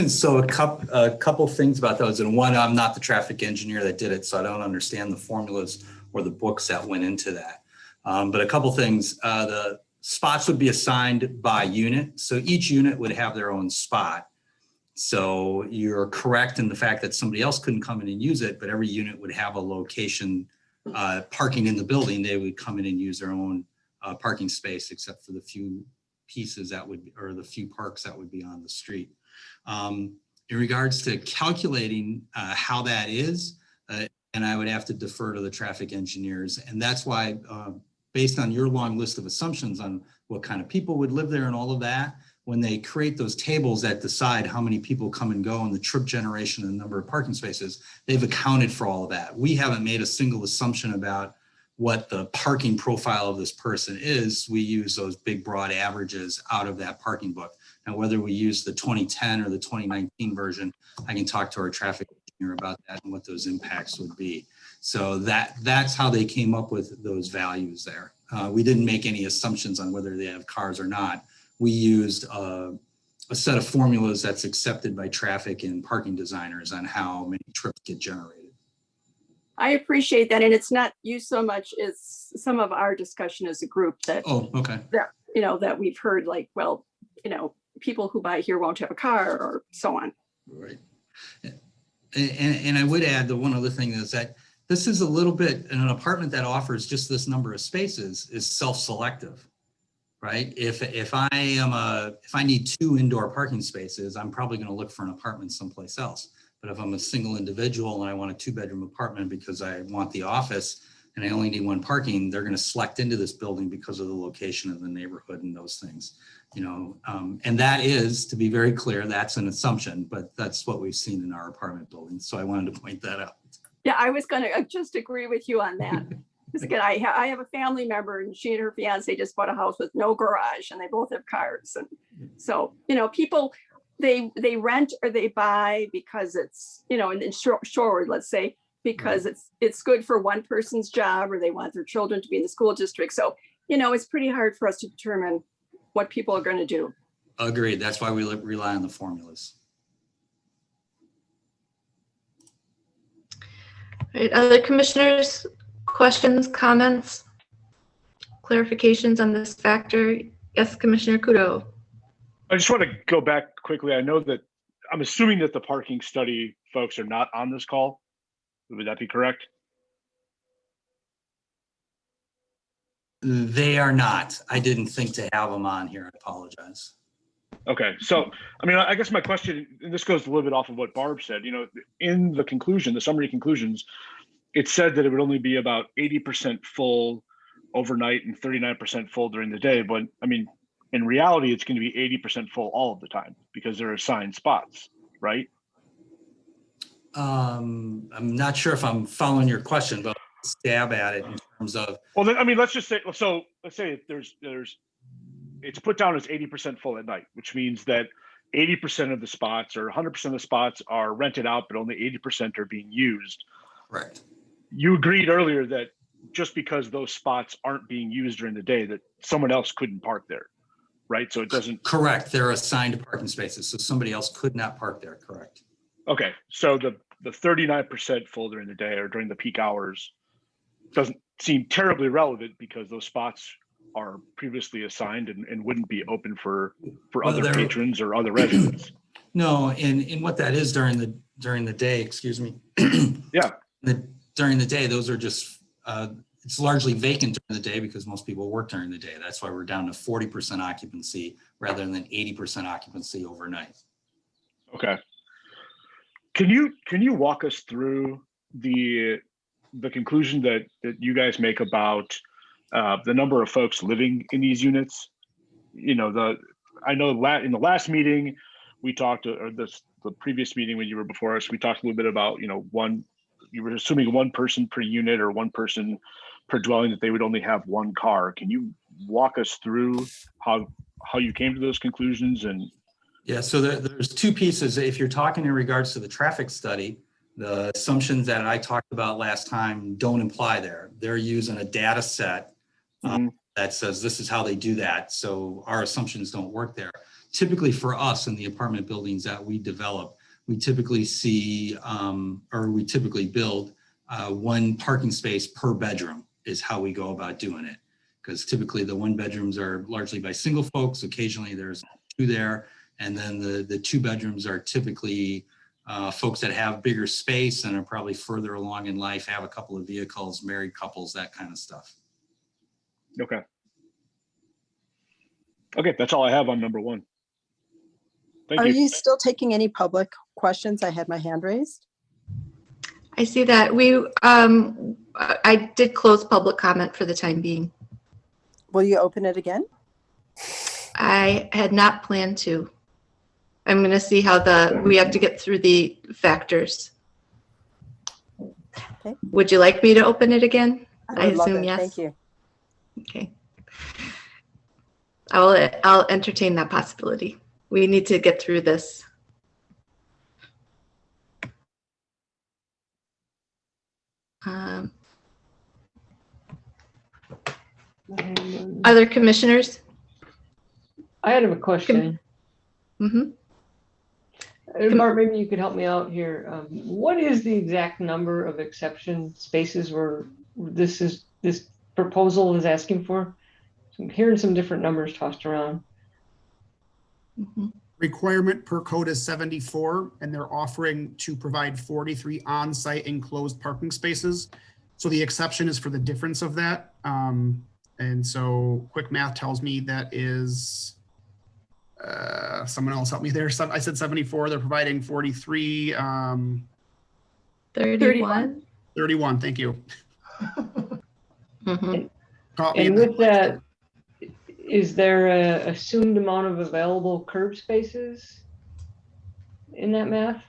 So a couple things about those. And one, I'm not the traffic engineer that did it, so I don't understand the formulas or the books that went into that. But a couple things, the spots would be assigned by unit. So each unit would have their own spot. So you're correct in the fact that somebody else couldn't come in and use it, but every unit would have a location parking in the building. They would come in and use their own parking space, except for the few pieces that would, or the few parks that would be on the street. In regards to calculating how that is, and I would have to defer to the traffic engineers. And that's why, based on your long list of assumptions on what kind of people would live there and all of that, when they create those tables that decide how many people come and go and the trip generation and the number of parking spaces, they've accounted for all of that. We haven't made a single assumption about what the parking profile of this person is. We use those big broad averages out of that parking book. Now, whether we use the 2010 or the 2019 version, I can talk to our traffic engineer about that and what those impacts would be. So that's how they came up with those values there. We didn't make any assumptions on whether they have cars or not. We used a set of formulas that's accepted by traffic and parking designers on how many trips get generated. I appreciate that. And it's not you so much as some of our discussion as a group that, that we've heard, like, well, people who buy here won't have a car or so on. Right. And I would add the one other thing is that this is a little bit, an apartment that offers just this number of spaces is self-selective, right? If I need 2 indoor parking spaces, I'm probably going to look for an apartment someplace else. But if I'm a single individual and I want a 2-bedroom apartment because I want the office and I only need 1 parking, they're going to select into this building because of the location of the neighborhood and those things, and that is, to be very clear, that's an assumption, but that's what we've seen in our apartment buildings. So I wanted to point that out. Yeah, I was going to just agree with you on that. Because again, I have a family member and she and her fiance just bought a house with no garage and they both have cars. And so, people, they rent or they buy because it's, in Shorewood, let's say, because it's good for one person's job or they want their children to be in the school district. So, it's pretty hard for us to determine what people are going to do. Agreed. That's why we rely on the formulas. All right, other commissioners, questions, comments, clarifications on this factor? Yes, Commissioner Kudo. I just want to go back quickly. I know that I'm assuming that the parking study folks are not on this call. Would that be correct? They are not. I didn't think to have them on here. I apologize. Okay. So, I guess my question, and this goes a little bit off of what Barb said, in the conclusion, the summary conclusions, it said that it would only be about 80% full overnight and 39% full during the day. But I mean, in reality, it's going to be 80% full all of the time because there are assigned spots, right? I'm not sure if I'm following your question, but stab at it in terms of. Well, then, I mean, let's just say, so let's say it's put down as 80% full at night, which means that 80% of the spots or 100% of the spots are rented out, but only 80% are being used. Right. You agreed earlier that just because those spots aren't being used during the day, that someone else couldn't park there, right? So it doesn't. Correct. They're assigned parking spaces, so somebody else could not park there. Correct. Okay, so the 39% full during the day or during the peak hours doesn't seem terribly relevant because those spots are previously assigned and wouldn't be open for other patrons or other residents. No, and what that is during the day, excuse me. Yeah. During the day, those are just it's largely vacant during the day because most people work during the day. That's why we're down to 40% occupancy rather than 80% occupancy overnight. Okay. Can you walk us through the conclusion that you guys make about the number of folks living in these units? You know, I know in the last meeting we talked, or the previous meeting when you were before us, we talked a little bit about, you know, you were assuming one person per unit or one person per dwelling, that they would only have one car. Can you walk us through how you came to those conclusions? And yeah, so there's two pieces. If you're talking in regards to the traffic study, the assumptions that I talked about last time don't apply there. They're using a data set that says this is how they do that. So our assumptions don't work there. Typically for us in the apartment buildings that we develop, we typically see, or we typically build one parking space per bedroom is how we go about doing it. Because typically the one bedrooms are largely by single folks. Occasionally there's two there. And then the two bedrooms are typically folks that have bigger space and are probably further along in life, have a couple of vehicles, married couples, that kind of stuff. Okay. Okay, that's all I have on number one. Are you still taking any public questions? I had my hand raised. I see that. I did close public comment for the time being. Will you open it again? I had not planned to. I'm going to see how we have to get through the factors. Okay. Would you like me to open it again? I assume yes. Thank you. Okay. I'll entertain that possibility. We need to get through this. Other commissioners? I had a question. Mark, maybe you could help me out here. What is the exact number of exception spaces where this proposal is asking for? I'm hearing some different numbers tossed around. Requirement per code is 74, and they're offering to provide 43 on-site enclosed parking spaces. So the exception is for the difference of that. And so quick math tells me that is, someone else help me there. I said 74, they're providing 43. 31. 31, thank you. And with that, is there a assumed amount of available curb spaces in that math?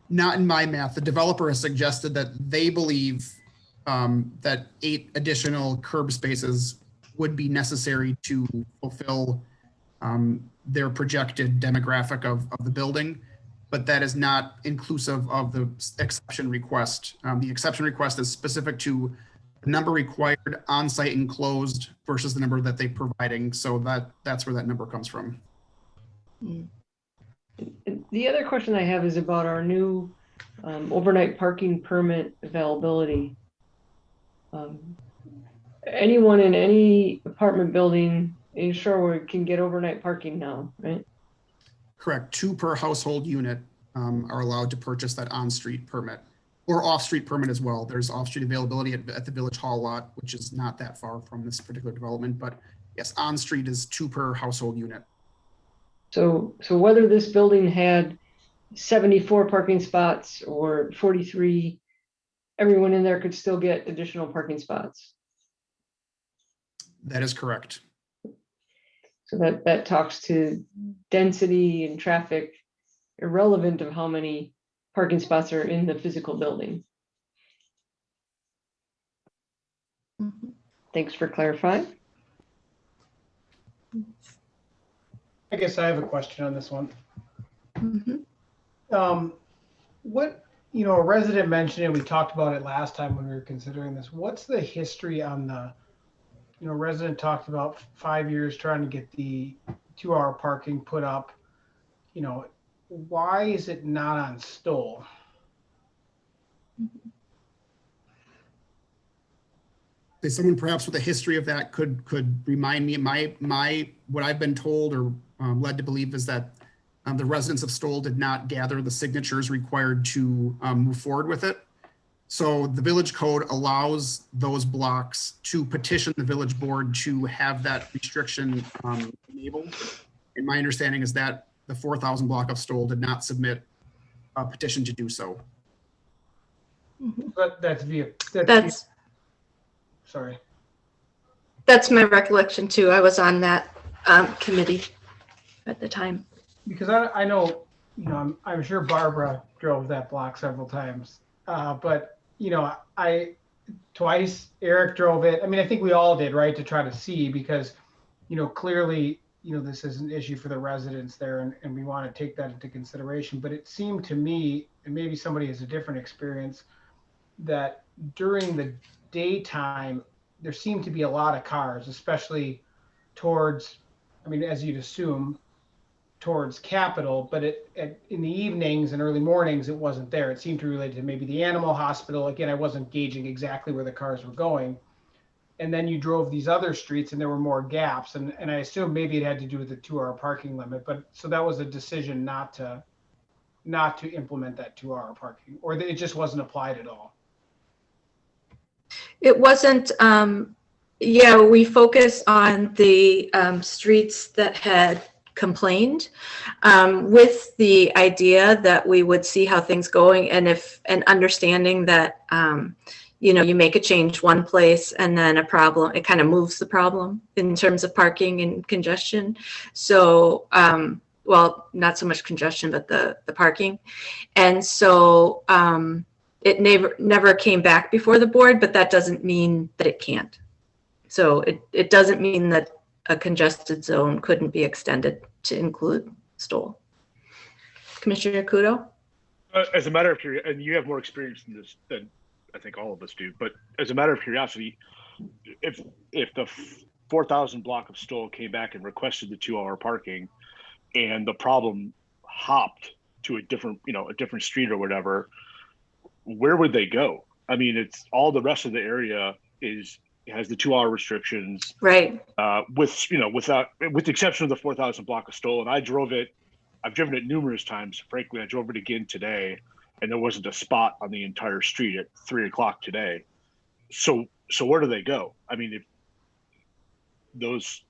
Not in my math. The developer has suggested that they believe that 8 additional curb spaces would be necessary to fulfill their projected demographic of the building, but that is not inclusive of the exception request. The exception request is specific to the number required on-site enclosed versus the number that they're providing. So that's where that number comes from. The other question I have is about our new overnight parking permit availability. Anyone in any apartment building in Shorewood can get overnight parking now, right? Correct. 2 per household unit are allowed to purchase that on-street permit, or off-street permit as well. There's off-street availability at the Village Hall lot, which is not that far from this particular development, but yes, on-street is 2 per household unit. So whether this building had 74 parking spots or 43, everyone in there could still get additional parking spots. That is correct. So that talks to density and traffic, irrelevant of how many parking spots are in the physical building. Thanks for clarifying. I guess I have a question on this one. What, a resident mentioned, and we talked about it last time when we were considering this. What's the history on the, resident talked about 5 years trying to get the 2-hour parking put up. Why is it not on Stoll? Someone perhaps with a history of that could remind me. My what I've been told or led to believe is that the residents of Stoll did not gather the signatures required to move forward with it. So the village code allows those blocks to petition the village board to have that restriction enabled. And my understanding is that the 4,000 block of Stoll did not submit a petition to do so. But that's sorry. That's my recollection too. I was on that committee at the time. Because I know, I'm sure Barbara drove that block several times, but twice Eric drove it. I mean, I think we all did, right, to try to see, because, clearly, this is an issue for the residents there, and we want to take that into consideration. But it seemed to me, and maybe somebody has a different experience, that during the daytime, there seemed to be a lot of cars, especially towards, as you'd assume, towards Capitol, but in the evenings and early mornings, it wasn't there. It seemed to relate to maybe the animal hospital. Again, I wasn't gauging exactly where the cars were going. And then you drove these other streets and there were more gaps. And I assume maybe it had to do with the 2-hour parking limit, but so that was a decision not to implement that 2-hour parking, or it just wasn't applied at all. It wasn't, we focused on the streets that had complained with the idea that we would see how things going, and understanding that you make a change one place and then a problem, it kind of moves the problem in terms of parking and congestion. So well, not so much congestion, but the parking. And so it never came back before the board, but that doesn't mean that it can't. So it doesn't mean that a congested zone couldn't be extended to include Stoll. Commissioner Kudo? As a matter of curiosity, and you have more experience in this than I think all of us do, but as a matter of curiosity, if the 4,000 block of Stoll came back and requested the 2-hour parking, and the problem hopped to a different street or whatever, where would they go? It's all the rest of the area has the 2-hour restrictions, right? With the exception of the 4,000 block of Stoll, and I've driven it numerous times. Frankly, I drove it again today, and there wasn't a spot on the entire street at 3:00 today. So where do they go? If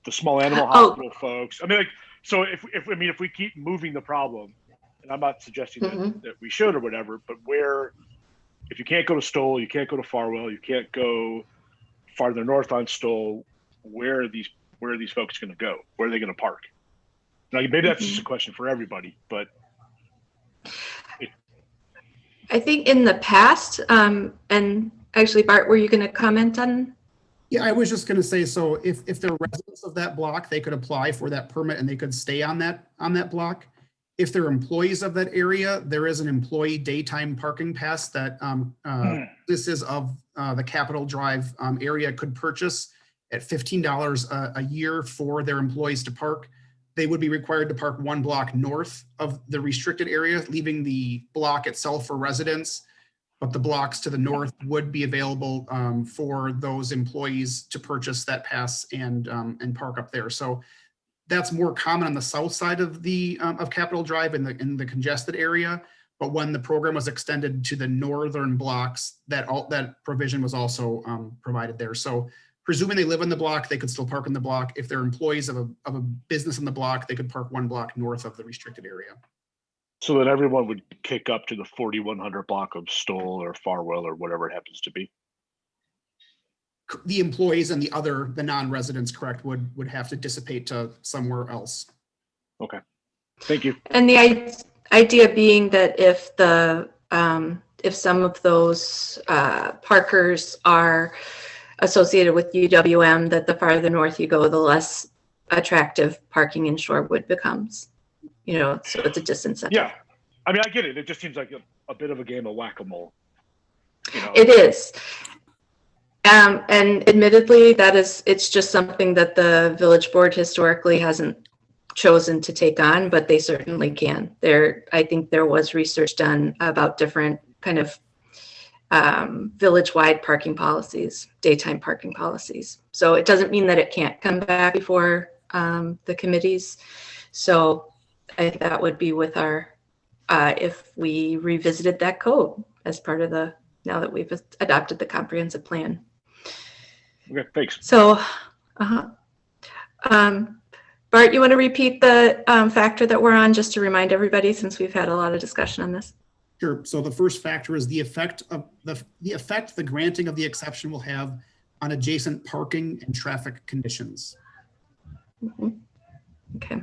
the small animal hospital folks. So if we keep moving the problem, and I'm not suggesting that we should or whatever, but if you can't go to Stoll, you can't go to Farwell, you can't go farther north on Stoll, where are these folks going to go? Where are they going to park? Now, maybe that's just a question for everybody, but I think in the past, and actually, Bart, were you going to comment on? Yeah, I was just going to say, so if they're residents of that block, they could apply for that permit and they could stay on that block. If they're employees of that area, there is an employee daytime parking pass that this is of the Capitol Drive area could purchase at $15 a year for their employees to park. They would be required to park 1 block north of the restricted area, leaving the block itself for residents, but the blocks to the north would be available for those employees to purchase that pass and park up there. So that's more common on the south side of of Capitol Drive in the congested area. But when the program was extended to the northern blocks, that provision was also provided there. So presuming they live in the block, they could still park in the block. If they're employees of a business in the block, they could park 1 block north of the restricted area. So that everyone would kick up to the 4,100 block of Stoll or Farwell or whatever it happens to be. the employees and the non-residents, correct, would have to dissipate to somewhere else. Okay, thank you. And the idea being that if some of those parkers are associated with UWM, that the farther north you go, the less attractive parking in Shorewood becomes. So it's a disincentive. Yeah, I mean, I get it. It just seems like a bit of a game of whack-a-mole. It is. And admittedly, it's just something that the village board historically hasn't chosen to take on, but they certainly can. I think there was research done about different kind of village-wide parking policies, daytime parking policies. So it doesn't mean that it can't come back before the committees. So I think that would be with if we revisited that code as part of now that we've adopted the comprehensive plan. Okay, thanks. So, Bart, you want to repeat the factor that we're on just to remind everybody, since we've had a lot of discussion on this? Sure. So the first factor is the effect the granting of the exception will have on adjacent parking and traffic conditions. Mm-hmm. Okay.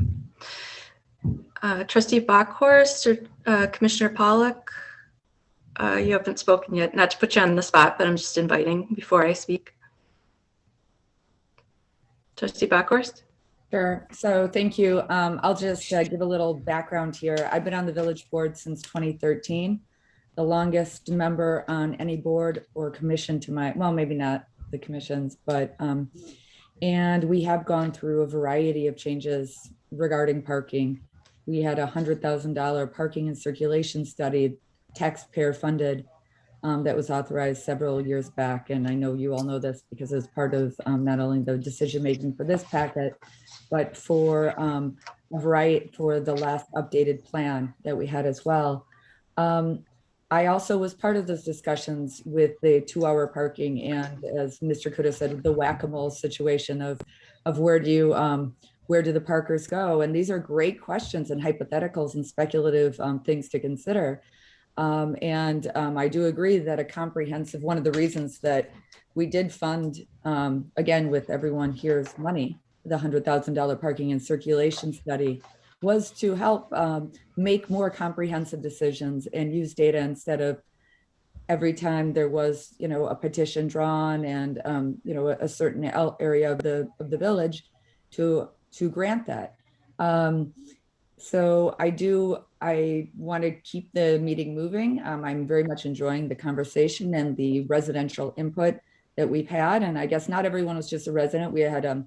Trustee Bockhorst or Commissioner Pollack, you haven't spoken yet. Not to put you on the spot, but I'm just inviting before I speak. Trustee Bockhorst? Sure. So thank you. I'll just give a little background here. I've been on the village board since 2013, the longest member on any board or commission well, maybe not the commissions, but, and we have gone through a variety of changes regarding parking. We had a $100,000 parking and circulation study, taxpayer funded, that was authorized several years back. And I know you all know this because it's part of not only the decision making for this packet, but for for the last updated plan that we had as well. I also was part of those discussions with the 2-hour parking, and as Mr. Kuda said, the whack-a-mole situation of where do the parkers go? And these are great questions and hypotheticals and speculative things to consider. I do agree that a comprehensive, one of the reasons that we did fund, again, with everyone here's money, the $100,000 parking and circulation study, was to help make more comprehensive decisions and use data instead of every time there was, a petition drawn and, a certain area of the village to grant that. So I want to keep the meeting moving. I'm very much enjoying the conversation and the residential input that we've had. And I guess not everyone was just a resident. We had,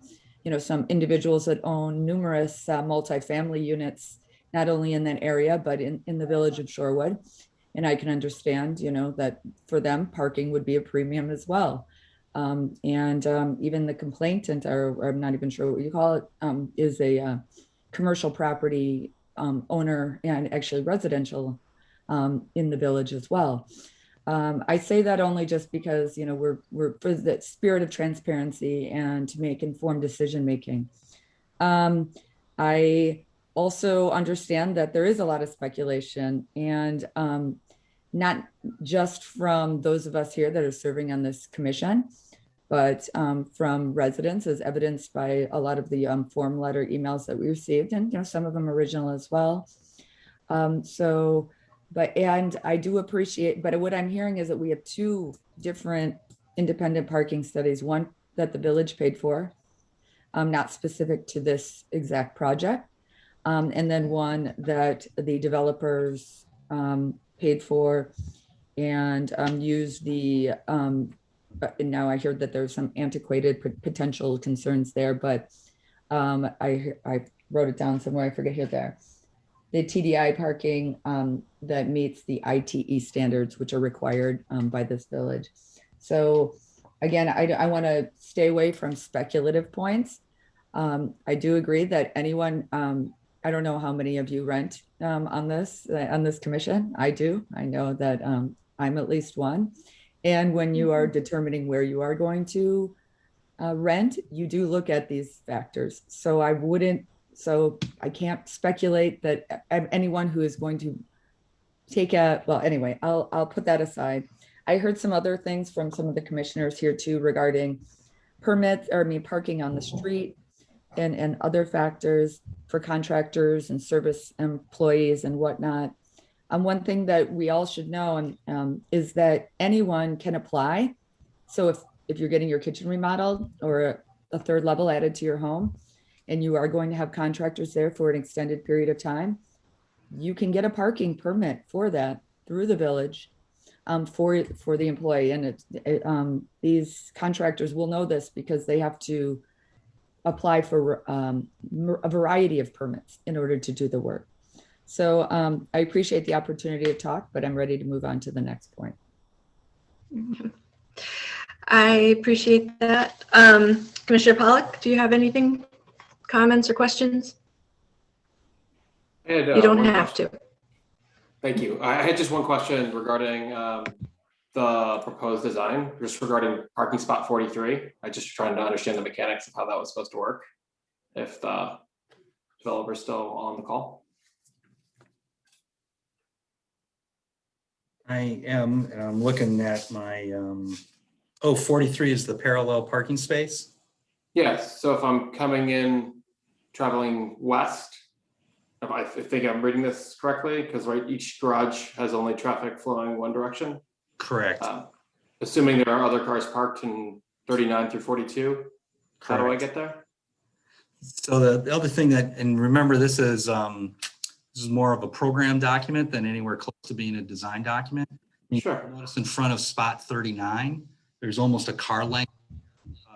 some individuals that own numerous multifamily units, not only in that area, but in the village of Shorewood. And I can understand, that for them, parking would be a premium as well. Even the complainant, or I'm not even sure what you call it, is a commercial property owner and actually residential in the village as well. I say that only just because, we're for the spirit of transparency and to make informed decision making. I also understand that there is a lot of speculation, and not just from those of us here that are serving on this commission, but from residents, as evidenced by a lot of the form letter emails that we received, and some of them original as well. And I do appreciate, but what I'm hearing is that we have 2 different independent parking studies, one that the village paid for, not specific to this exact project, and then one that the developers paid for and used the, now I heard that there's some antiquated potential concerns there, but I wrote it down somewhere, I forget here there. The TDI parking that meets the ITE standards, which are required by this village. So again, I want to stay away from speculative points. I do agree that anyone, I don't know how many of you rent on this commission. I do. I know that I'm at least one. And when you are determining where you are going to rent, you do look at these factors. So I can't speculate that anyone who is going to take well, anyway, I'll put that aside. I heard some other things from some of the commissioners here too regarding parking on the street and other factors for contractors and service employees and whatnot. One thing that we all should know is that anyone can apply. So if you're getting your kitchen remodeled or a third level added to your home, and you are going to have contractors there for an extended period of time, you can get a parking permit for that through the village for the employee. And these contractors will know this because they have to apply for a variety of permits in order to do the work. So I appreciate the opportunity to talk, but I'm ready to move on to the next point. I appreciate that. Commissioner Pollack, do you have anything, comments or questions? You don't have to. Thank you. I had just one question regarding the proposed design, just regarding parking spot 43. I just trying to understand the mechanics of how that was supposed to work, if the developer's still on the call. I am, and I'm looking at my, 43 is the parallel parking space? Yes, so if I'm coming in, traveling west, if I think I'm reading this correctly, because each garage has only traffic flowing one direction. Correct. Assuming there are other cars parked in 39 through 42, how do I get there? So the other thing that, and remember this is more of a program document than anywhere close to being a design document. Sure. Notice in front of spot 39, there's almost a car length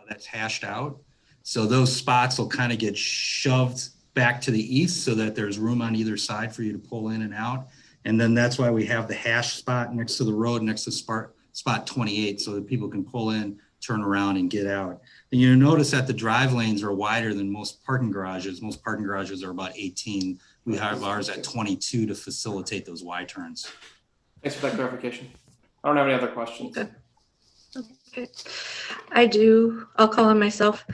that's hashed out. So those spots will kind of get shoved back to the east so that there's room on either side for you to pull in and out. And then that's why we have the hash spot next to the road, next to spot 28, so that people can pull in, turn around and get out. And you notice that the drive lanes are wider than most parking garages. Most parking garages are about 18. We have ours at 22 to facilitate those Y turns. Thanks for that clarification. I don't have any other questions. Good. Okay. I do. I'll call on myself.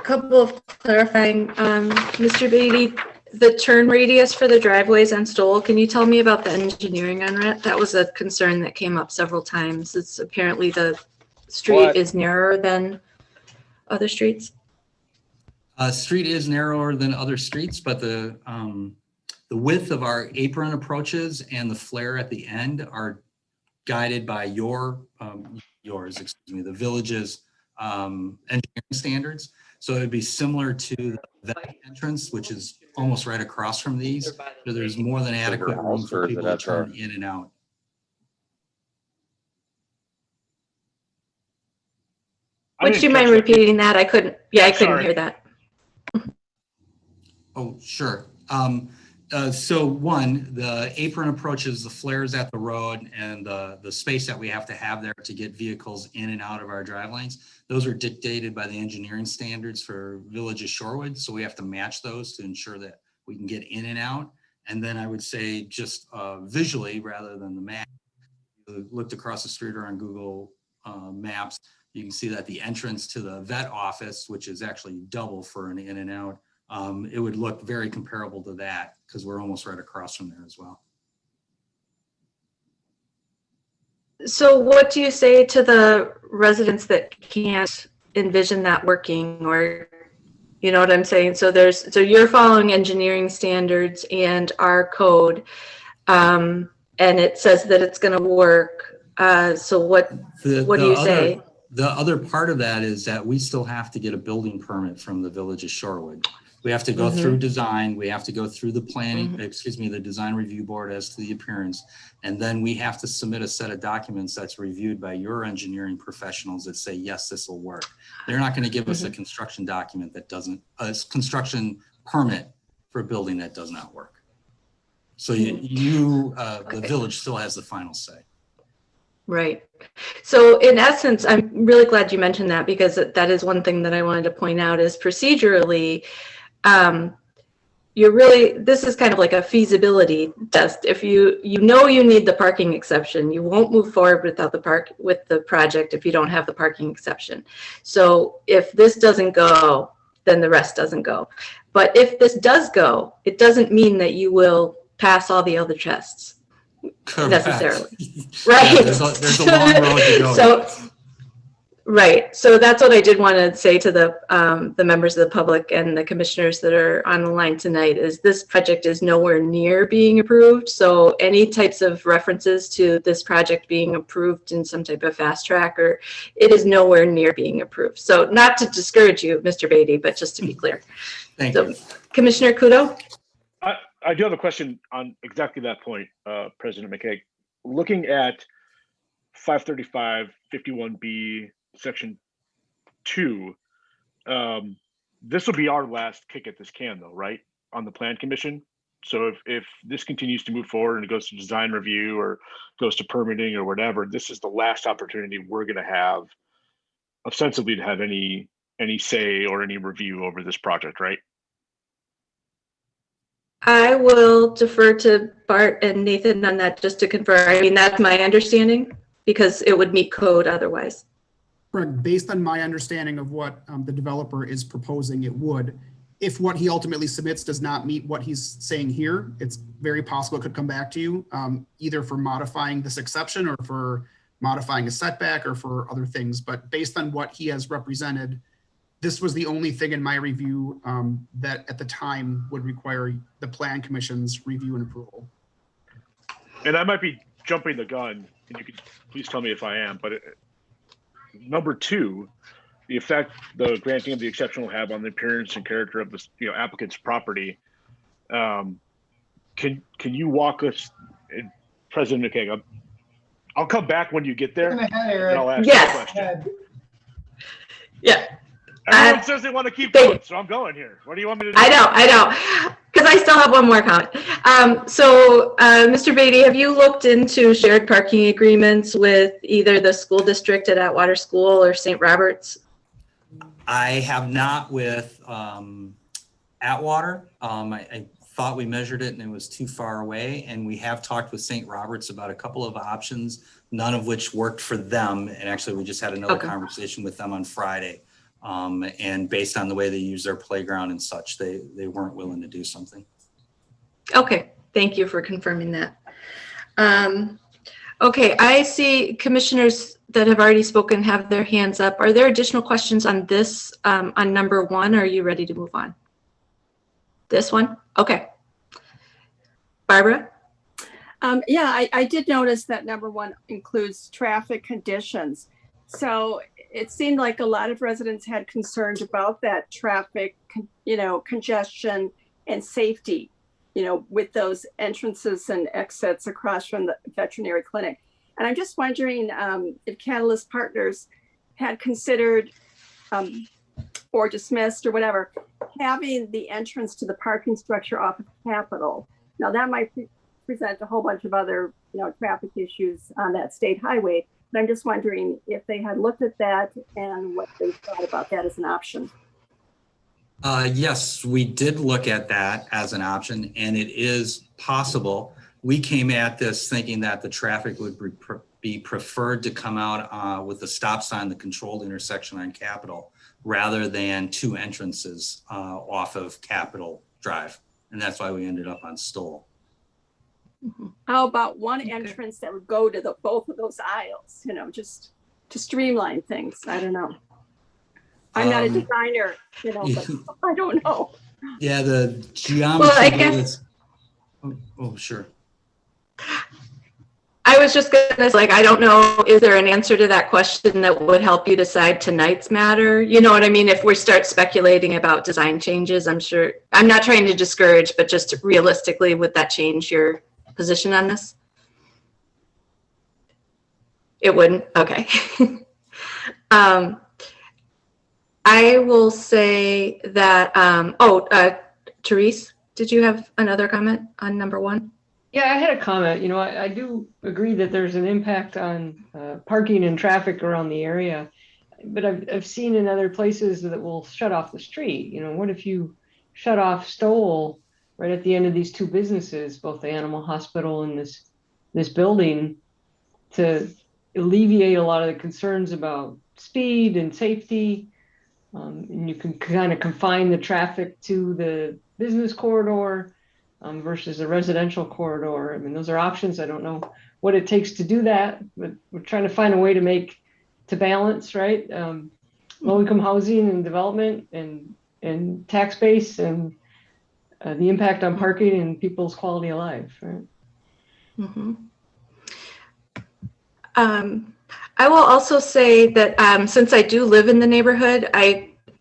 Couple of clarifying, Mr. Beatty, the turn radius for the driveways on Stoll, can you tell me about the engineering on it? That was a concern that came up several times. It's apparently the street is narrower than other streets. Street is narrower than other streets, but the width of our apron approaches and the flare at the end are guided by the village's engineering standards. So it would be similar to the vet entrance, which is almost right across from these. So there's more than adequate room for people to turn in and out. Would you mind repeating that? I couldn't hear that. Oh, sure. So one, the apron approaches the flares at the road and the space that we have to have there to get vehicles in and out of our drive lanes. Those are dictated by the engineering standards for Village of Shorewood. So we have to match those to ensure that we can get in and out. And then I would say just visually rather than the map, looked across the street or on Google Maps, you can see that the entrance to the vet office, which is actually double for an in and out, it would look very comparable to that because we're almost right across from there as well. So what do you say to the residents that can't envision that working, or, you know what I'm saying? So you're following engineering standards and our code, and it says that it's going to work. So what do you say? The other part of that is that we still have to get a building permit from the Village of Shorewood. We have to go through design, we have to go through the planning, the design review board as to the appearance, and then we have to submit a set of documents that's reviewed by your engineering professionals that say, yes, this will work. They're not going to give us a construction document that doesn't, a construction permit for a building that does not work. So the village still has the final say. Right. So in essence, I'm really glad you mentioned that, because that is one thing that I wanted to point out is procedurally, this is kind of like a feasibility test. If you know you need the parking exception, you won't move forward without the project if you don't have the parking exception. So if this doesn't go, then the rest doesn't go. But if this does go, it doesn't mean that you will pass all the other tests. necessarily. Correct. Right. Yeah, there's a long road to go. So, right. So that's what I did want to say to the members of the public and the commissioners that are on the line tonight is this project is nowhere near being approved. So any types of references to this project being approved in some type of fast track, or it is nowhere near being approved. So not to discourage you, Mr. Beatty, but just to be clear. Thank you. Commissioner Kudo? I do have a question on exactly that point, President McKay. Looking at 535-51B section 2, this will be our last kick at this can though, right? On the Plan Commission. So if this continues to move forward and it goes to design review or goes to permitting or whatever, this is the last opportunity we're going to have ostensibly to have any say or any review over this project, right? I will defer to Bart and Nathan on that just to confirm. I mean, that's my understanding because it would meet code otherwise. Correct. Based on my understanding of what the developer is proposing, it would. If what he ultimately submits does not meet what he's saying here, it's very possible it could come back to you, either for modifying this exception or for modifying a setback or for other things. But based on what he has represented, this was the only thing in my review that at the time would require the Plan Commission's review and approval. And I might be jumping the gun, and you could please tell me if I am, but number 2, the effect the granting of the exception will have on the appearance and character of the applicant's property. Can you walk us, President McKay? I'll come back when you get there, and I'll ask you a question. Yeah. Everyone says they want to keep going, so I'm going here. What do you want me to do? I know, because I still have one more comment. Mr. Beatty, have you looked into shared parking agreements with either the school district at Atwater School or St. Robert's? I have not with Atwater. I thought we measured it and it was too far away. And we have talked with St. Robert's about a couple of options, none of which worked for them. And actually, we just had another conversation with them on Friday. And based on the way they use their playground and such, they weren't willing to do something. Okay, thank you for confirming that. Okay, I see commissioners that have already spoken have their hands up. Are there additional questions on this, on number 1? Or are you ready to move on? This one? Okay. Barbara? Yeah, I did notice that number 1 includes traffic conditions. So it seemed like a lot of residents had concerns about that traffic, congestion and safety, with those entrances and exits across from the veterinary clinic. And I'm just wondering if Catalyst Partners had considered or dismissed or whatever, having the entrance to the parking structure off of Capitol. Now that might present a whole bunch of other, traffic issues on that state highway. But I'm just wondering if they had looked at that and what they thought about that as an option. Yes, we did look at that as an option, and it is possible. We came at this thinking that the traffic would be preferred to come out with the stop sign, the controlled intersection on Capitol, rather than 2 entrances off of Capitol Drive. And that's why we ended up on Stoll. How about one entrance that would go to both of those aisles, just to streamline things? I don't know. I'm not a designer, but I don't know. Yeah, the geometry. Well, I guess. Sure. I was just gonna say, I don't know, is there an answer to that question that would help you decide tonight's matter? You know what I mean? If we start speculating about design changes, I'm not trying to discourage, but just realistically, would that change your position on this? It wouldn't? Okay. I will say that, Therese, did you have another comment on number 1? Yeah, I had a comment. I do agree that there's an impact on parking and traffic around the area, but I've seen in other places that will shut off the street. What if you shut off Stoll right at the end of these 2 businesses, both the animal hospital and this building, to alleviate a lot of the concerns about speed and safety. And you can kind of confine the traffic to the business corridor. versus a residential corridor. I mean, those are options. I don't know what it takes to do that, but we're trying to find a way to balance, right? Low income housing and development and tax base and the impact on parking and people's quality of life, right? I will also say that since I do live in the neighborhood,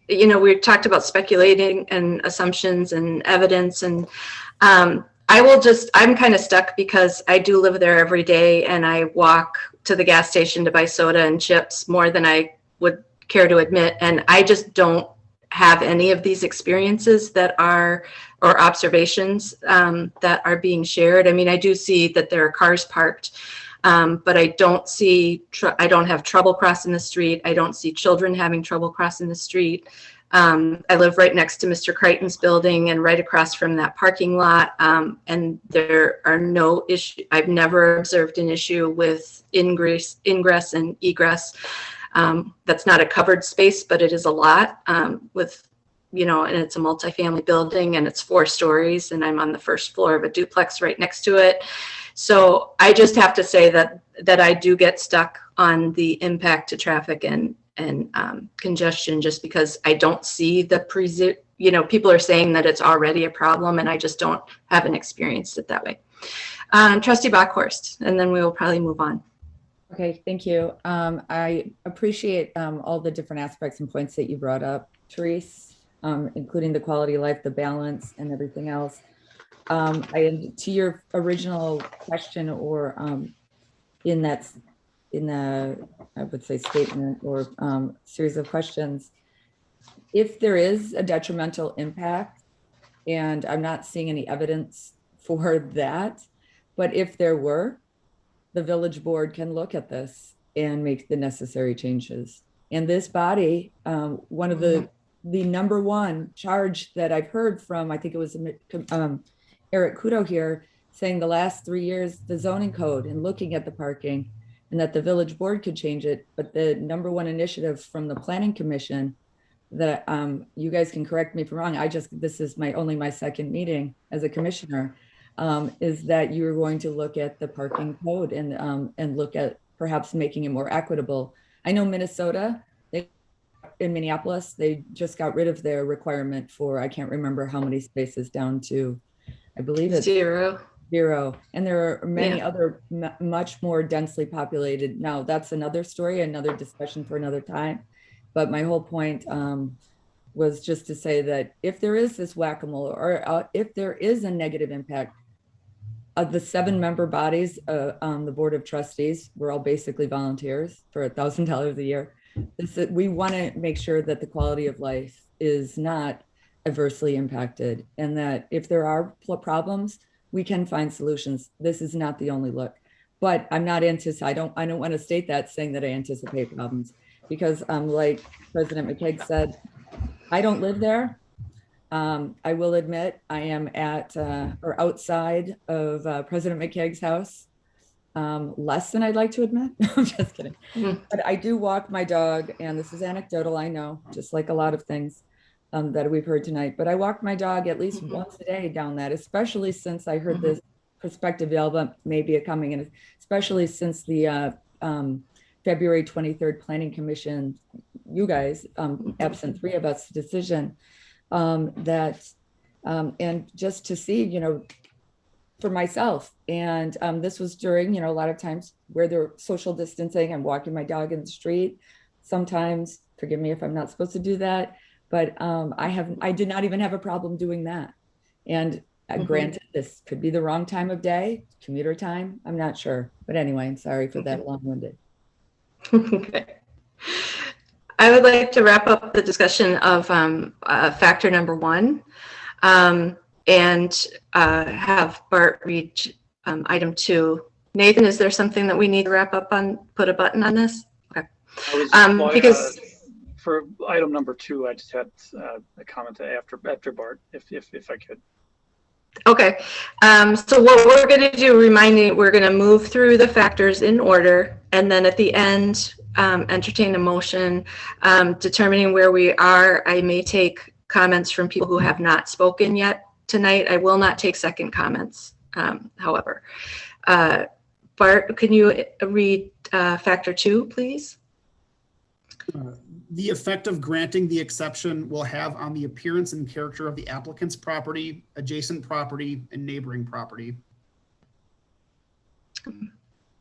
we talked about speculating and assumptions and evidence, and I'm kind of stuck because I do live there every day and I walk to the gas station to buy soda and chips more than I would care to admit. And I just don't have any of these experiences or observations that are being shared. I mean, I do see that there are cars parked, but I don't have trouble crossing the street. I don't see children having trouble crossing the street. I live right next to Mr. Crichton's building and right across from that parking lot. And there are no issue. I've never observed an issue with ingress and egress. That's not a covered space, but it is a lot and it's a multifamily building and it's 4 stories and I'm on the first floor of a duplex right next to it. So I just have to say that I do get stuck on the impact to traffic and congestion just because I don't see people are saying that it's already a problem and I just haven't experienced it that way. Trustee Bockhorst, and then we will probably move on. Okay, thank you. I appreciate all the different aspects and points that you brought up, Therese, including the quality of life, the balance, and everything else. To your original question, or in the I would say statement or series of questions, if there is a detrimental impact, and I'm not seeing any evidence for that, but if there were, the village board can look at this and make the necessary changes. And this body, one of the number one charge that I've heard from, I think it was Eric Kudo here, saying the last 3 years, the zoning code and looking at the parking and that the village board could change it. But the number one initiative from the planning commission that you guys can correct me if I'm wrong. This is only my second meeting as a commissioner, is that you're going to look at the parking code and look at perhaps making it more equitable. I know Minnesota, in Minneapolis, they just got rid of their requirement for, I can't remember how many spaces, down to, I believe it's 0. And there are many other much more densely populated. Now that's another story, another discussion for another time. But my whole point was just to say that if there is this whack-a-mole, or if there is a negative impact, of the 7-member bodies on the Board of Trustees, we're all basically volunteers for $1,000 a year. We want to make sure that the quality of life is not adversely impacted, and that if there are problems, we can find solutions. This is not the only look, but I'm not I don't want to state that saying that I anticipate problems, because like President McKeag said, I don't live there. I will admit I am at or outside of President McKeag's house less than I'd like to admit. I'm just kidding. But I do walk my dog, and this is anecdotal, I know, just like a lot of things that we've heard tonight. But I walk my dog at least once a day down that, especially since I heard this prospective development may be coming in, especially since the February 23rd Planning Commission, you guys, absent 3 of us, decision. And just to see, for myself, and this was during, a lot of times where they're social distancing, I'm walking my dog in the street. Sometimes, forgive me if I'm not supposed to do that, but I did not even have a problem doing that. And granted, this could be the wrong time of day, commuter time, I'm not sure. But anyway, I'm sorry for that long-winded. Okay. I would like to wrap up the discussion of factor number 1 and have Bart read item 2. Nathan, is there something that we need to wrap up on, put a button on this? Okay. Because for item number 2, I just had a comment after Bart, if I could. Okay, so what we're going to do, we're going to move through the factors in order, and then at the end, entertain a motion determining where we are. I may take comments from people who have not spoken yet tonight. I will not take second comments, however. Bart, can you read factor 2, please? The effect of granting the exception will have on the appearance and character of the applicant's property, adjacent property, and neighboring property.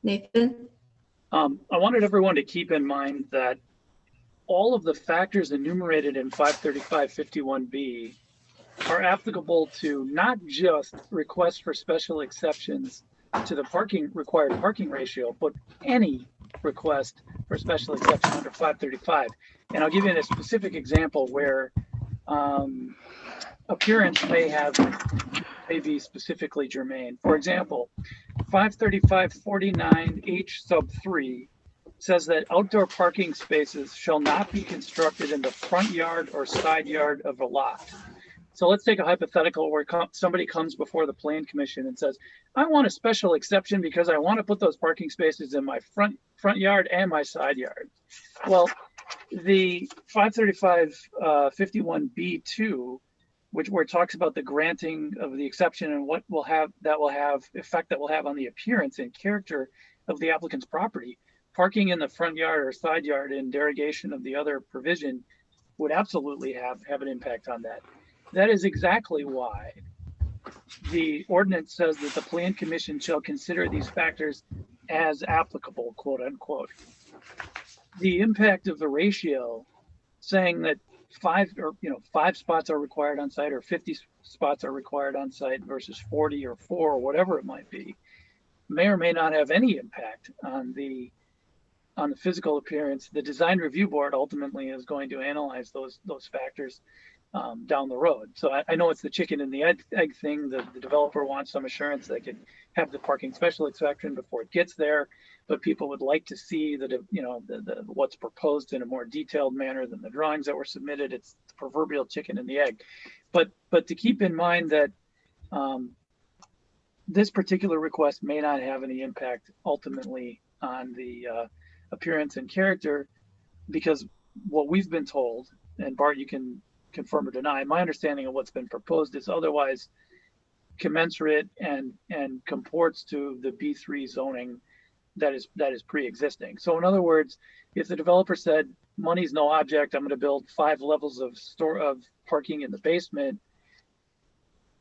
Nathan? I wanted everyone to keep in mind that all of the factors enumerated in 535-51B are applicable to not just requests for special exceptions to the required parking ratio, but any request for special exception under 535. And I'll give you a specific example where appearance may be specifically germane. For example, 535-49H sub 3 says that outdoor parking spaces shall not be constructed in the front yard or side yard of a lot. So let's take a hypothetical where somebody comes before the Plan Commission and says, I want a special exception because I want to put those parking spaces in my front yard and my side yard. Well, the 535-51B2, where it talks about the granting of the exception and what that will have on the appearance and character of the applicant's property, parking in the front yard or side yard in derogation of the other provision would absolutely have an impact on that. That is exactly why the ordinance says that the Plan Commission shall consider these factors as applicable, quote unquote. The impact of the ratio, saying that 5 spots are required on site or 50 spots are required on site versus 40 or 4 or whatever it might be, may or may not have any impact on the physical appearance. The Design Review Board ultimately is going to analyze those factors down the road. So I know it's the chicken and the egg thing. The developer wants some assurance they could have the parking special exception before it gets there, but people would like to see what's proposed in a more detailed manner than the drawings that were submitted. It's the proverbial chicken and the egg. But to keep in mind that this particular request may not have any impact ultimately on the appearance and character, because what we've been told, and Bart, you can confirm or deny, my understanding of what's been proposed is otherwise commensurate and comports to the B3 zoning that is pre-existing. So in other words, if the developer said money's no object, I'm going to build 5 levels of parking in the basement,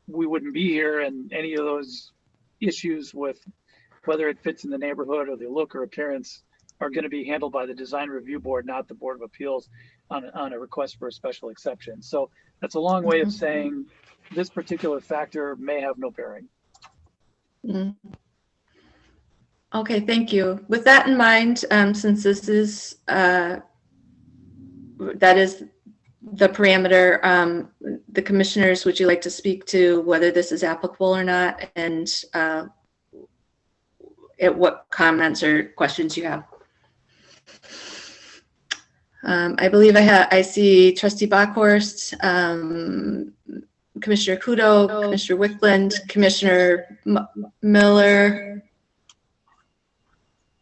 we wouldn't be here, and any of those issues with whether it fits in the neighborhood or the look or appearance are going to be handled by the Design Review Board, not the Board of Appeals, on a request for a special exception. So that's a long way of saying this particular factor may have no bearing. Okay, thank you. With that in mind, since this is that is the parameter, the commissioners, would you like to speak to whether this is applicable or not, and what comments or questions you have? I believe I see Trustee Bockhorst, Commissioner Kudo, Commissioner Wickland, Commissioner Miller.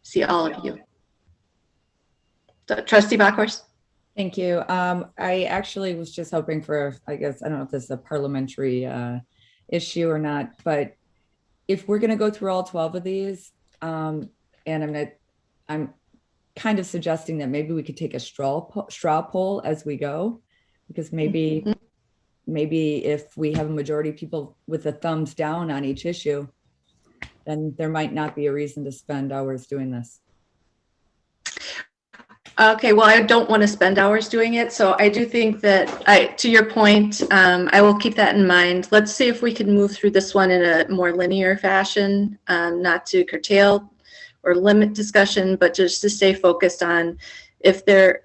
See all of you. So, Trustee Bockhorst. Thank you. I actually was just hoping for, I guess, I don't know if this is a parliamentary issue or not, but if we're going to go through all 12 of these, and I'm kind of suggesting that maybe we could take a straw poll as we go, because maybe if we have a majority of people with a thumbs down on each issue, then there might not be a reason to spend hours doing this. Okay, well, I don't want to spend hours doing it, so I do think that, to your point, I will keep that in mind. Let's see if we can move through this one in a more linear fashion, not to curtail or limit discussion, but just to stay focused on if there.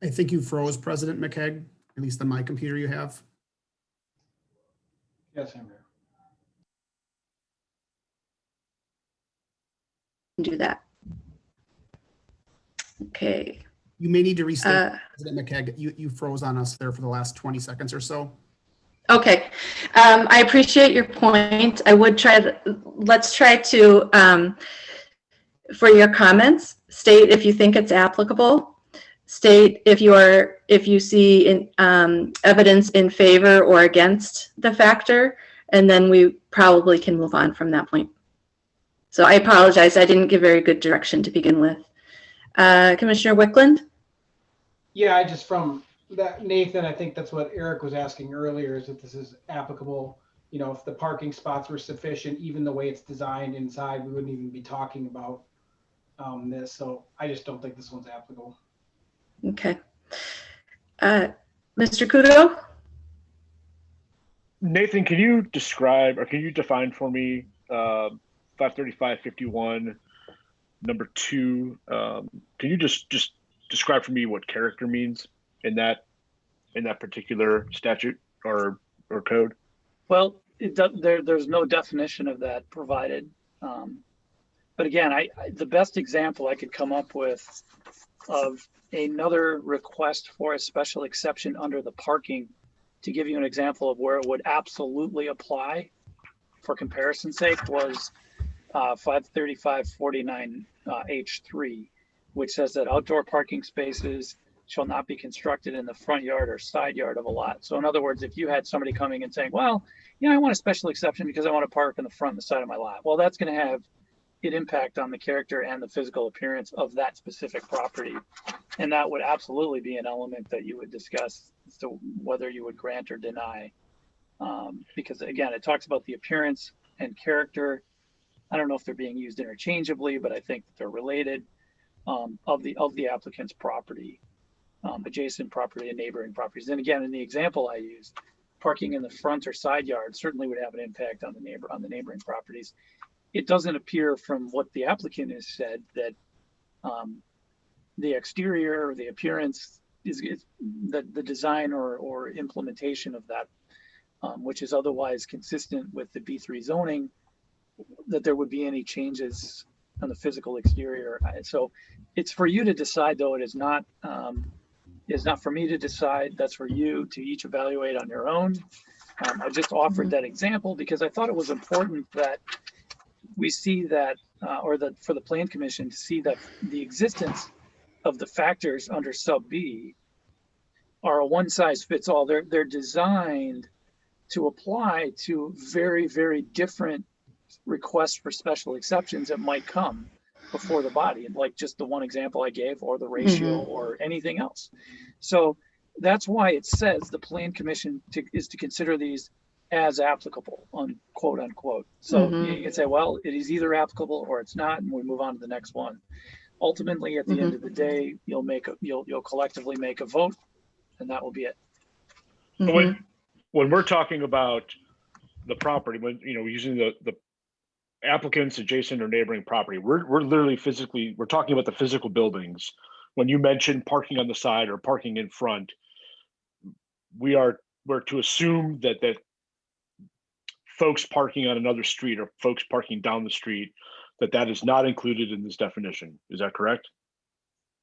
I think you froze, President McKeag, at least on my computer you have. Yes, Andrea. Do that. Okay. You may need to restate, President McKeag. You froze on us there for the last 20 seconds or so. Okay. I appreciate your point. I would let's try to, for your comments, state if you think it's applicable. State if you see evidence in favor or against the factor, and then we probably can move on from that point. So I apologize, I didn't give very good direction to begin with. Commissioner Wickland? Yeah, I just from that, Nathan, I think that's what Eric was asking earlier, is that this is applicable. You know, if the parking spots were sufficient, even the way it's designed inside, we wouldn't even be talking about this. So I just don't think this one's applicable. Okay. Mr. Kudo? Nathan, can you describe or can you define for me 535-51 number 2? Can you just describe for me what character means in that particular statute or code? Well, there's no definition of that provided. But again, the best example I could come up with of another request for a special exception under the parking, to give you an example of where it would absolutely apply for comparison's sake, was 535-49 H3, which says that outdoor parking spaces shall not be constructed in the front yard or side yard of a lot. So in other words, if you had somebody coming and saying, well, you know, I want a special exception because I want to park in the front and the side of my lot. Well, that's going to have an impact on the character and the physical appearance of that specific property. And that would absolutely be an element that you would discuss as to whether you would grant or deny. Because again, it talks about the appearance and character. I don't know if they're being used interchangeably, but I think they're related, of the applicant's property, adjacent property and neighboring properties. And again, in the example I used, parking in the front or side yard certainly would have an impact on the neighboring properties. It doesn't appear from what the applicant has said that the exterior or the appearance is the design or implementation of that, which is otherwise consistent with the B3 zoning, that there would be any changes on the physical exterior. So it's for you to decide, though. It is not for me to decide. That's for you to each evaluate on your own. I just offered that example because I thought it was important that we see that, for the Plan Commission to see that the existence of the factors under sub B are a one size fits all. They're designed to apply to very, very different requests for special exceptions that might come before the body, like just the one example I gave, or the ratio, or anything else. So that's why it says the Plan Commission is to consider these as applicable, quote unquote. So you can say, well, it is either applicable or it's not, and we move on to the next one. Ultimately, at the end of the day, you'll collectively make a vote, and that will be it. When we're talking about the property, when using the applicant's adjacent or neighboring property, we're literally we're talking about the physical buildings. When you mention parking on the side or parking in front, we're to assume that folks parking on another street or folks parking down the street, that is not included in this definition. Is that correct?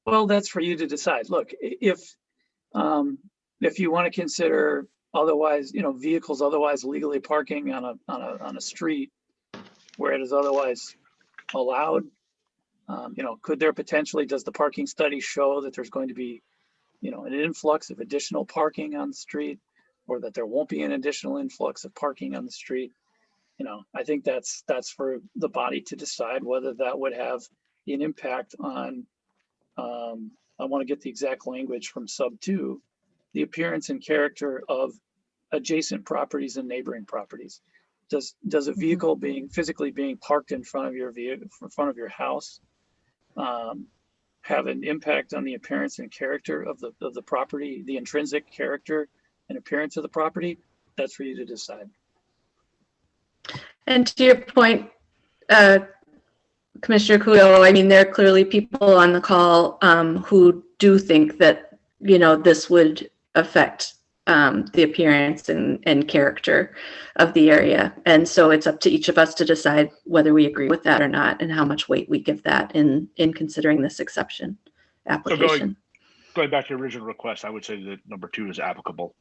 Well, that's for you to decide. Look, if you want to consider otherwise, vehicles otherwise legally parking on a street where it is otherwise allowed, could there potentially, does the parking study show that there's going to be, an influx of additional parking on the street, or that there won't be an additional influx of parking on the street? I think that's for the body to decide whether that would have an impact on, I want to get the exact language from sub 2, the appearance and character of adjacent properties and neighboring properties. Does a vehicle physically being parked in front of your house have an impact on the appearance and character of the property, the intrinsic character and appearance of the property? That's for you to decide. And to your point, Commissioner Kudo, I mean, there are clearly people on the call who do think that, this would affect the appearance and character of the area. And so it's up to each of us to decide whether we agree with that or not, and how much weight we give that in considering this exception application. So going back to your original request, I would say that number 2 is applicable.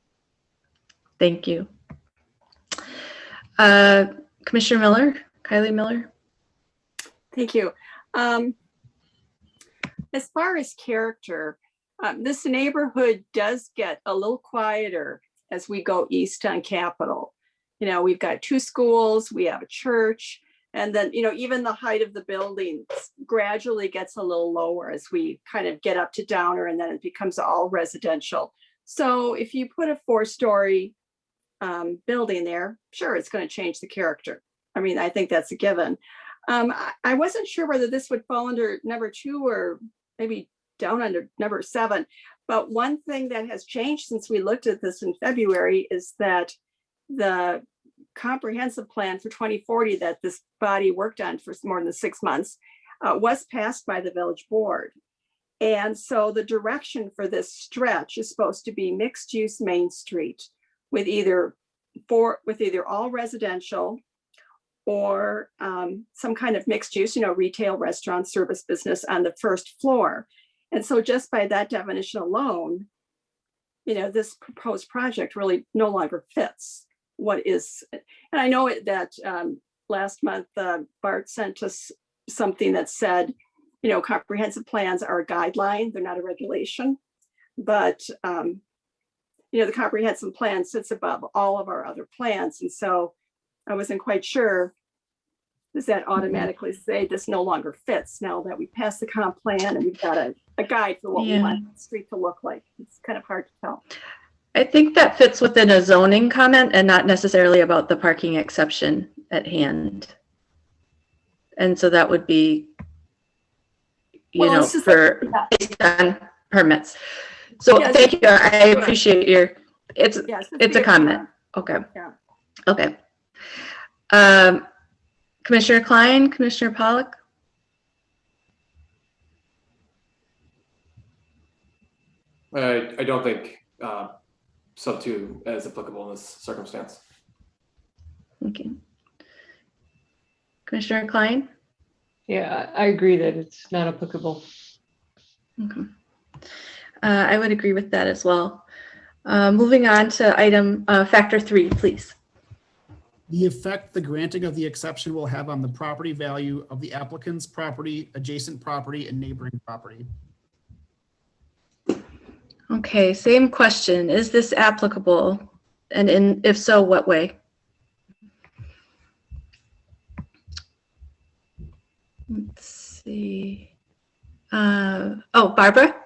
Thank you. Commissioner Miller, Kylie Miller. Thank you. as far as character, this neighborhood does get a little quieter as we go east on Capitol. You know, we've got 2 schools, we have a church, and then, you know, even the height of the buildings gradually gets a little lower as we kind of get up to Downer, and then it becomes all residential. So if you put a 4-story building there, sure, it's going to change the character. I mean, I think that's a given. I wasn't sure whether this would fall under number 2 or maybe down under number 7. But one thing that has changed since we looked at this in February is that the comprehensive plan for 2040 that this body worked on for more than 6 months was passed by the village board. And so the direction for this stretch is supposed to be mixed use Main Street with either all residential or some kind of mixed use, you know, retail, restaurant, service business on the first floor. And so just by that definition alone, you know, this proposed project really no longer fits what is. And I know that last month, Bart sent us something that said, you know, comprehensive plans are a guideline, they're not a regulation. But, you know, the comprehensive plan sits above all of our other plans. And so I wasn't quite sure, does that automatically say this no longer fits now that we passed the comp plan and we've got a guide for what we want the street to look like? It's kind of hard to tell. I think that fits within a zoning comment and not necessarily about the parking exception at hand. And so that would be, you know, for based on permits. So thank you. I appreciate your, it's a comment. Okay. Yeah. Okay. Commissioner Klein, Commissioner Pollack. I don't think sub 2 is applicable in this circumstance. Okay. Commissioner Klein? Yeah, I agree that it's not applicable. Okay. I would agree with that as well. Moving on to item factor 3, please. The effect the granting of the exception will have on the property value of the applicant's property, adjacent property, and neighboring property. Okay, same question. Is this applicable? And if so, what way? Let's see. Barbara?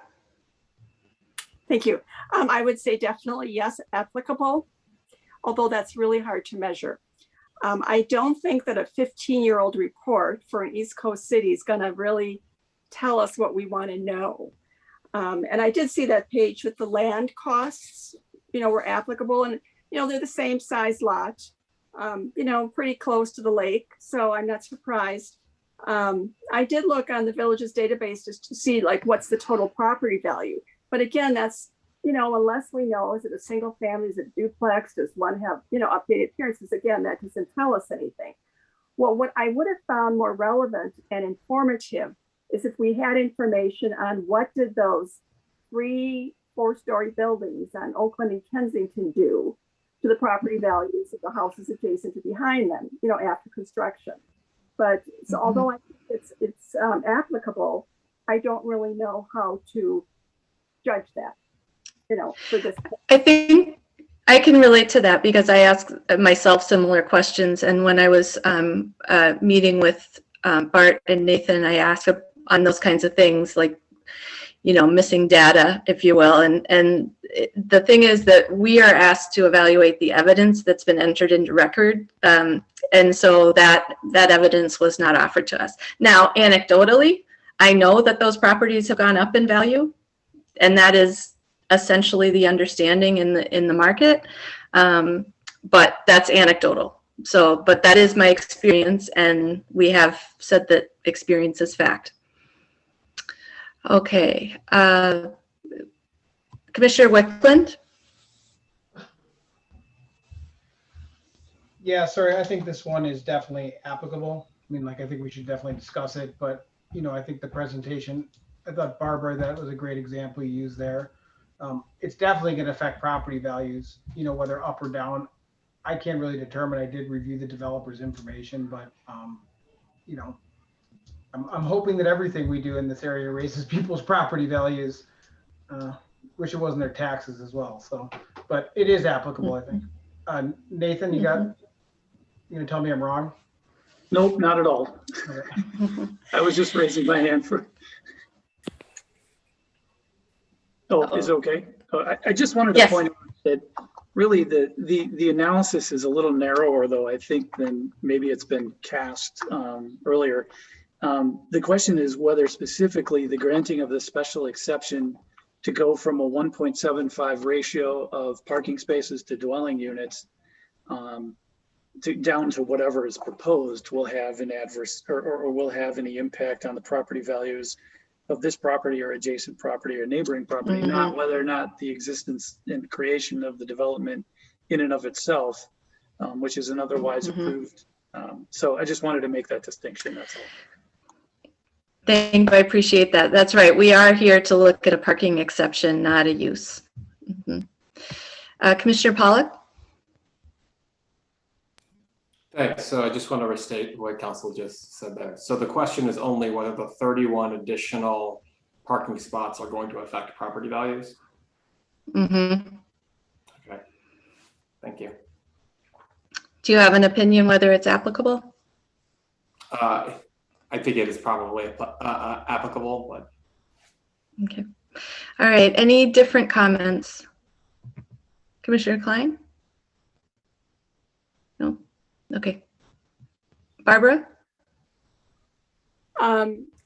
Thank you. I would say definitely yes, applicable, although that's really hard to measure. I don't think that a 15-year-old report for an East Coast city is going to really tell us what we want to know. And I did see that page with the land costs, you know, were applicable, and, you know, they're the same size lot, you know, pretty close to the lake. So I'm not surprised. I did look on the village's database just to see like what's the total property value. But again, that's, you know, unless we know, is it a single family, is it duplex, does one have, you know, updated appearances? Again, that doesn't tell us anything. Well, what I would have found more relevant and informative is if we had information on what did those 3 4-story buildings on Oakland and Kensington do to the property values of the houses adjacent to behind them, you know, after construction. But so although I think it's applicable, I don't really know how to judge that, you know, for this. I think I can relate to that because I asked myself similar questions. And when I was meeting with Bart and Nathan, I asked on those kinds of things, like, you know, missing data, if you will. And the thing is that we are asked to evaluate the evidence that's been entered into record. And so that evidence was not offered to us. Now, anecdotally, I know that those properties have gone up in value, and that is essentially the understanding in the market. But that's anecdotal. So, but that is my experience, and we have said that experience is fact. Okay, Commissioner Wickland. Yeah, sorry, I think this one is definitely applicable. I mean, like, I think we should definitely discuss it, but, you know, I think the presentation, I thought, Barbara, that was a great example you used there. It's definitely going to affect property values, you know, whether up or down. I can't really determine. I did review the developer's information, but, you know, I'm hoping that everything we do in this area raises people's property values. Wish it wasn't their taxes as well. So, but it is applicable, I think. Nathan, you gonna tell me I'm wrong? Nope, not at all. Okay. I was just raising my hand for. Oh, is it okay? Oh, I just wanted to point out that really the analysis is a little narrower, though, I think, than maybe it's been cast earlier. The question is whether specifically the granting of the special exception to go from a 1.75 ratio of parking spaces to dwelling units down to whatever is proposed will have an adverse or will have any impact on the property values of this property or adjacent property or neighboring property, not whether or not the existence and creation of the development in and of itself, which is an otherwise approved. So I just wanted to make that distinction, that's all. Thank you, I appreciate that. That's right. We are here to look at a parking exception, not a use. Commissioner Pollack? Thanks. So I just want to restate what Council just said there. So the question is only whether the 31 additional parking spots are going to affect property values? Okay. Thank you. Do you have an opinion whether it's applicable? I think it is probably applicable, but. Okay. All right. Any different comments? Commissioner Klein? No? Okay. Barbara?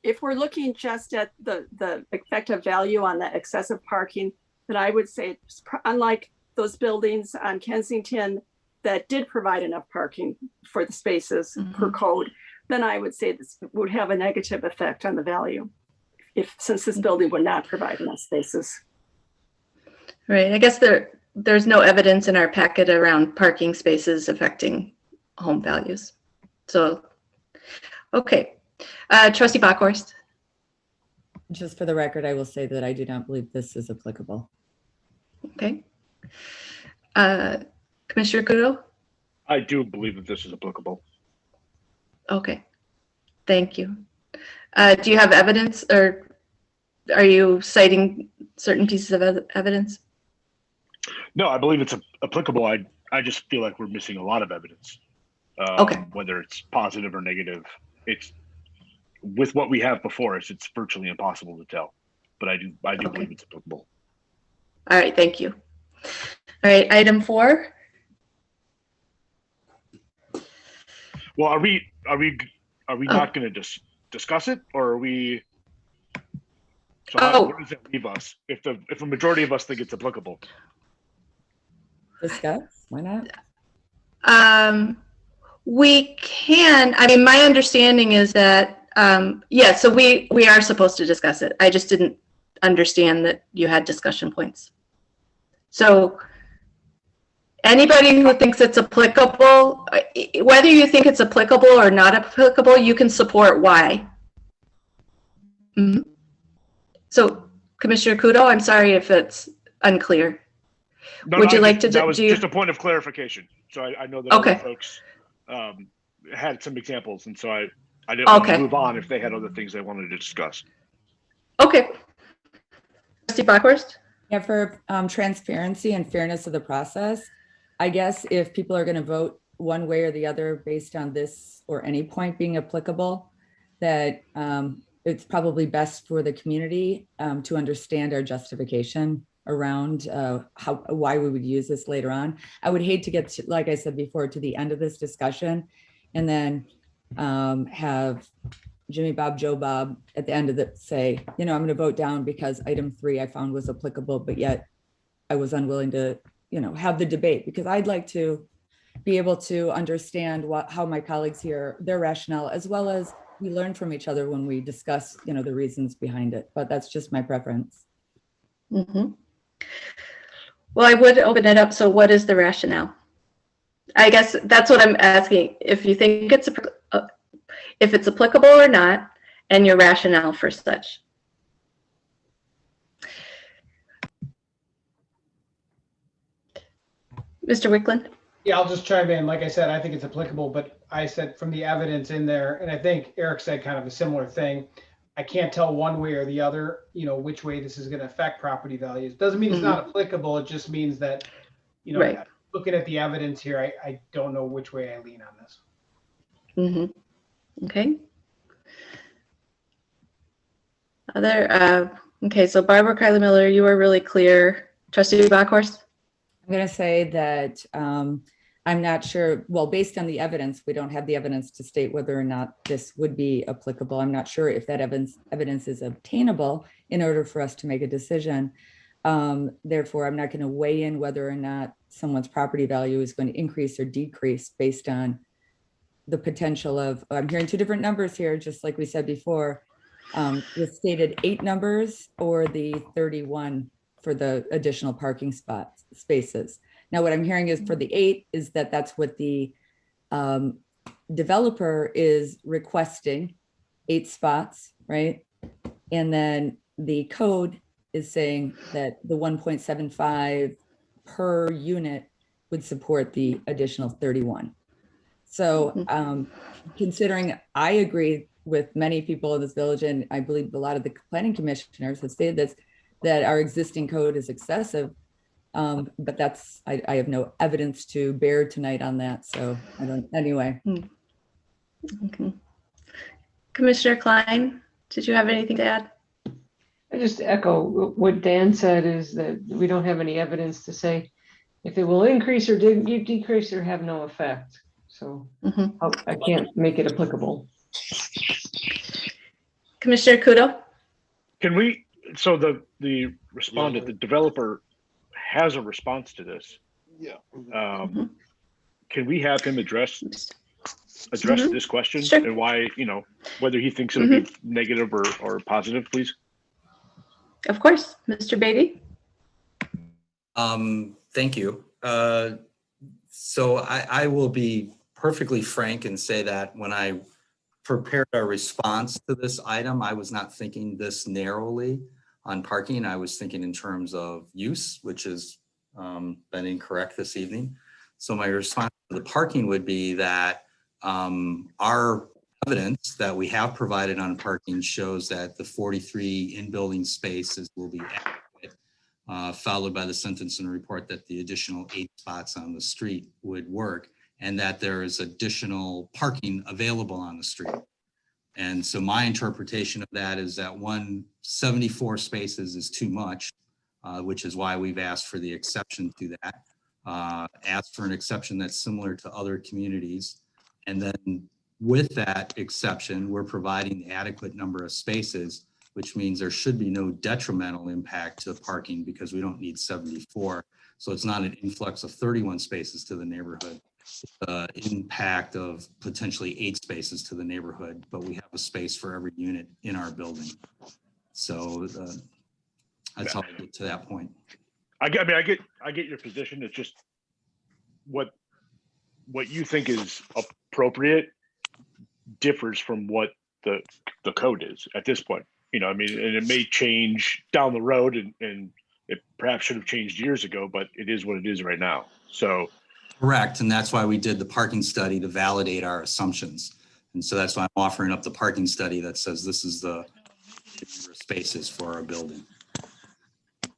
If we're looking just at the effective value on the excessive parking, then I would say, unlike those buildings on Kensington that did provide enough parking for the spaces per code, then I would say this would have a negative effect on the value since this building would not provide enough spaces. Right. I guess there's no evidence in our packet around parking spaces affecting home values. So, okay. Trustee Bockhorst. Just for the record, I will say that I do not believe this is applicable. Okay. Commissioner Kudo? I do believe that this is applicable. Okay. Thank you. Do you have evidence, or are you citing certain pieces of evidence? No, I believe it's applicable. I just feel like we're missing a lot of evidence. Okay. Whether it's positive or negative, it's with what we have before us, it's virtually impossible to tell. But I do believe it's applicable. All right, thank you. All right, item 4. Well, are we not going to discuss it, or are we? So where does that leave us if a majority of us think it's applicable? Discuss? Why not? We can. I mean, my understanding is that yeah. So we are supposed to discuss it. I just didn't understand that you had discussion points. So anybody who thinks it's applicable, whether you think it's applicable or not applicable, you can support why. So Commissioner Kudo, I'm sorry if it's unclear. Would you like to? That was just a point of clarification. So I know that other folks had some examples, and so I didn't want to move on if they had other things they wanted to discuss. Okay. Trustee Bockhorst? Yeah, for transparency and fairness of the process, I guess if people are going to vote one way or the other based on this or any point being applicable, that it's probably best for the community to understand our justification around why we would use this later on. I would hate to get to, like I said before, to the end of this discussion and then have Jimmy Bob, Joe Bob at the end of it say, I'm going to vote down because item 3 I found was applicable, but yet I was unwilling to, have the debate, because I'd like to be able to understand how my colleagues hear their rationale, as well as we learn from each other when we discuss, the reasons behind it. But that's just my preference. Well, I would open it up. So what is the rationale? I guess that's what I'm asking. If you think if it's applicable or not, and your rationale for such. Mr. Wickland? Yeah, I'll just chime in. Like I said, I think it's applicable, but I said from the evidence in there, and I think Eric said kind of a similar thing. I can't tell one way or the other, which way this is going to affect property values. Doesn't mean it's not applicable. It just means that, Right. looking at the evidence here, I don't know which way I lean on this. Okay. Okay, so Barbara Kylie Miller, you were really clear. Trustee Backhorst? I'm going to say that I'm not sure, well, based on the evidence, we don't have the evidence to state whether or not this would be applicable. I'm not sure if that evidence is obtainable in order for us to make a decision. Therefore, I'm not going to weigh in whether or not someone's property value is going to increase or decrease based on the potential of, I'm hearing two different numbers here, just like we said before, the stated 8 numbers or the 31 for the additional parking spaces. Now, what I'm hearing is for the 8 is that that's what the developer is requesting, 8 spots, right? And then the code is saying that the 1.75 per unit would support the additional 31. So considering I agree with many people in this village, and I believe a lot of the planning commissioners have stated this, that our existing code is excessive, but that's, I have no evidence to bear tonight on that. So I don't, anyway. Okay. Commissioner Klein, did you have anything to add? I just echo what Dan said, is that we don't have any evidence to say if it will increase or decrease or have no effect. So I can't make it applicable. Commissioner Kudo? Can we, so the respondent, the developer has a response to this. Yeah. Can we have him address this question and why, whether he thinks it would be negative or positive, please? Of course, Mr. Beatty. Thank you. So I will be perfectly frank and say that when I prepared our response to this item, I was not thinking this narrowly on parking. I was thinking in terms of use, which has been incorrect this evening. So my response to the parking would be that our evidence that we have provided on parking shows that the 43 in-building spaces will be adequate, followed by the sentence in the report that the additional 8 spots on the street would work, and that there is additional parking available on the street. And so my interpretation of that is that 174 spaces is too much, which is why we've asked for the exception to that, asked for an exception that's similar to other communities. And then with that exception, we're providing the adequate number of spaces, which means there should be no detrimental impact to parking because we don't need 74. So it's not an influx of 31 spaces to the neighborhood. Impact of potentially 8 spaces to the neighborhood, but we have a space for every unit in our building. So that's how I get to that point. I get your position. It's just what you think is appropriate differs from what the code is at this point. And it may change down the road, and it perhaps should have changed years ago, but it is what it is right now. So. Correct, and that's why we did the parking study to validate our assumptions. And so that's why I'm offering up the parking study that says this is the spaces for our building.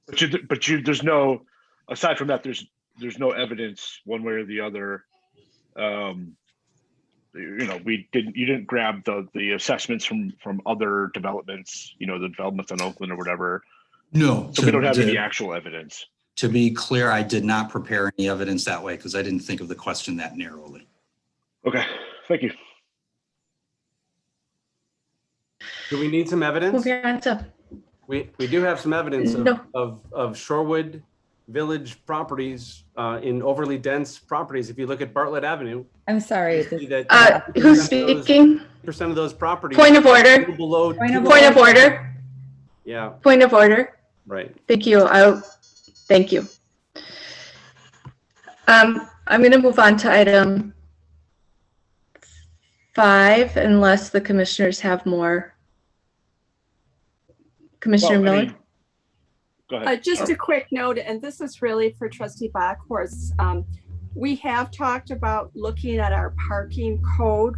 But there's no, aside from that, there's no evidence one way or the other. You didn't grab the assessments from other developments, the developments in Oakland or whatever. No. So we don't have any actual evidence. To be clear, I did not prepare any evidence that way because I didn't think of the question that narrowly. Okay, thank you. Do we need some evidence? We do have some evidence of Shorewood Village properties in overly dense properties. If you look at Bartlett Avenue. I'm sorry. Who's speaking? Percent of those properties. Point of order. Below Point of order. Yeah. Point of order. Right. Thank you. Thank you. I'm going to move on to item 5, unless the commissioners have more. Commissioner Miller? Go ahead. Just a quick note, and this is really for Trustee Backhorst. We have talked about looking at our parking code,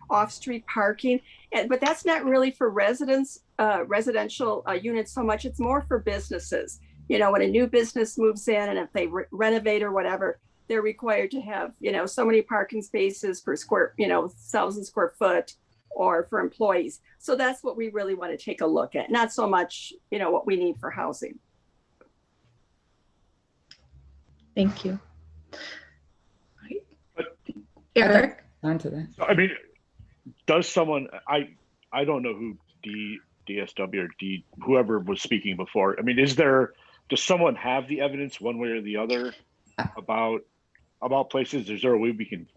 off-street parking, but that's not really for residents, residential units so much. It's more for businesses. You know, when a new business moves in and if they renovate or whatever, they're required to have, you know, so many parking spaces per square, you know, 1,000 square foot, or for employees. So that's what we really want to take a look at. Not so much, you know, what we need for housing. Thank you. Eric? On to that. I mean, does someone, I don't know who DSW or whoever was speaking before. I mean, does someone have the evidence one way or the other about places? Is there a way we can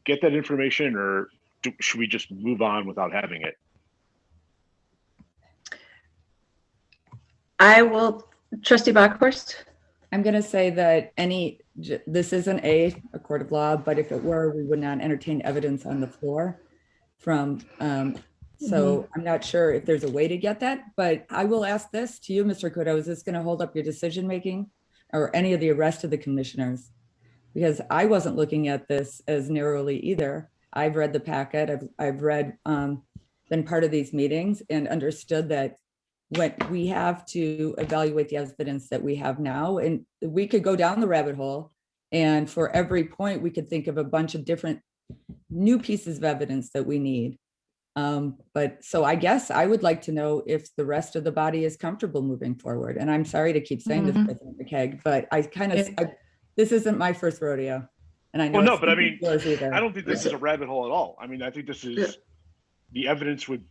get that information, or should we just move on without having it? I will, Trustee Bockhorst. I'm going to say that this isn't a court of law, but if it were, we would not entertain evidence on the floor from, so I'm not sure if there's a way to get that, but I will ask this to you, Mr. Kudo. Is this going to hold up your decision-making or any of the rest of the commissioners? Because I wasn't looking at this as narrowly either. I've read the packet. I've read, been part of these meetings and understood that when we have to evaluate the evidence that we have now, and we could go down the rabbit hole, and for every point we could think of a bunch of different new pieces of evidence that we need. But so I guess I would like to know if the rest of the body is comfortable moving forward. And I'm sorry to keep saying this, President McKeag, but this isn't my first rodeo. And I know. Well, no, but I mean, I don't think this is a rabbit hole at all. I mean, I think this is, the evidence would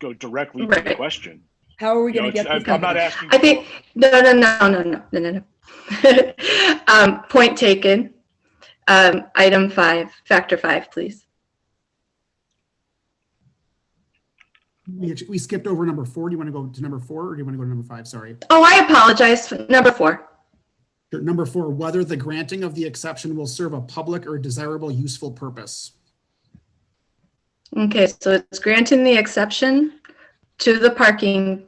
go directly to the question. How are we going to get this? I'm not asking. I think, no. Point taken. Item 5, factor 5, please. We skipped over number 4. Do you want to go to number 4 or do you want to go to number 5? Sorry. Oh, I apologize. Number 4. Sure. Number 4, whether the granting of the exception will serve a public or desirable useful purpose. Okay, so it's granting the exception to the parking.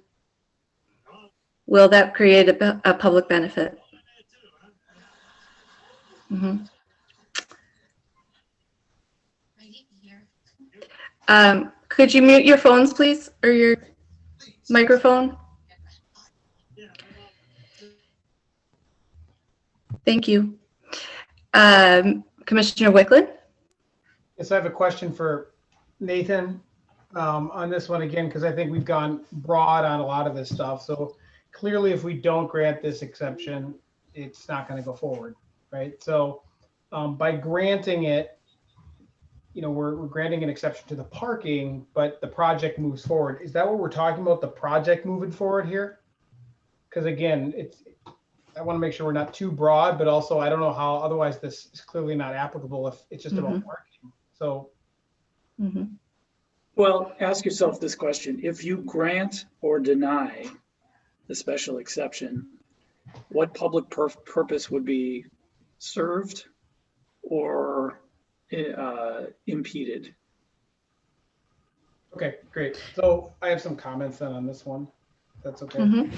Will that create a public benefit? Could you mute your phones, please, or your microphone? Thank you. Commissioner Wickland? Yes, I have a question for Nathan on this one again, because I think we've gone broad on a lot of this stuff. So clearly, if we don't grant this exception, it's not going to go forward, right? So by granting it, you know, we're granting an exception to the parking, but the project moves forward. Is that what we're talking about, the project moving forward here? Because again, I want to make sure we're not too broad, but also I don't know how, otherwise this is clearly not applicable if it's just about parking. So. Well, ask yourself this question. If you grant or deny the special exception, what public purpose would be served or impeded? Okay, great. So I have some comments then on this one. That's okay.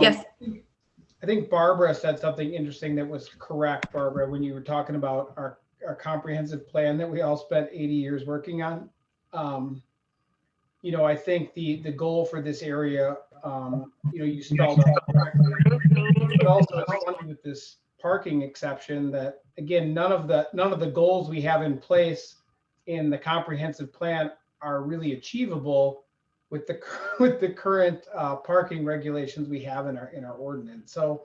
Yes. I think Barbara said something interesting that was correct, Barbara, when you were talking about our comprehensive plan that we all spent 80 years working on. You know, I think the goal for this area, you know, you spelled out correctly, but also it's funny with this parking exception that, again, none of the goals we have in place in the comprehensive plan are really achievable with the current parking regulations we have in our ordinance. So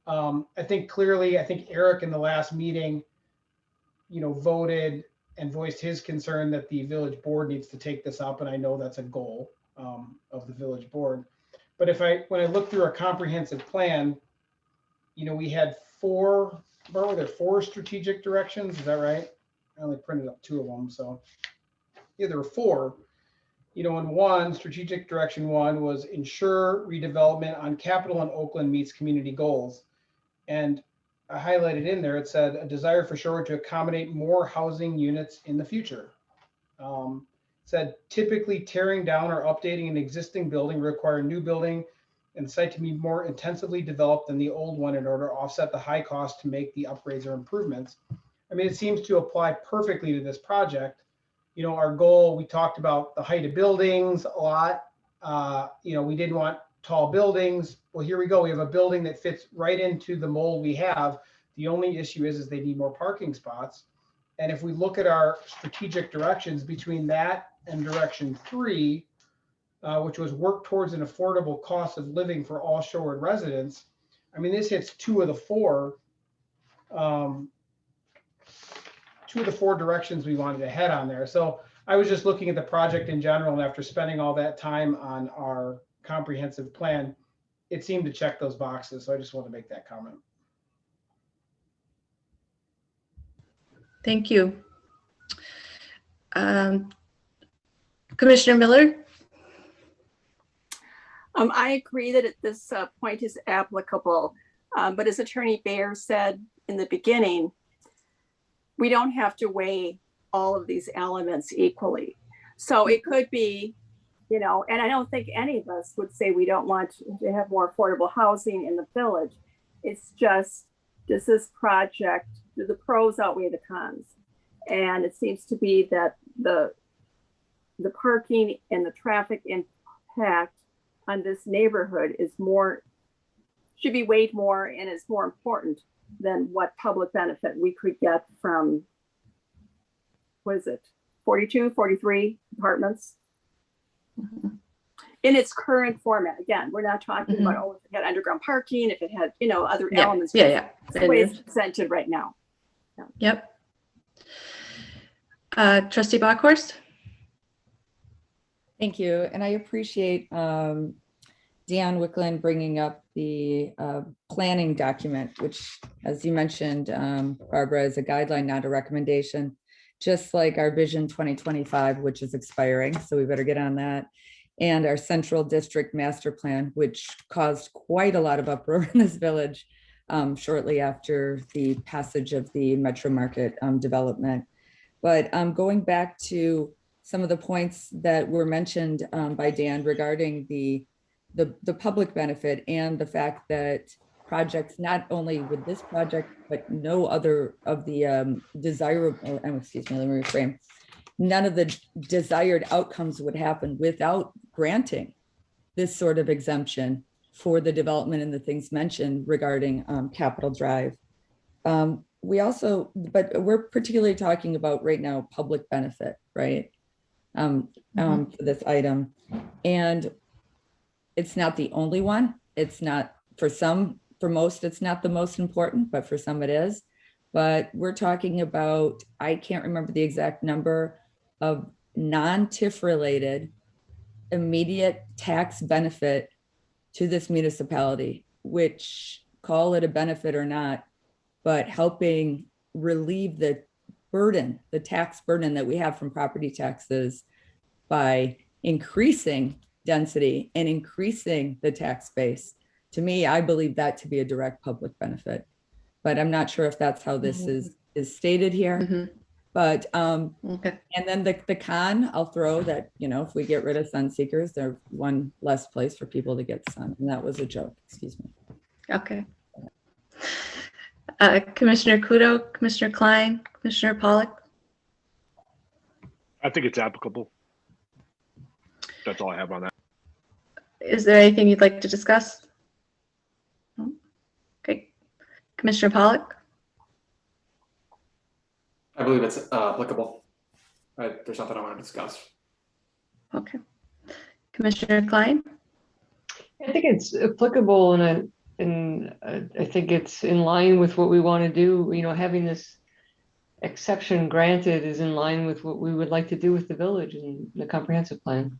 I think Eric in the last meeting, you know, voted and voiced his concern that the village board needs to take this up, and I know that's a goal of the village board. But when I look through our comprehensive plan, you know, we had 4 strategic directions. Is that right? I only printed up 2 of them. So yeah, there were 4. You know, in 1, strategic direction 1 was ensure redevelopment on Capitol and Oakland meets community goals. And I highlighted in there, it said a desire for Shorewood to accommodate more housing units in the future. It said typically tearing down or updating an existing building require a new building and the site to be more intensively developed than the old one in order to offset the high cost to make the upgrades or improvements. I mean, it seems to apply perfectly to this project. You know, our goal, we talked about the height of buildings a lot. You know, we didn't want tall buildings. Well, here we go. We have a building that fits right into the mold we have. The only issue is they need more parking spots. And if we look at our strategic directions between that and direction 3, which was work towards an affordable cost of living for all Shorewood residents, I mean, this hits 2 of the 4 directions we wanted to head on there. So I was just looking at the project in general, and after spending all that time on our comprehensive plan, it seemed to check those boxes. So I just want to make that comment. Thank you. Commissioner Miller? I agree that at this point is applicable, but as Attorney Bayer said in the beginning, we don't have to weigh all of these elements equally. So it could be, you know, and I don't think any of us would say we don't want to have more affordable housing in the village. It's just, does this project, do the pros outweigh the cons? And it seems to be that the parking and the traffic impact on this neighborhood is more, should be weighed more and is more important than what public benefit we could get from, what is it, 42, 43 apartments? Mm-hmm. In its current format. Again, we're not talking about, oh, if it had underground parking, if it had, you know, other elements. Yeah. It's the way it's presented right now. Yep. Trustee Bockhorst? Thank you. And I appreciate Deanne Wicklund bringing up the planning document, which, as you mentioned, Barbara, is a guideline, not a recommendation, just like our Vision 2025, which is expiring. So we better get on that. And our Central District Master Plan, which caused quite a lot of uproar in this village shortly after the passage of the Metro Market development. But going back to some of the points that were mentioned by Dan regarding the public benefit and the fact that projects, not only with this project, but no other of the desirable, excuse me, let me reframe, none of the desired outcomes would happen without granting this sort of exemption for the development and the things mentioned regarding Capitol Drive. We also, but we're particularly talking about right now public benefit, right? For this item. And it's not the only one. It's not, for most, it's not the most important, but for some it is. But we're talking about, I can't remember the exact number of non-TIF related immediate tax benefit to this municipality, which, call it a benefit or not, but helping relieve the burden, the tax burden that we have from property taxes by increasing density and increasing the tax base. To me, I believe that to be a direct public benefit, but I'm not sure if that's how this is stated here. But and then the con, I'll throw that, you know, if we get rid of sun seekers, there's one less place for people to get sun, and that was a joke. Excuse me. Okay. Commissioner Kudo, Commissioner Klein, Commissioner Pollack. I think it's applicable. That's all I have on that. Is there anything you'd like to discuss? No? Okay. Commissioner Pollack? I believe it's applicable. There's nothing I want to discuss. Okay. Commissioner Klein? I think it's applicable, and I think it's in line with what we want to do. You know, having this exception granted is in line with what we would like to do with the village and the comprehensive plan.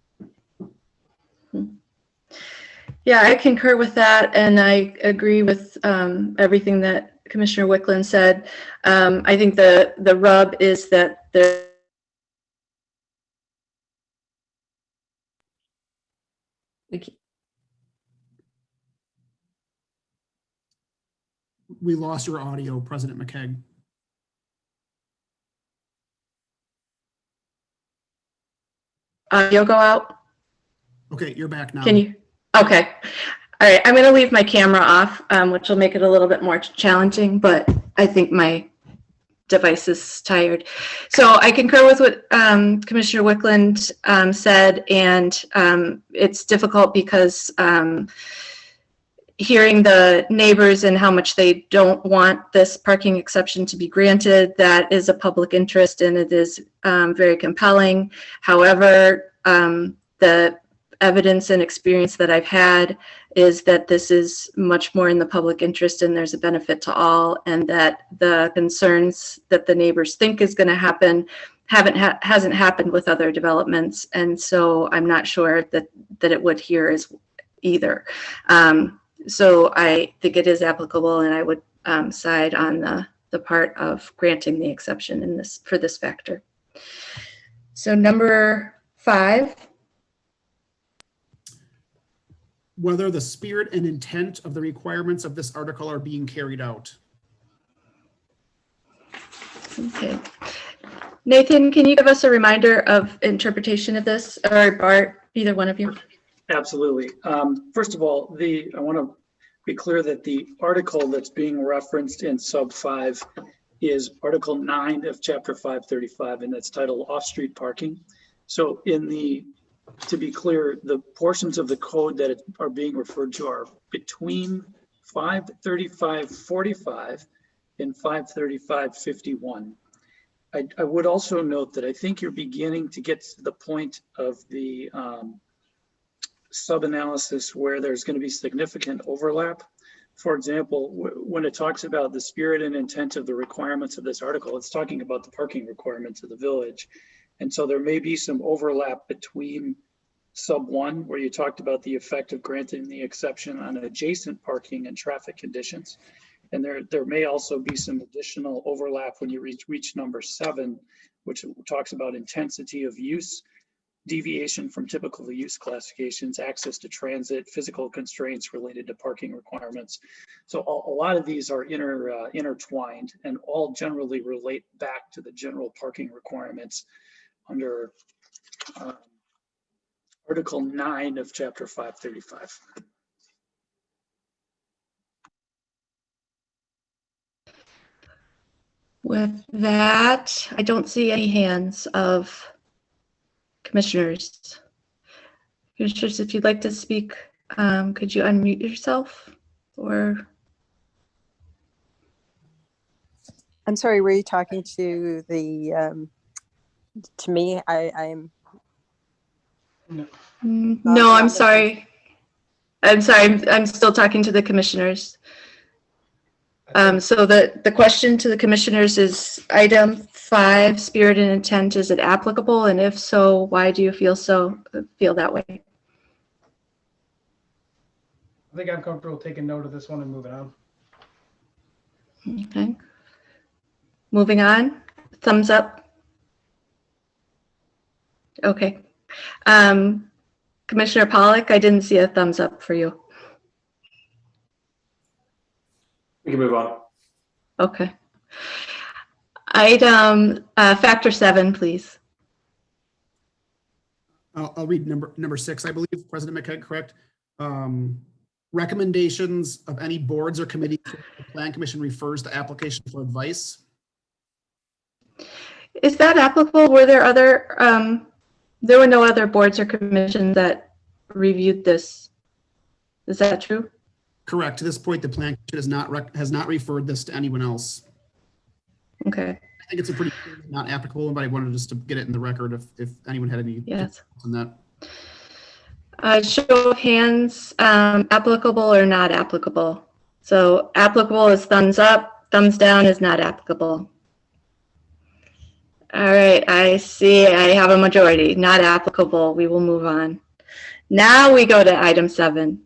Yeah, I concur with that, and I agree with everything that Commissioner Wicklund said. I think the rub is that we lost your audio, President McKeag. You'll go out. Okay, you're back now. Can you? Okay. All right. I'm going to leave my camera off, which will make it a little bit more challenging, but I think my device is tired. So I concur with what Commissioner Wickland said, and it's difficult because hearing the neighbors and how much they don't want this parking exception to be granted, that is a public interest and it is very compelling. However, the evidence and experience that I've had is that this is much more in the public interest and there's a benefit to all, and that the concerns that the neighbors think is going to happen hasn't happened with other developments. And so I'm not sure that it would here as either. So I think it is applicable, and I would side on the part of granting the exception in this for this factor. So number 5. Whether the spirit and intent of the requirements of this article are being carried out. Okay. Nathan, can you give us a reminder of interpretation of this, or Bart, either one of you? Absolutely. First of all, I want to be clear that the article that's being referenced in sub 5 is Article 9 of Chapter 535, and that's titled Off-Street Parking. So to be clear, the portions of the code that are being referred to are between 535.45 and 535.51. I would also note that I think you're beginning to get to the point of the sub-analysis where there's going to be significant overlap. For example, when it talks about the spirit and intent of the requirements of this article, it's talking about the parking requirements of the village. And so there may be some overlap between sub 1, where you talked about the effect of granting the exception on adjacent parking and traffic conditions. And there may also be some additional overlap when you reach number 7, which talks about intensity of use, deviation from typical use classifications, access to transit, physical constraints related to parking requirements. So a lot of these are intertwined and all generally relate back to the general parking requirements under Article 9 of Chapter 535. With that, I don't see any hands of commissioners. Commissioners, if you'd like to speak, could you unmute yourself? Or I'm sorry, were you talking to the to me? I'm no, I'm sorry. I'm still talking to the commissioners. So the question to the commissioners is item 5, spirit and intent, is it applicable? And if so, why do you feel that way? I think I'm comfortable taking note of this one and moving on. Okay. Moving on. Thumbs up. Okay. Commissioner Pollack, I didn't see a thumbs up for you. We can move on. Okay. Item factor 7, please. I'll read number 6, I believe, President McKay, correct? Recommendations of any boards or committees the Plan Commission refers to application for advice. Is that applicable? Were there other, there were no other boards or commissions that reviewed this. Is that true? Correct. To this point, the Plan Commission has not referred this to anyone else. Okay. I think it's a pretty not applicable, but I wanted just to get it in the record if anyone had any yes on that. Show of hands, applicable or not applicable. So applicable is thumbs up, thumbs down is not applicable. All right, I see I have a majority, not applicable. We will move on. Now we go to item 7.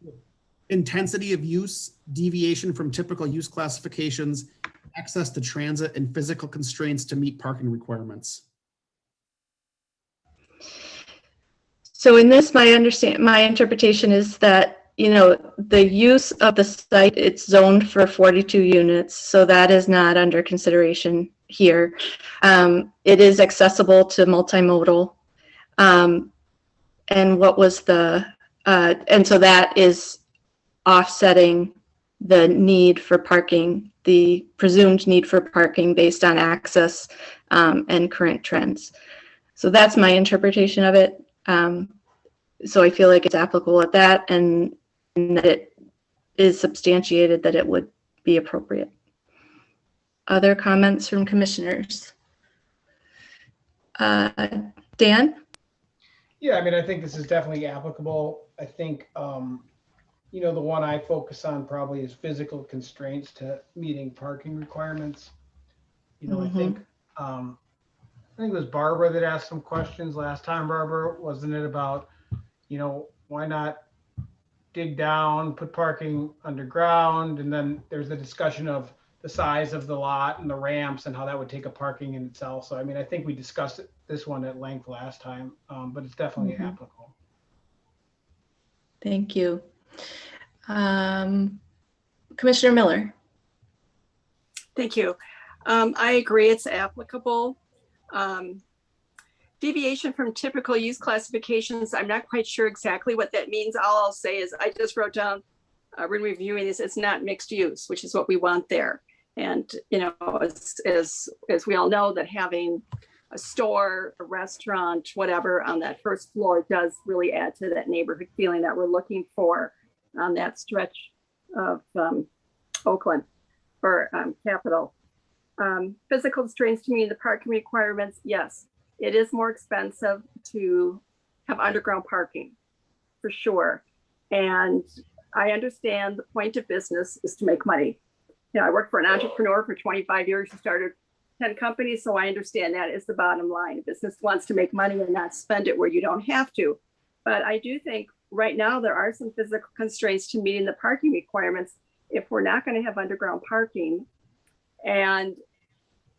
Intensity of use, deviation from typical use classifications, access to transit, and physical constraints to meet parking requirements. So in this, my interpretation is that, the use of the site, it's zoned for 42 units. So that is not under consideration here. It is accessible to multimodal. And what was and so that is offsetting the need for parking, the presumed need for parking based on access and current trends. So that's my interpretation of it. So I feel like it's applicable at that, and that it is substantiated that it would be appropriate. Other comments from commissioners? Dan? Yeah, I mean, I think this is definitely applicable. I think, you know, the one I focus on probably is physical constraints to meeting parking requirements. You know, I think it was Barbara that asked some questions last time, Barbara, wasn't it, about, you know, why not dig down, put parking underground? And then there's the discussion of the size of the lot and the ramps and how that would take up parking in itself. So, I mean, I think we discussed this one at length last time, but it's definitely applicable. Thank you. Commissioner Miller. Thank you. I agree, it's applicable. Deviation from typical use classifications, I'm not quite sure exactly what that means. All I'll say is I just wrote down, when reviewing this, it's not mixed use, which is what we want there. And, you know, as we all know, that having a store, a restaurant, whatever on that first floor does really add to that neighborhood feeling that we're looking for on that stretch of Oakland or Capitol. Physical constraints to meet the parking requirements, yes. It is more expensive to have underground parking, for sure. And I understand the point of business is to make money. You know, I worked for an entrepreneur for 25 years who started 10 companies, so I understand that is the bottom line. Business wants to make money and not spend it where you don't have to. But I do think right now there are some physical constraints to meeting the parking requirements if we're not going to have underground parking. And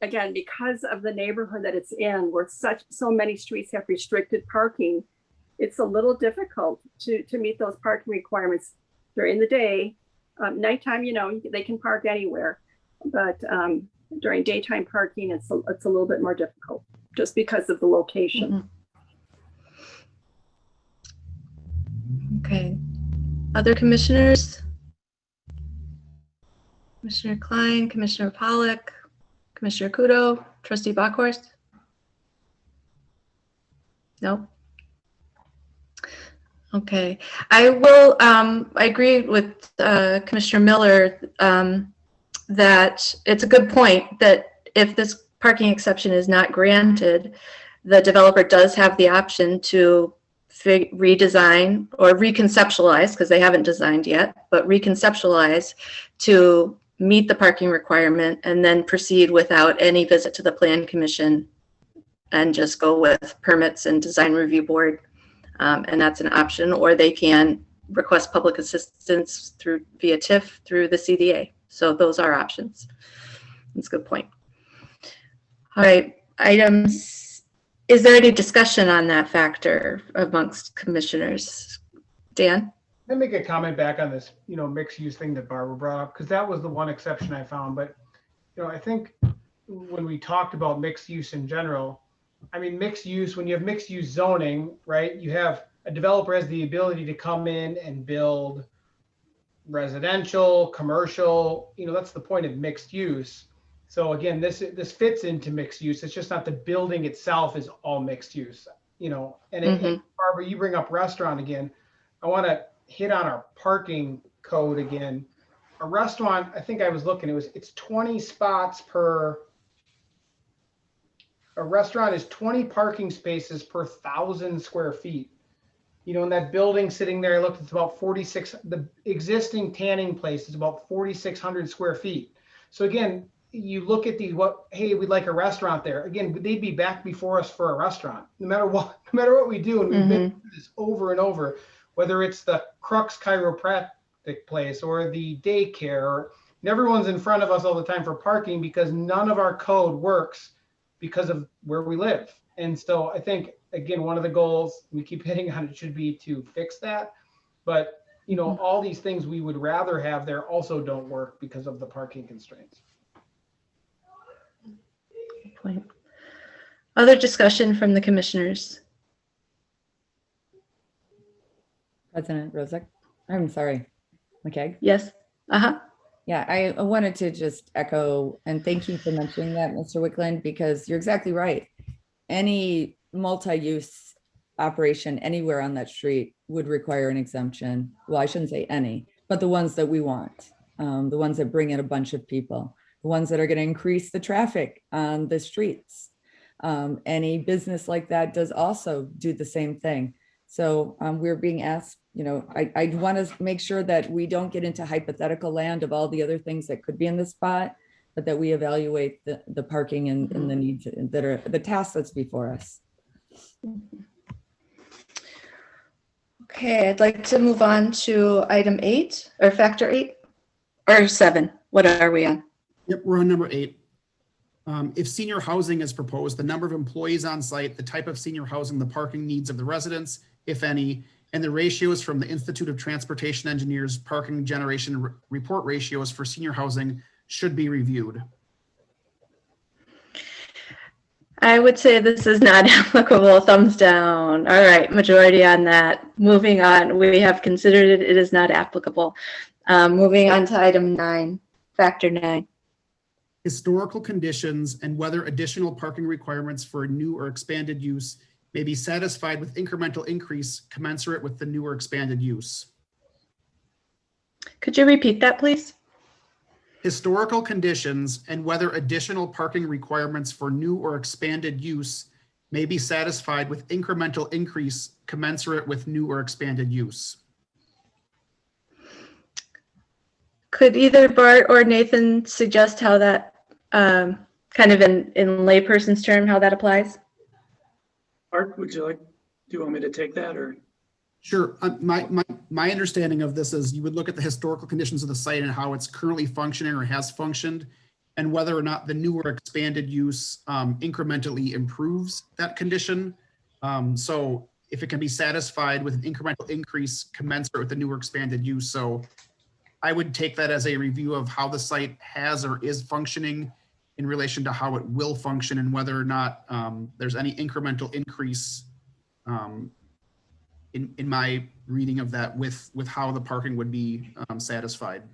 again, because of the neighborhood that it's in, where so many streets have restricted parking, it's a little difficult to meet those parking requirements during the day. Nighttime, you know, they can park anywhere, but during daytime parking, it's a little bit more difficult just because of the location. Okay. Other commissioners? Commissioner Klein, Commissioner Pollack, Commissioner Kudo, Trustee Bockhorst? No? Okay. I will, I agree with Commissioner Miller that it's a good point that if this parking exception is not granted, the developer does have the option to redesign or reconceptualize, because they haven't designed yet, but reconceptualize to meet the parking requirement and then proceed without any visit to the Plan Commission and just go with permits and design review board. And that's an option, or they can request public assistance via TIF through the CDA. So those are options. That's a good point. All right, items. Is there any discussion on that factor amongst commissioners? Dan? Let me make a comment back on this, you know, mixed use thing that Barbara brought up, because that was the one exception I found. But, you know, I think when we talked about mixed use in general, I mean, mixed use, when you have mixed use zoning, right, you have a developer has the ability to come in and build residential, commercial, you know, that's the point of mixed use. So again, this fits into mixed use. It's just not the building itself is all mixed use, you know. And, and Barbara, you bring up restaurant again. I want to hit on our parking code again. A restaurant, I think I was looking, it's 20 spots per, a restaurant is 20 parking spaces per 1,000 square feet. You know, in that building sitting there, I looked, it's about 46, the existing tanning place is about 4,600 square feet. So again, you look at hey, we'd like a restaurant there. Again, they'd be back before us for a restaurant, no matter what we do. And we've been through this over and over, whether it's the Crux chiropractic place or the daycare, and everyone's in front of us all the time for parking because none of our code works because of where we live. And so I think, again, one of the goals we keep hitting on it should be to fix that. But, you know, all these things we would rather have there also don't work because of the parking constraints. Good point. Other discussion from the commissioners? President Rosick, I'm sorry, McKeag. Yes. Yeah, I wanted to just echo and thank you for mentioning that, Mr. Wickland, because you're exactly right. Any multi-use operation anywhere on that street would require an exemption. Well, I shouldn't say any, but the ones that we want, the ones that bring in a bunch of people, the ones that are going to increase the traffic on the streets. Any business like that does also do the same thing. So we're being asked, I want to make sure that we don't get into hypothetical land of all the other things that could be in the spot, but that we evaluate the parking and the needs that are the task that's before us. Okay, I'd like to move on to item 8 or factor 8 or 7. What are we on? Yep, we're on number 8. If senior housing is proposed, the number of employees on site, the type of senior housing, the parking needs of the residents, if any, and the ratios from the Institute of Transportation Engineers parking generation report ratios for senior housing should be reviewed. I would say this is not applicable. Thumbs down. All right, majority on that. Moving on, we have considered it. It is not applicable. Moving on to item 9, factor 9. Historical conditions and whether additional parking requirements for a new or expanded use may be satisfied with incremental increase commensurate with the new or expanded use. Could you repeat that, please? Historical conditions and whether additional parking requirements for new or expanded use may be satisfied with incremental increase commensurate with new or expanded use. Could either Bart or Nathan suggest how that, kind of in layperson's term, how that applies? Art, do you want me to take that or? Sure. My understanding of this is you would look at the historical conditions of the site and how it's currently functioning or has functioned, and whether or not the new or expanded use incrementally improves that condition. So if it can be satisfied with an incremental increase commensurate with the new or expanded use. So I would take that as a review of how the site has or is functioning in relation to how it will function and whether or not there's any incremental increase in my reading of that with how the parking would be satisfied.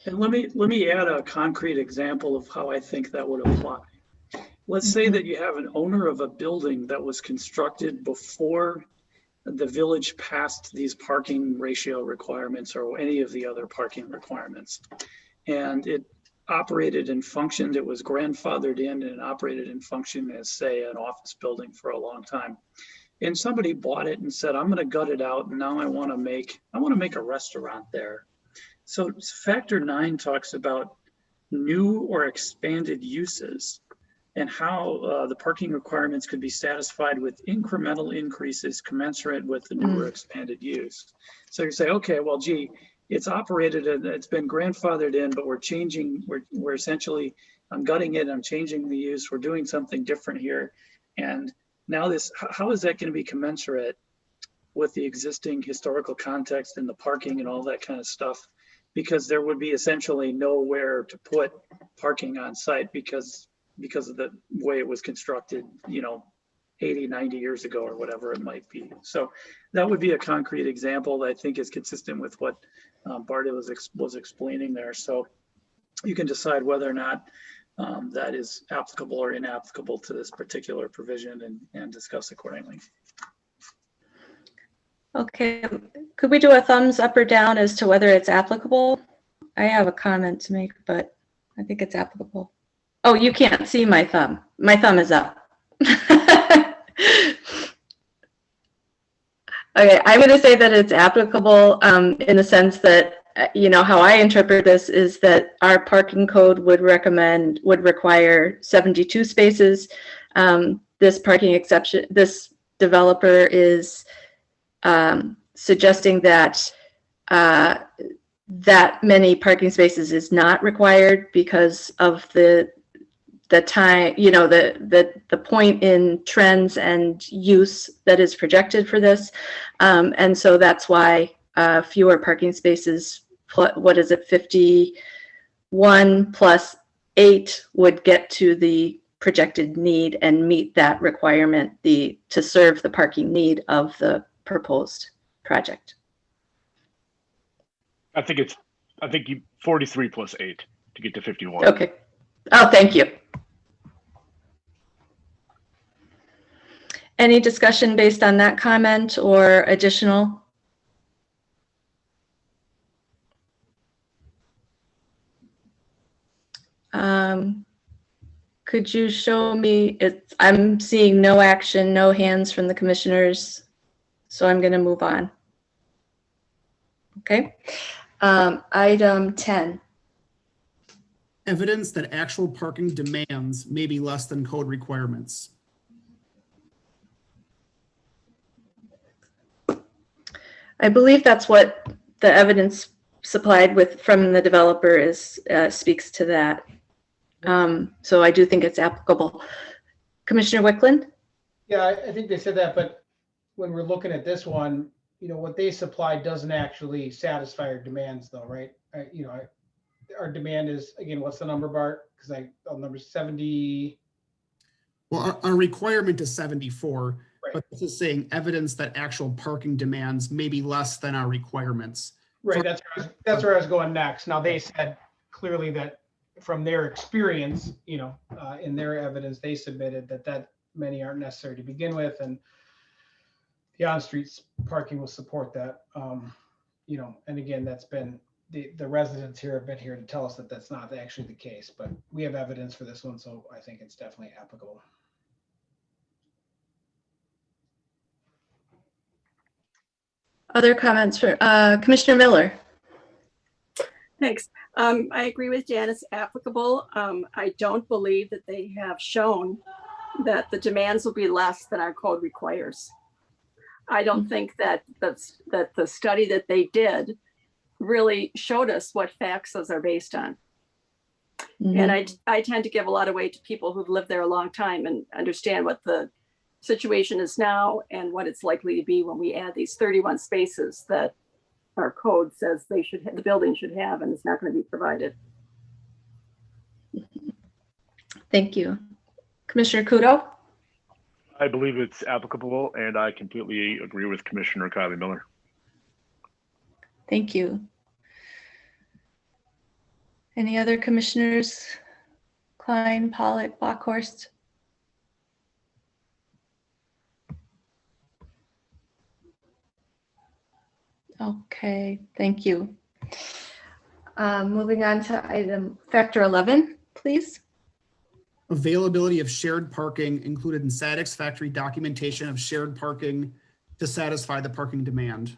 And let me add a concrete example of how I think that would apply. Let's say that you have an owner of a building that was constructed before the village passed these parking ratio requirements or any of the other parking requirements. And it operated and functioned, it was grandfathered in and operated and functioned as, say, an office building for a long time. And somebody bought it and said, I'm going to gut it out, and now I want to make a restaurant there. So factor 9 talks about new or expanded uses and how the parking requirements could be satisfied with incremental increases commensurate with the new or expanded use. So you say, okay, well, gee, it's operated and it's been grandfathered in, but we're essentially, I'm gutting it, I'm changing the use, we're doing something different here. And now how is that going to be commensurate with the existing historical context and the parking and all that kind of stuff? Because there would be essentially nowhere to put parking on site because of the way it was constructed, 80, 90 years ago or whatever it might be. So that would be a concrete example that I think is consistent with what Barty was explaining there. So you can decide whether or not that is applicable or inapplicable to this particular provision and discuss accordingly. Okay, could we do a thumbs up or down as to whether it's applicable? I have a comment to make, but I think it's applicable. Oh, you can't see my thumb. My thumb is up. Okay, I'm going to say that it's applicable in the sense that, how I interpret this is that our parking code would require 72 spaces. This parking exception, this developer is suggesting that that many parking spaces is not required because of the time, the point in trends and use that is projected for this. And so that's why fewer parking spaces, what is it, 51 plus 8 would get to the projected need and meet that requirement to serve the parking need of the proposed project. I think it's I think 43 plus 8 to get to 51. Okay. Oh, thank you. Any discussion based on that comment or additional? Could you show me, I'm seeing no action, no hands from the commissioners, so I'm going to move on. Okay. Item 10. Evidence that actual parking demands may be less than code requirements. I believe that's what the evidence supplied with from the developer is speaks to that. So I do think it's applicable. Commissioner Wickland? Yeah, I think they said that, but when we're looking at this one, what they supplied doesn't actually satisfy our demands though, right? Our demand is, again, what's the number, Bart? Because number 70. Well, our requirement is 74, right. But this is saying evidence that actual parking demands may be less than our requirements. Right, that's where I was going next. Now, they said clearly that from their experience, in their evidence, they submitted that many aren't necessary to begin with, and the on-street parking will support that. And again, that's been, the residents here have been here to tell us that that's not actually the case, but we have evidence for this one, so I think it's definitely applicable. Other comments for Commissioner Miller? Thanks. I agree with Janice, applicable. I don't believe that they have shown that the demands will be less than our code requires. I don't think that the study that they did really showed us what facts those are based on. Mm-hmm. And I tend to give a lot of weight to people who've lived there a long time and understand what the situation is now and what it's likely to be when we add these 31 spaces that our code says the building should have, and it's not going to be provided. Thank you. Commissioner Kudo? I believe it's applicable, and I completely agree with Commissioner Kylie Miller. Thank you. Any other commissioners? Klein, Pollock, Bockhorst? Okay, thank you. Moving on to factor 11, please. Availability of shared parking included in satisfactory documentation of shared parking to satisfy the parking demand.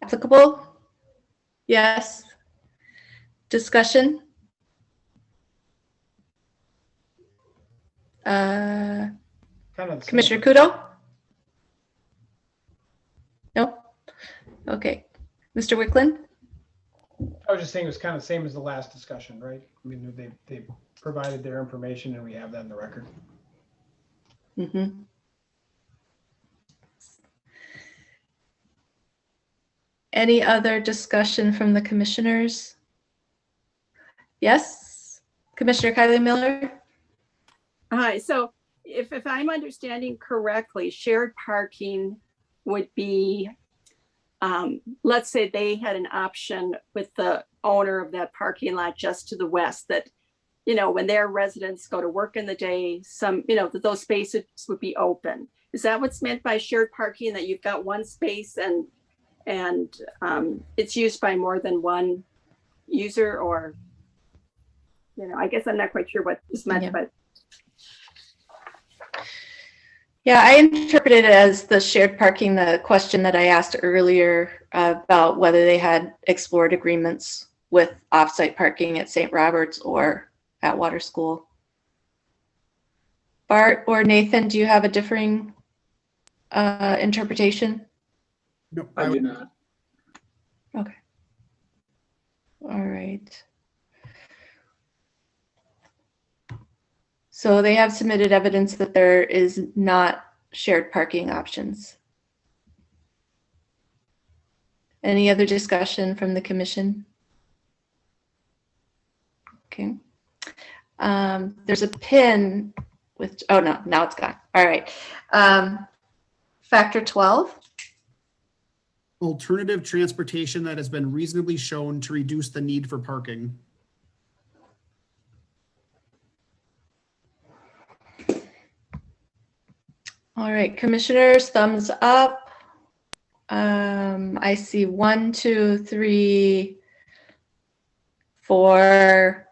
Applicable? Yes. Discussion? Commissioner Kudo? No? Okay. Mr. Wickland? I was just saying it was kind of the same as the last discussion, right? I mean, they provided their information and we have that in the record. Mm-hmm. Any other discussion from the commissioners? Yes? Commissioner Kylie Miller? Hi, so if I'm understanding correctly, shared parking would be, let's say they had an option with the owner of that parking lot just to the west that, when their residents go to work in the day, that those spaces would be open. Is that what's meant by shared parking, that you've got one space and it's used by more than one user? Or, I guess I'm not quite sure what is meant, but. Yeah, I interpreted it as the shared parking, the question that I asked earlier about whether they had explored agreements with offsite parking at St. Robert's or at Water School. Bart or Nathan, do you have a differing interpretation? No, I do not. Okay. All right. So they have submitted evidence that there is not shared parking options. Any other discussion from the commission? Okay. There's a pin with, oh no, now it's gone. All right. Factor 12. Alternative transportation that has been reasonably shown to reduce the need for parking. All right, commissioners, thumbs up. I see 1, 2, 3, 4.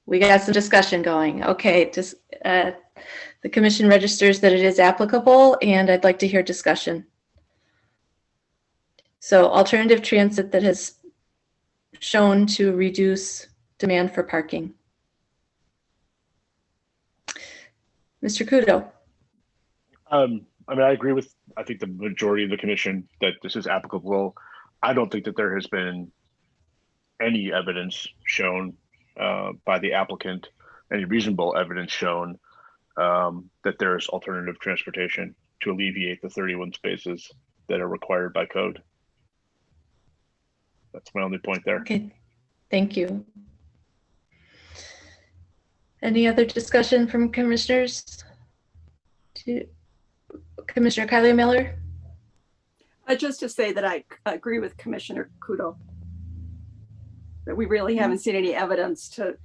We got some discussion going. Okay, just the commission registers that it is applicable, and I'd like to hear discussion. So alternative transit that has shown to reduce demand for parking. Mr. Kudo. I mean, I agree with, I think, the majority of the commission that this is applicable. I don't think that there has been any evidence shown by the applicant, any reasonable evidence shown that there's alternative transportation to alleviate the 31 spaces that are required by code. That's my only point there. Okay, thank you. Any other discussion from commissioners? Commissioner Kylie Miller? Just to say that I agree with Commissioner Kudo, that we really haven't seen any evidence to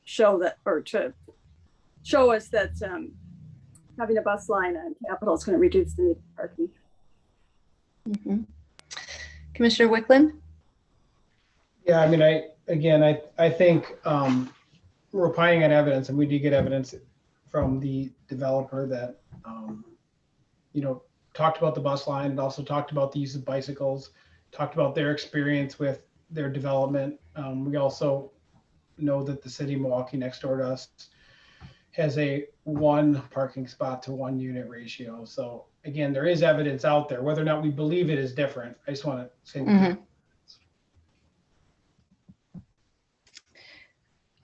show that, or to show us that having a bus line on Capitol is going to reduce the need for parking. Mm-hmm. Commissioner Wickland? Yeah, I mean, I think we're opining on evidence, and we did get evidence from the developer that, talked about the bus line and also talked about the use of bicycles, talked about their experience with their development. We also know that the city of Milwaukee next door to us has a 1 parking spot to 1 unit ratio. So again, there is evidence out there. Whether or not we believe it is different. I just want to say. Mm-hmm.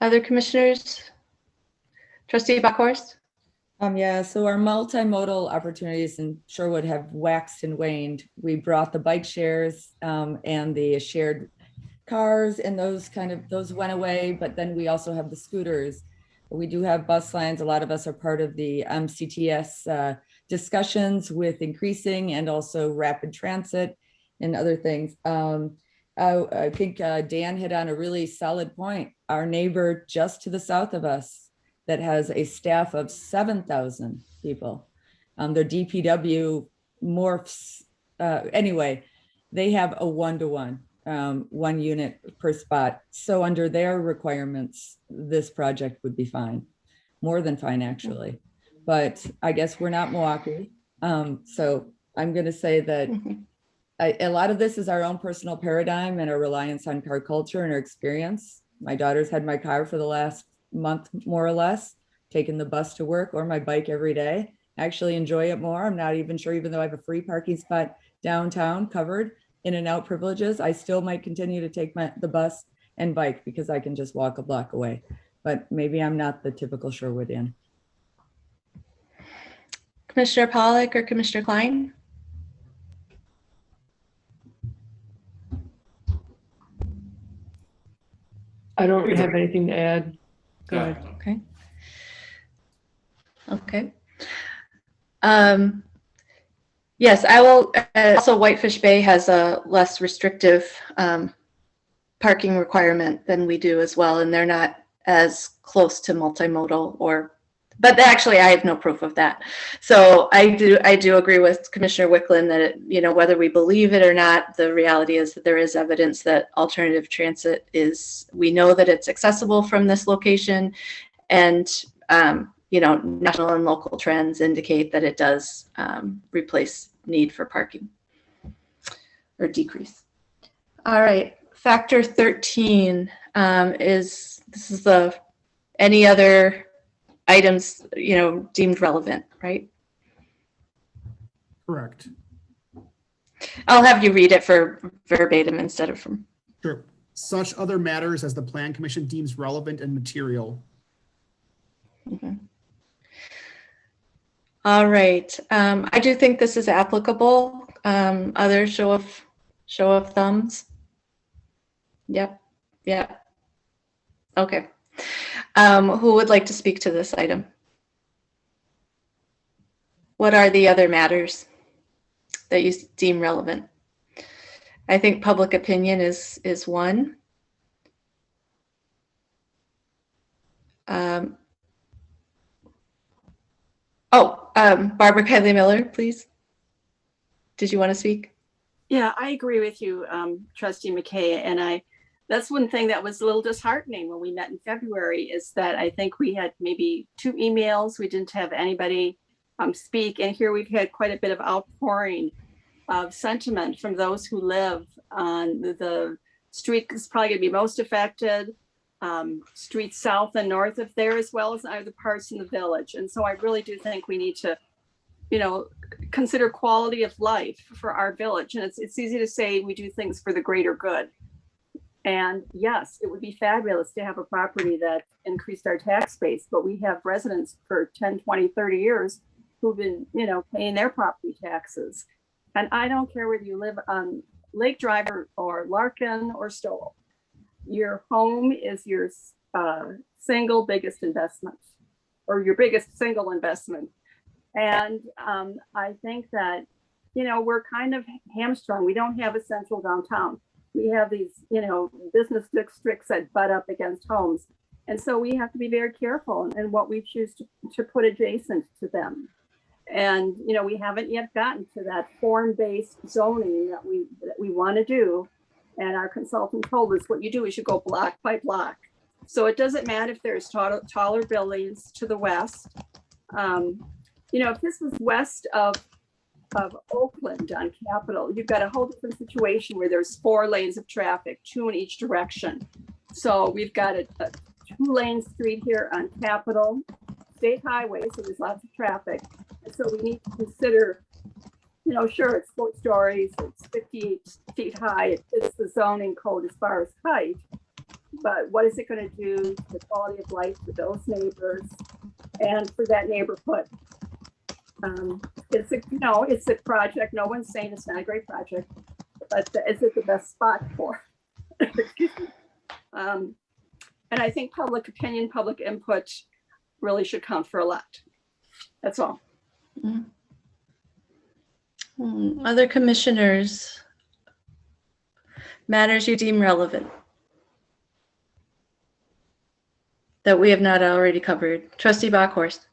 Other commissioners? Trustee Backhorst? Yeah, so our multimodal opportunities in Shorewood have waxed and waned. We brought the bike shares and the shared cars, and those went away, but then we also have the scooters. We do have bus lines. A lot of us are part of the CTS discussions with increasing and also rapid transit and other things. I think Dan hit on a really solid point. Our neighbor just to the south of us that has a staff of 7,000 people. Their DPW morphs, anyway, they have a 1-to-1, 1 unit per spot. So under their requirements, this project would be fine, more than fine actually. But I guess we're not Milwaukee. So I'm gonna say that a lot of this is our own personal paradigm and our reliance on car culture and our experience. My daughter's had my car for the last month, more or less, taking the bus to work or my bike every day. I actually enjoy it more. I'm not even sure, even though I have a free parking spot downtown covered in and out privileges, I still might continue to take the bus and bike because I can just walk a block away. But maybe I'm not the typical Shorewoodian. Commissioner Pollack or Commissioner Klein? I don't have anything to add. Go ahead. Okay. Okay. Yes, I will. Also, Whitefish Bay has a less restrictive parking requirement than we do as well, and they're not as close to multimodal but actually I have no proof of that. So I do agree with Commissioner Wickland that whether we believe it or not, the reality is that there is evidence that alternative transit we know that it's accessible from this location, and national and local trends indicate that it does replace need for parking or decrease. All right, factor 13 is any other items deemed relevant, right? Correct. I'll have you read it for verbatim instead of from. Sure. Such other matters as the Plan Commission deems relevant and material. Mm-hmm. All right. I do think this is applicable. Other show of thumbs. Yep. Yeah. Okay. Who would like to speak to this item? what are the other matters that you deem relevant? I think public opinion is one. Barbara Kiley Miller, please. Did you want to speak? Yeah, I agree with you, Trustee McKay. And that's one thing that was a little disheartening when we met in February, is that I think we had maybe 2 emails. We didn't have anybody speak. And here we've had quite a bit of outpouring of sentiment from those who live on the street that's probably going to be most affected, streets south and north of there, as well as other parts in the village. And so I really do think we need to, consider quality of life for our village. And it's easy to say we do things for the greater good. And yes, it would be fabulous to have a property that increased our tax base, but we have residents for 10, 20, 30 years who've been, paying their property taxes. And I don't care whether you live on Lake Drive or Larkin or Stowell. Your home is your single biggest investment, or your biggest single investment. And I think that, we're kind of hamstrung. We don't have a central downtown. We have these, business districts that butt up against homes. And so we have to be very careful in what we choose to put adjacent to them. And, we haven't yet gotten to that form-based zoning that we want to do. And our consultant told us what you do is you go block by block. So it doesn't matter if there's taller buildings to the west. If this was west of Oakland on Capitol, you've got a whole different situation where there's 4 lanes of traffic, 2 in each direction. So we've got a 2-lane street here on Capitol, State Highway, so there's lots of traffic. And so we need to consider, sure, it's 4 stories, it's 58 feet high, it's the zoning code as far as height, but what is it going to do to the quality of life for those neighbors and for that neighborhood? It's a project. No one's saying it's not a great project, but is it the best spot for? Excuse me. And I think public opinion, public input really should count for a lot. That's all. Other commissioners, matters you deem relevant that we have not already covered. Trustee Bockhorst.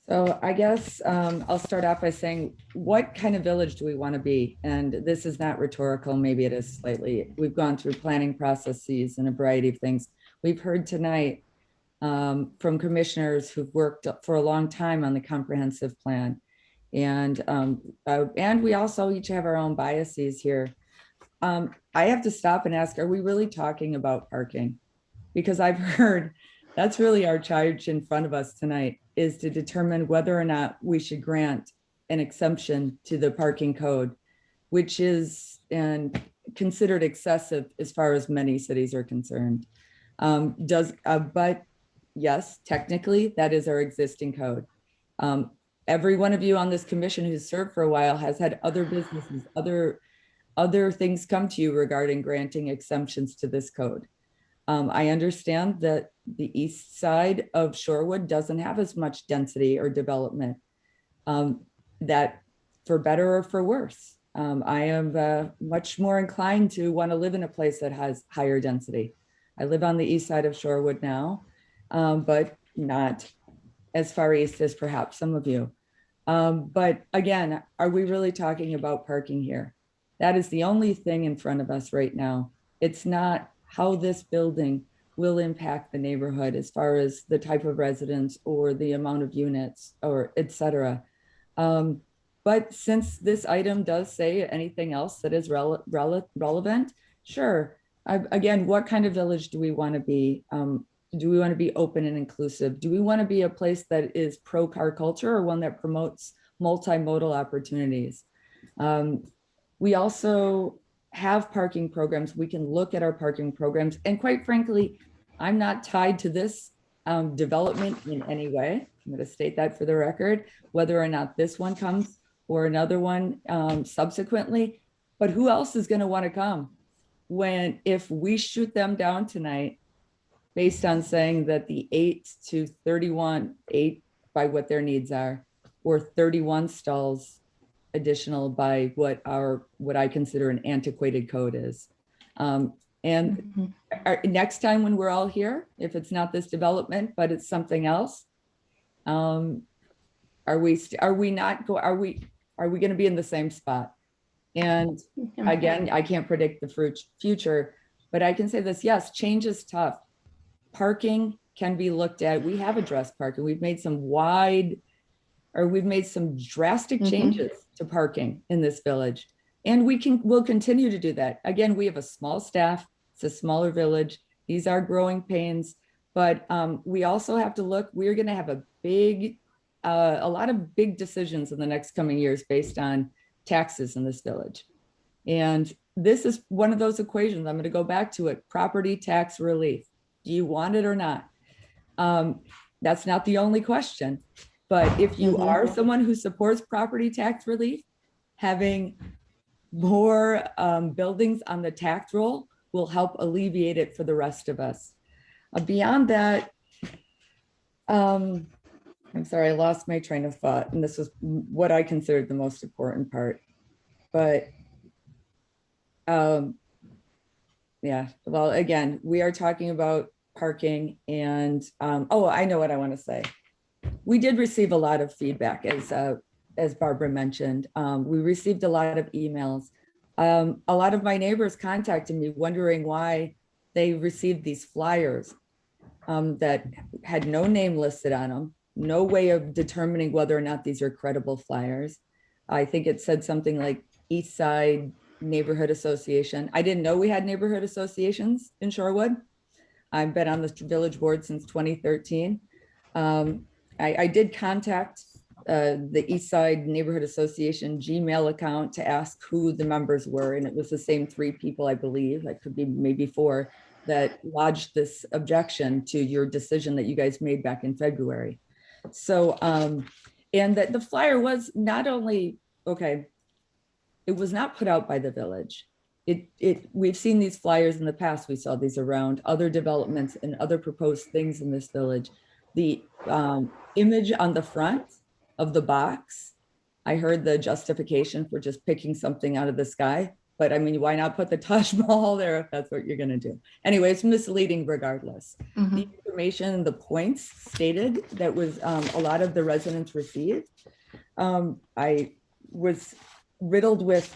So I guess I'll start off by saying, what kind of village do we want to be? And this is not rhetorical, maybe it is slightly. We've gone through planning processes and a variety of things. We've heard tonight from commissioners who've worked for a long time on the comprehensive plan. And we also each have our own biases here. I have to stop and ask, are we really talking about parking? Because I've heard that's really our charge in front of us tonight, is to determine whether or not we should grant an exemption to the parking code, which is considered excessive as far as many cities are concerned. But yes, technically that is our existing code. Every one of you on this commission who's served for a while has had other businesses, other things come to you regarding granting exemptions to this code. I understand that the east side of Shorewood doesn't have as much density or development, that for better or for worse. I am much more inclined to want to live in a place that has higher density. I live on the east side of Shorewood now, but not as far east as perhaps some of you. But again, are we really talking about parking here? That is the only thing in front of us right now. It's not how this building will impact the neighborhood as far as the type of residents or the amount of units or et cetera. But since this item does say anything else that is relevant, sure. Again, what kind of village do we want to be? Do we want to be open and inclusive? Do we want to be a place that is pro-car culture or one that promotes multimodal opportunities? We also have parking programs. We can look at our parking programs. And quite frankly, I'm not tied to this development in any way. I'm going to state that for the record, whether or not this one comes or another one subsequently. But who else is going to want to come if we shoot them down tonight based on saying that the 8 to 31, 8 by what their needs are, or 31 stalls additional by what I consider an antiquated code is. Next time when we're all here, if it's not this development, but it's something else, are we going to be in the same spot? And again, I can't predict the future, but I can say this: yes, change is tough. Parking can be looked at. We have addressed parking. We've made some drastic changes to parking in this village, and we'll continue to do that. Again, we have a small staff. It's a smaller village. These are growing pains, but we also have to look. We're going to have a lot of big decisions in the next coming years based on taxes in this village, and this is one of those equations. I'm going to go back to it: property tax relief. Do you want it or not? That's not the only question. But if you are someone who supports property tax relief, having more buildings on the tax roll will help alleviate it for the rest of us. Beyond that, I'm sorry, I lost my train of thought, and this was what I considered the most important part. But yeah, well, again, we are talking about parking, and oh, I know what I want to say. We did receive a lot of feedback, as Barbara mentioned. We received a lot of emails. A lot of my neighbors contacted me wondering why they received these flyers that had no name listed on them, no way of determining whether or not these are credible flyers. I think it said something like East Side Neighborhood Association. I didn't know we had neighborhood associations in Shorewood. I've been on the village board since 2013. I did contact the East Side Neighborhood Association Gmail account to ask who the members were, and it was the same 3 people, I believe, it could be maybe 4, that lodged this objection to your decision that you guys made back in February. So, and that the flyer was not only, okay, it was not put out by the village. We've seen these flyers in the past. We saw these around other developments and other proposed things in this village. The image on the front of the box, I heard the justification for just picking something out of the sky, but I mean, why not put the Taj Mahal there if that's what you're going to do? Anyway, it's misleading regardless. The information, the points stated that was a lot of the residents received. I was riddled with,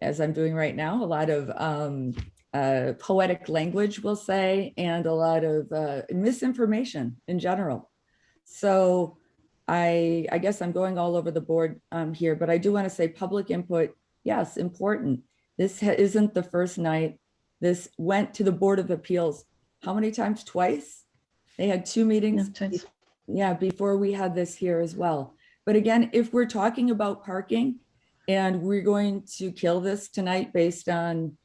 as I'm doing right now, a lot of poetic language, we'll say, and a lot of misinformation in general. So I guess I'm going all over the board here, but I do want to say public input, yes, important. This isn't the first night. This went to the Board of Appeals. How many times? Twice? They had 2 meetings. Yeah, before we had this here as well. But again, if we're talking about parking and we're going to kill this tonight based on,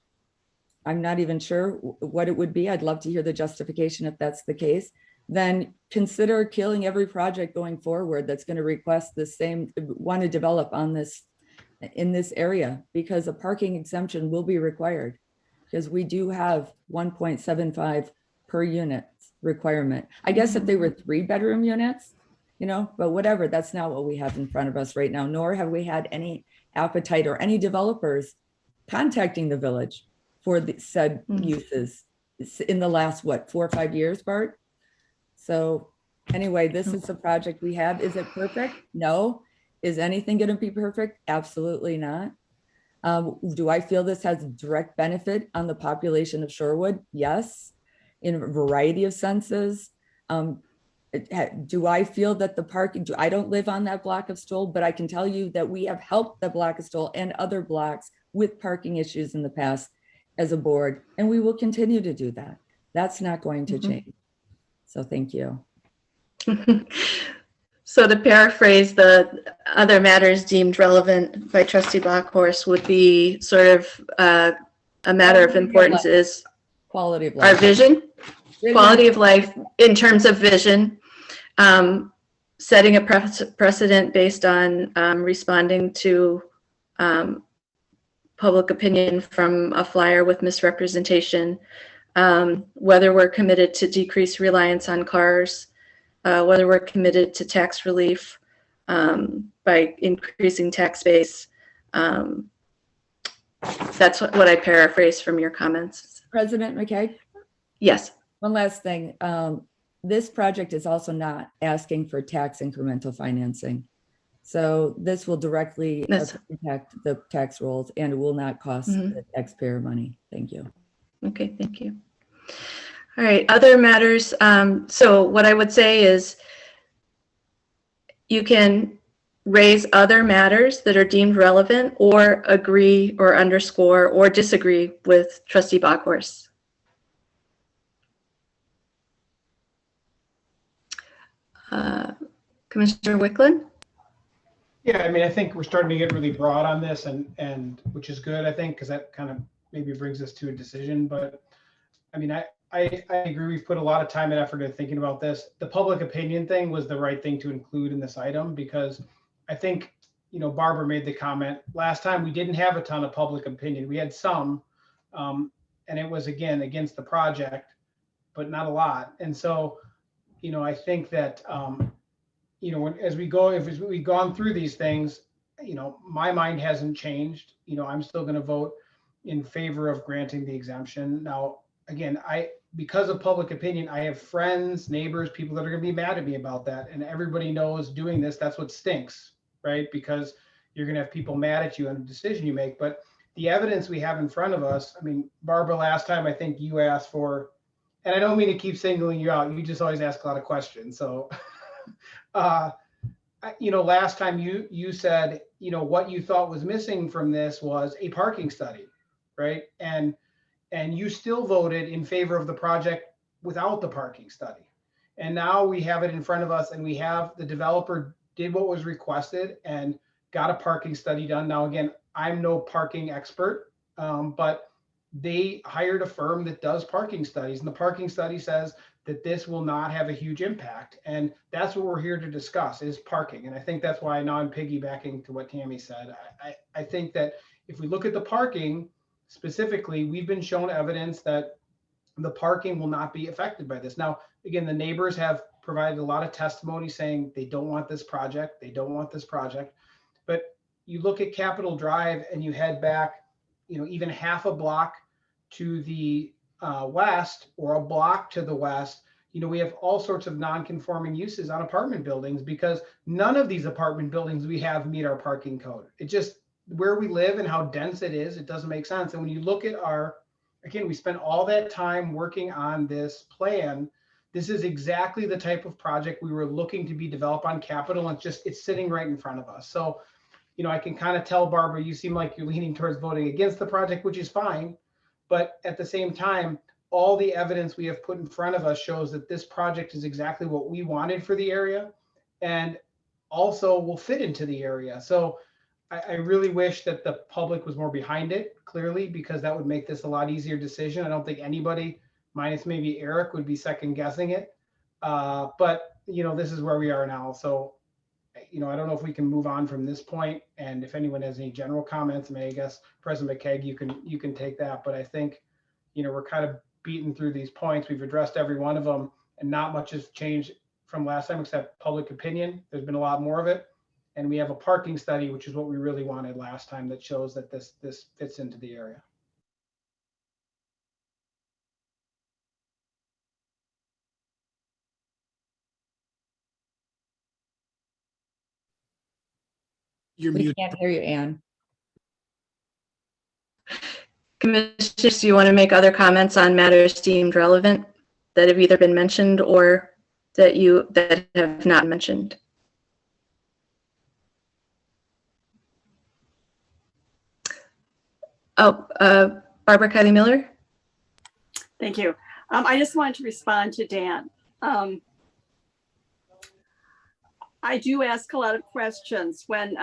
I'm not even sure what it would be. I'd love to hear the justification if that's the case. Then consider killing every project going forward that's going to request the same, want to develop on this, in this area, because a parking exemption will be required, because we do have 1.75 per unit requirement. I guess if they were 3-bedroom units, you know, but whatever, that's not what we have in front of us right now, nor have we had any appetite or any developers contacting the village for the said uses in the last, what, 4 or 5 years, Bart? So anyway, this is the project we have. Is it perfect? No. Is anything going to be perfect? Absolutely not. Do I feel this has direct benefit on the population of Shorewood? Yes, in a variety of senses. Do I feel that the parking, I don't live on that block of Stoll, but I can tell you that we have helped the block of Stoll and other blocks with parking issues in the past as a board, and we will continue to do that. That's not going to change. So thank you. So to paraphrase, the other matters deemed relevant by Trustee Blockhorse would be sort of a matter of importance is quality of life. Our vision, quality of life in terms of vision, setting a precedent based on responding to public opinion from a flyer with misrepresentation, whether we're committed to decrease reliance on cars, whether we're committed to tax relief by increasing tax base. That's what I paraphrased from your comments. President McKay? Yes. One last thing. This project is also not asking for tax incremental financing. So this will directly impact the tax rolls and it will not cost the taxpayer money. Thank you. Okay, thank you. All right, other matters. So what I would say is you can raise other matters that are deemed relevant or agree or underscore or disagree with Trustee Bockhorst. Commissioner Wicklund? Yeah, I mean, I think we're starting to get really broad on this and which is good, I think, because that kind of maybe brings us to a decision. But I mean, I agree. We've put a lot of time and effort into thinking about this. The public opinion thing was the right thing to include in this item because I think, you know, Barbara made the comment last time we didn't have a ton of public opinion. We had some, and it was again against the project, but not a lot. And so, you know, I think that, you know, as we go, if we've gone through these things, you know, my mind hasn't changed. You know, I'm still going to vote in favor of granting the exemption. Now, again, because of public opinion, I have friends, neighbors, people that are going to be mad at me about that. And everybody knows doing this, that's what stinks, right? Because you're going to have people mad at you on the decision you make. But the evidence we have in front of us, I mean, Barbara, last time I think you asked for, and I don't mean to keep singling you out, you just always ask a lot of questions. So, you know, last time you said, you know, what you thought was missing from this was a parking study, right? And you still voted in favor of the project without the parking study. And now we have it in front of us and we have the developer did what was requested and got a parking study done. Now, again, I'm no parking expert, but they hired a firm that does parking studies, and the parking study says that this will not have a huge impact. And that's what we're here to discuss is parking. And I think that's why now I'm piggybacking to what Tammy said. I think that if we look at the parking specifically, we've been shown evidence that the parking will not be affected by this. Now, again, the neighbors have provided a lot of testimony saying they don't want this project. They don't want this project. But you look at Capitol Drive and you head back, you know, even half a block to the west or a block to the west, you know, we have all sorts of non-conforming uses on apartment buildings because none of these apartment buildings we have meet our parking code. It just, where we live and how dense it is, it doesn't make sense. And when you look at again, we spent all that time working on this plan. This is exactly the type of project we were looking to be developed on Capitol, and it's sitting right in front of us. So, you know, I can kind of tell, Barbara, you seem like you're leaning towards voting against the project, which is fine. But at the same time, all the evidence we have put in front of us shows that this project is exactly what we wanted for the area and also will fit into the area. So I really wish that the public was more behind it, clearly, because that would make this a lot easier decision. I don't think anybody, minus maybe Eric, would be second guessing it. But, you know, this is where we are now. So, you know, I don't know if we can move on from this point. And if anyone has any general comments, I guess President McKay, you can take that. But I think, you know, we're kind of beaten through these points. We've addressed every one of them, and not much has changed from last time except public opinion. There's been a lot more of it. And we have a parking study, which is what we really wanted last time, that shows that this fits into the area. You're muted. We can't hear you, Ann. Commissioners, do you want to make other comments on matters deemed relevant that have either been mentioned or that have not mentioned? Oh, Barbara Kiley Miller. Thank you. I just wanted to respond to Dan. I do ask a lot of questions. When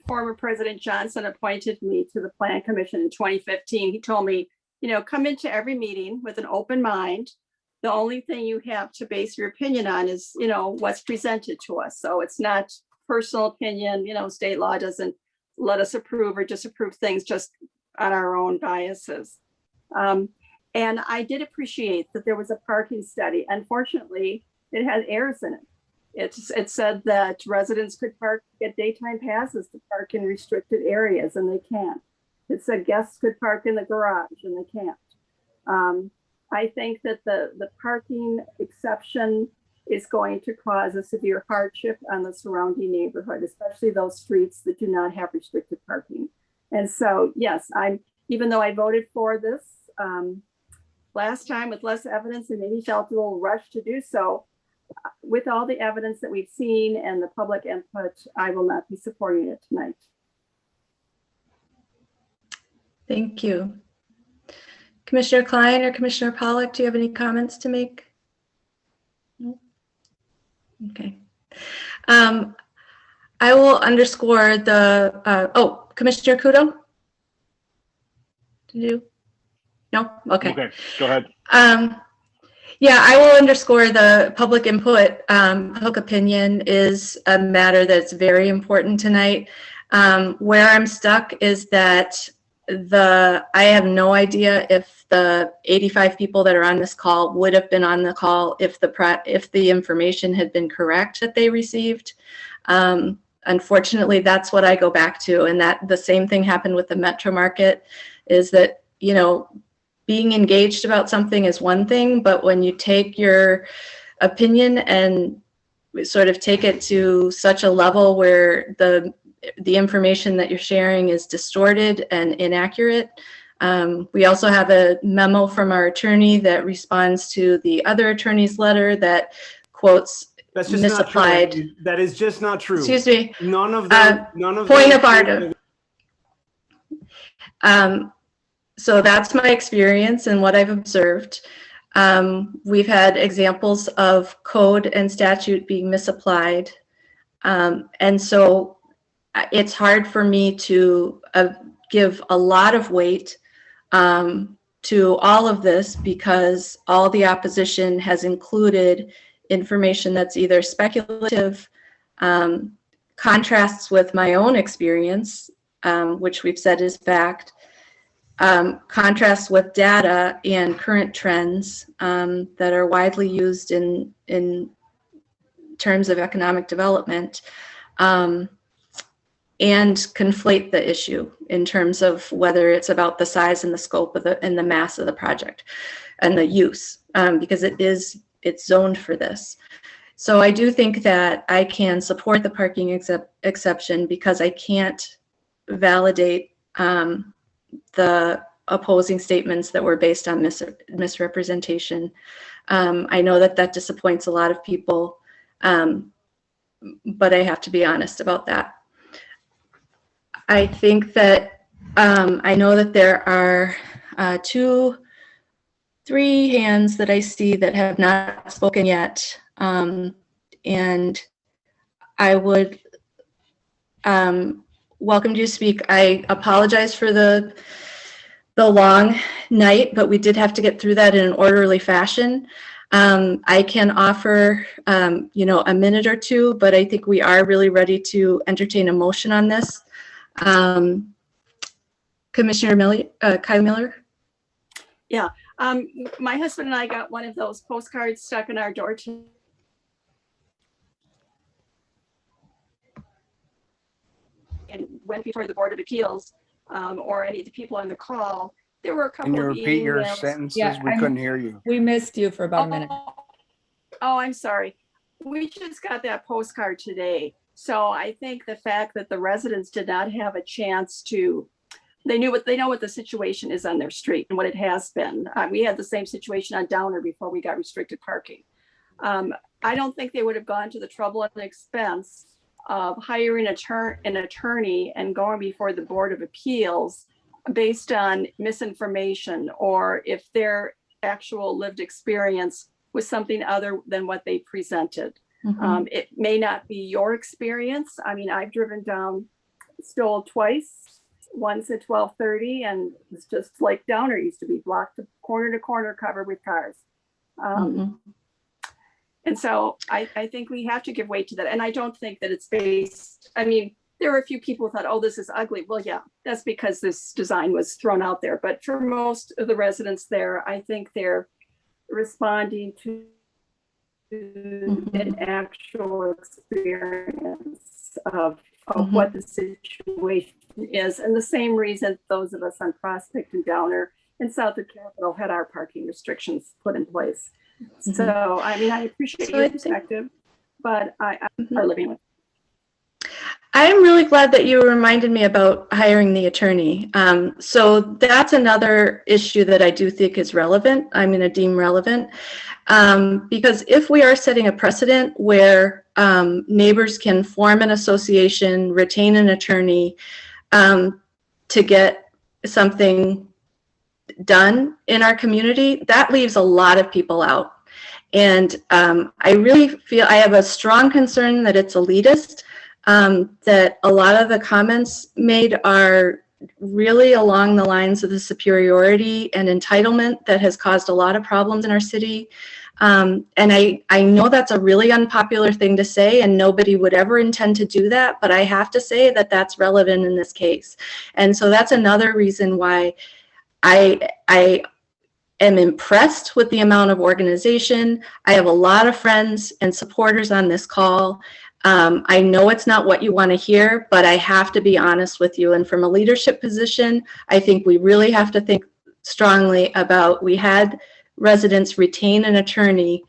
former President Johnson appointed me to the Plan Commission in 2015, he told me, you know, come into every meeting with an open mind. The only thing you have to base your opinion on is, you know, what's presented to us. So it's not personal opinion. You know, state law doesn't let us approve or disapprove things just on our own biases. And I did appreciate that there was a parking study. Unfortunately, it had errors in it. It said that residents could get daytime passes to park in restricted areas, and they can't. It said guests could park in the garage, and they can't. I think that the parking exception is going to cause a severe hardship on the surrounding neighborhood, especially those streets that do not have restricted parking. And so, yes, even though I voted for this last time with less evidence and maybe felt a little rushed to do so, with all the evidence that we've seen and the public input, I will not be supporting it tonight. Thank you. Commissioner Klein or Commissioner Pollack, do you have any comments to make? No? Okay. I will underscore the, Commissioner Kudo? Did you? No? Okay. Okay, go ahead. Yeah, I will underscore the public input. Public opinion is a matter that's very important tonight. Where I'm stuck is that I have no idea if the 85 people that are on this call would have been on the call if the information had been correct that they received. Unfortunately, that's what I go back to, and that the same thing happened with the Metro Market, is that, you know, being engaged about something is one thing, but when you take your opinion and sort of take it to such a level where the information that you're sharing is distorted and inaccurate. We also have a memo from our attorney that responds to the other attorney's letter that quotes That's just misapplied. not true. That is just not true. Excuse me. None of them. Point of order. So that's my experience and what I've observed. We've had examples of code and statute being misapplied. And so it's hard for me to give a lot of weight to all of this, because all the opposition has included information that's either speculative, contrasts with my own experience, which we've said is fact, contrasts with data and current trends that are widely used in terms of economic development, and conflate the issue in terms of whether it's about the size and the scope of and the mass of the project and the use, because it's zoned for this. So I do think that I can support the parking exception, because I can't validate the opposing statements that were based on misrepresentation. I know that disappoints a lot of people, but I have to be honest about that. I think that I know that there are 3 hands that I see that have not spoken yet, and I would welcome you to speak. I apologize for the long night, but we did have to get through that in an orderly fashion. I can offer, a minute or two, but I think we are really ready to entertain a motion on this. Commissioner Kyle Miller? Yeah, my husband and I got one of those postcards stuck in our door and went before the Board of Appeals, or any of the people on the call. There were a couple Can you of repeat your emails. sentences? Yeah, We couldn't hear you. We missed you for about a minute. Oh, I'm sorry. We just got that postcard today. So I think the fact that the residents did not have a chance to, they know what the situation is on their street and what it has been. We had the same situation on Downer before we got restricted parking. I don't think they would have gone to the trouble and expense of hiring an attorney and going before the Board of Appeals based on misinformation, or if their actual lived experience was something other than what they presented. Mm-hmm. It may not be your experience. I mean, I've driven down Stoll twice, once at 12:30, and it's just like Downer used to be, blocked corner to corner, covered with cars. And so I think we have to give weight to that. And I don't think that it's based, I mean, there were a few people who thought, oh, this is ugly. Well, yeah, that's because this design was thrown out there. But for most of the residents there, I think they're responding to get actual experience of what the situation is. And the same reason those of us on Prospect and Downer and south of Capitol had our parking restrictions put in place. So, I mean, I appreciate your perspective, but I are living with it. I'm really glad that you reminded me about hiring the attorney. So that's another issue that I do think is relevant. I'm going to deem relevant. Because if we are setting a precedent where neighbors can form an association, retain an attorney to get something done in our community, that leaves a lot of people out. And I really feel I have a strong concern that it's elitist, that a lot of the comments made are really along the lines of the superiority and entitlement that has caused a lot of problems in our city. And I know that's a really unpopular thing to say, and nobody would ever intend to do that, but I have to say that that's relevant in this case. And so that's another reason why I am impressed with the amount of organization. I have a lot of friends and supporters on this call. I know it's not what you want to hear, but I have to be honest with you. And from a leadership position, I think we really have to think strongly about, we had residents retain an attorney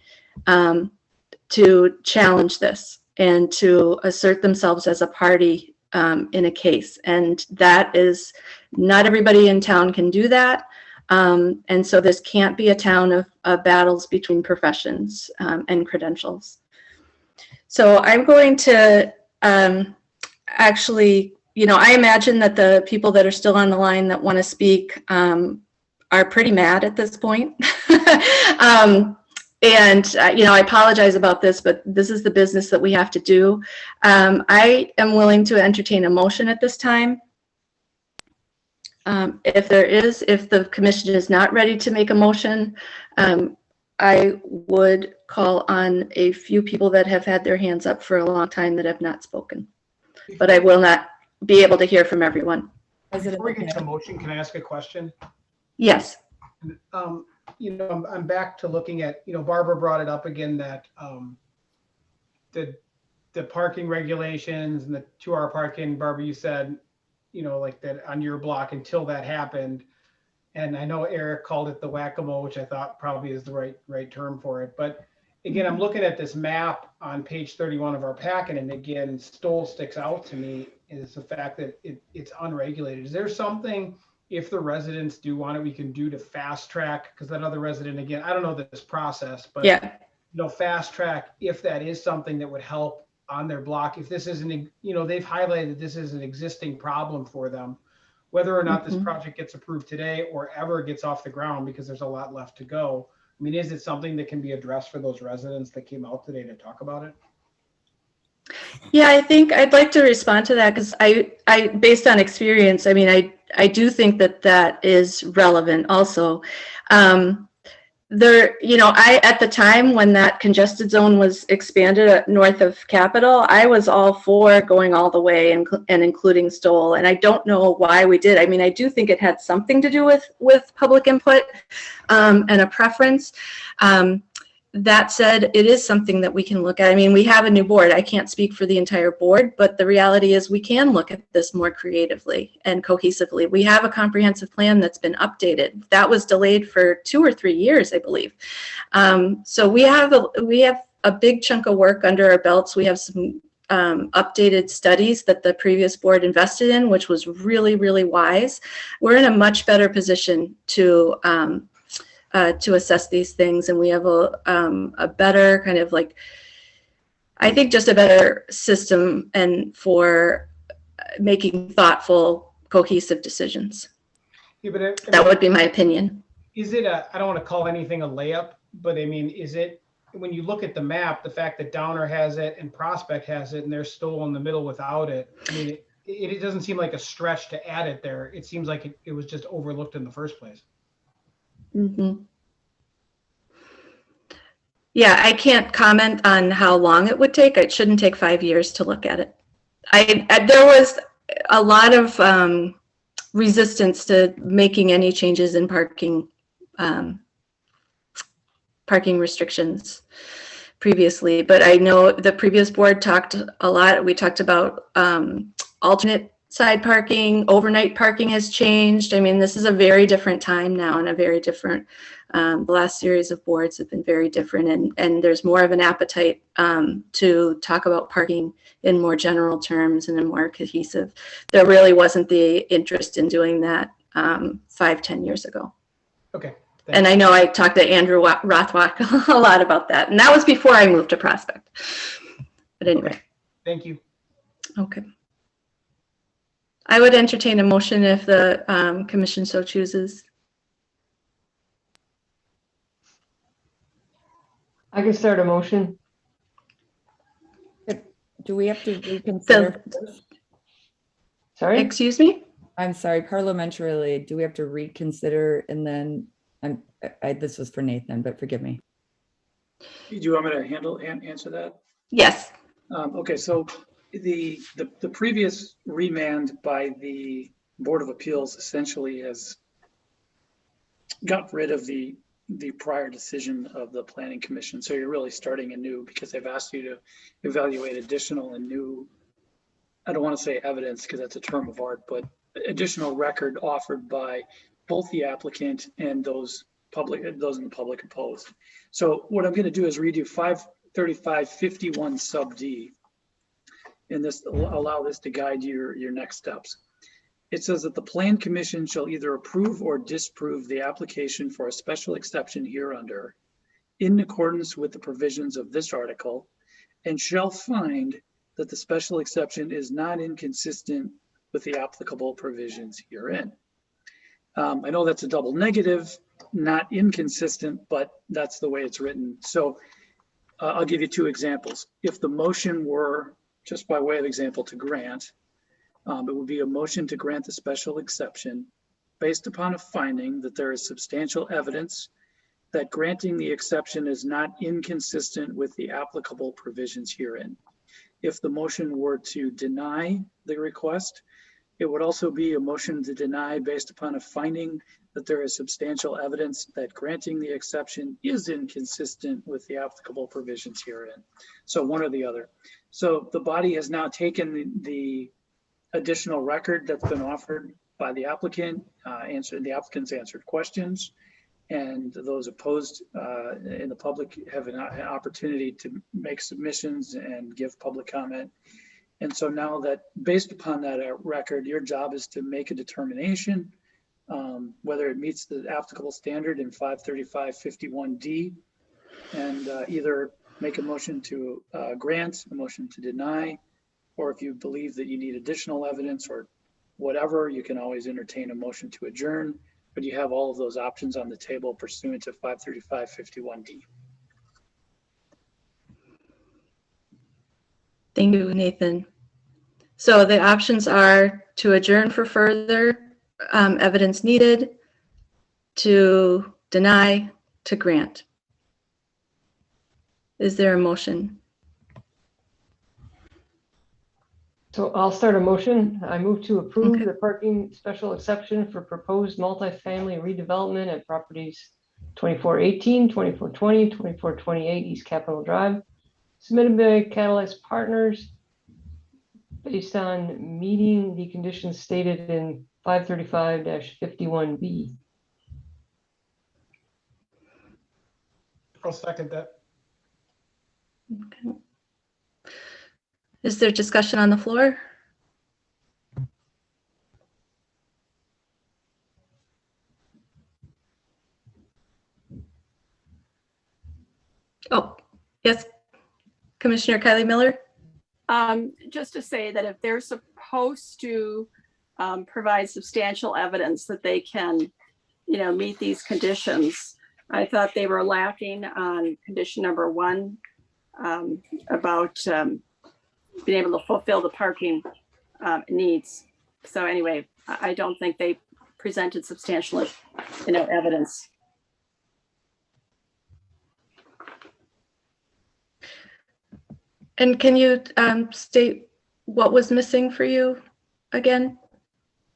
to challenge this and to assert themselves as a party in a case. And that is, not everybody in town can do that. And so this can't be a town of battles between professions and credentials. So I'm going to actually, I imagine that the people that are still on the line that want to speak are pretty mad at this point. I apologize about this, but this is the business that we have to do. I am willing to entertain a motion at this time. If the commission is not ready to make a motion, I would call on a few people that have had their hands up for a long time that have not spoken, but I will not be able to hear from everyone. Before we get to the motion, can I ask a question? Yes. I'm back to looking at, Barbara brought it up again, that the parking regulations and the 2-hour parking, Barbara, you said, like that on your block until that happened. And I know Eric called it the whack-a-mole, which I thought probably is the right term for it. But again, I'm looking at this map on page 31 of our packet, and again, Stoll sticks out to me is the fact that it's unregulated. Is there something, if the residents do want it, we can do to fast track? Because that other resident, again, I don't know this process, but yeah, fast track if that is something that would help on their block. If this is they've highlighted this is an existing problem for them, whether or not this project gets approved today or ever gets off the ground, because there's a lot left to go. I mean, is it something that can be addressed for those residents that came out today to talk about it? Yeah, I think I'd like to respond to that, because I based on experience, I mean, I do think that is relevant also. At the time when that congested zone was expanded north of Capitol, I was all for going all the way and including Stoll. And I don't know why we did. I mean, I do think it had something to do with public input and a preference. That said, it is something that we can look at. I mean, we have a new board. I can't speak for the entire board, but the reality is we can look at this more creatively and cohesively. We have a comprehensive plan that's been updated. That was delayed for 2 or 3 years, I believe. So we have a big chunk of work under our belts. We have some updated studies that the previous board invested in, which was really, really wise. We're in a much better position to assess these things, and we have a better kind of I think just a better system and for making thoughtful, cohesive decisions. Yeah, but that would be my opinion. Is it I don't want to call anything a layup, but I mean, is it, when you look at the map, the fact that Downer has it and Prospect has it and they're still in the middle without it, I mean, it doesn't seem like a stretch to add it there. It seems like it was just overlooked in the first place. Mm-hmm. Yeah, I can't comment on how long it would take. It shouldn't take 5 years to look at it. There was a lot of resistance to making any changes in parking restrictions previously, but I know the previous board talked a lot. We talked about alternate side parking, overnight parking has changed. I mean, this is a very different time now and a very different, the last series of boards have been very different, and there's more of an appetite to talk about parking in more general terms and in more cohesive. There really wasn't the interest in doing that 5-10 years ago. Okay. And I know I talked to Andrew Rothrock a lot about that, and that was before I moved to Prospect. But anyway. Okay. Thank you. Okay. I would entertain a motion if the commission so chooses. I can start a motion. Do we have to reconsider first? Sorry? Excuse me? I'm sorry, parliamentarily, do we have to reconsider and then, this was for Nathan, but forgive me. Do you want me to answer that? Yes. Okay, so the previous remand by the Board of Appeals essentially has got rid of the prior decision of the Planning Commission. So you're really starting anew because they've asked you to evaluate additional and new, I don't want to say evidence because that's a term of art, but additional record offered by both the applicant and those in the public opposed. So what I'm going to do is read you 535-51 sub D, and this allow this to guide your next steps. It says that the Plan Commission shall either approve or disapprove the application for a special exception hereunder in accordance with the provisions of this article, and shall find that the special exception is not inconsistent with the applicable provisions herein. I know that's a double negative, not inconsistent, but that's the way it's written. So I'll give you two examples. If the motion were, just by way of example, to grant, it would be a motion to grant the special exception based upon a finding that there is substantial evidence that granting the exception is not inconsistent with the applicable provisions herein. If the motion were to deny the request, it would also be a motion to deny based upon a finding that there is substantial evidence that granting the exception is inconsistent with the applicable provisions herein. So one or the other. So the body has now taken the additional record that's been offered by the applicant, the applicant's answered questions, and those opposed in the public have an opportunity to make submissions and give public comment. And so now that, based upon that record, your job is to make a determination whether it meets the applicable standard in 535-51D, and either make a motion to grant, a motion to deny, or if you believe that you need additional evidence or whatever, you can always entertain a motion to adjourn, but you have all of those options on the table pursuant to 535-51D. Thank you, Nathan. So the options are to adjourn for further evidence needed, to deny, to grant. Is there a motion? So I'll start a motion. I move to approve the parking special exception for proposed multifamily redevelopment at properties 2418, 2420, 2428 East Capitol Drive, submitted by Catalyst Partners based on meeting the conditions stated in 535-51B. I'll second that. Okay. Is there discussion on the floor? Oh, yes. Commissioner Kylie Miller? Just to say that if they're supposed to provide substantial evidence that they can, meet these conditions, I thought they were lacking on condition number 1 about being able to fulfill the parking needs. So anyway, I don't think they presented substantial, evidence. And can you state what was missing for you again?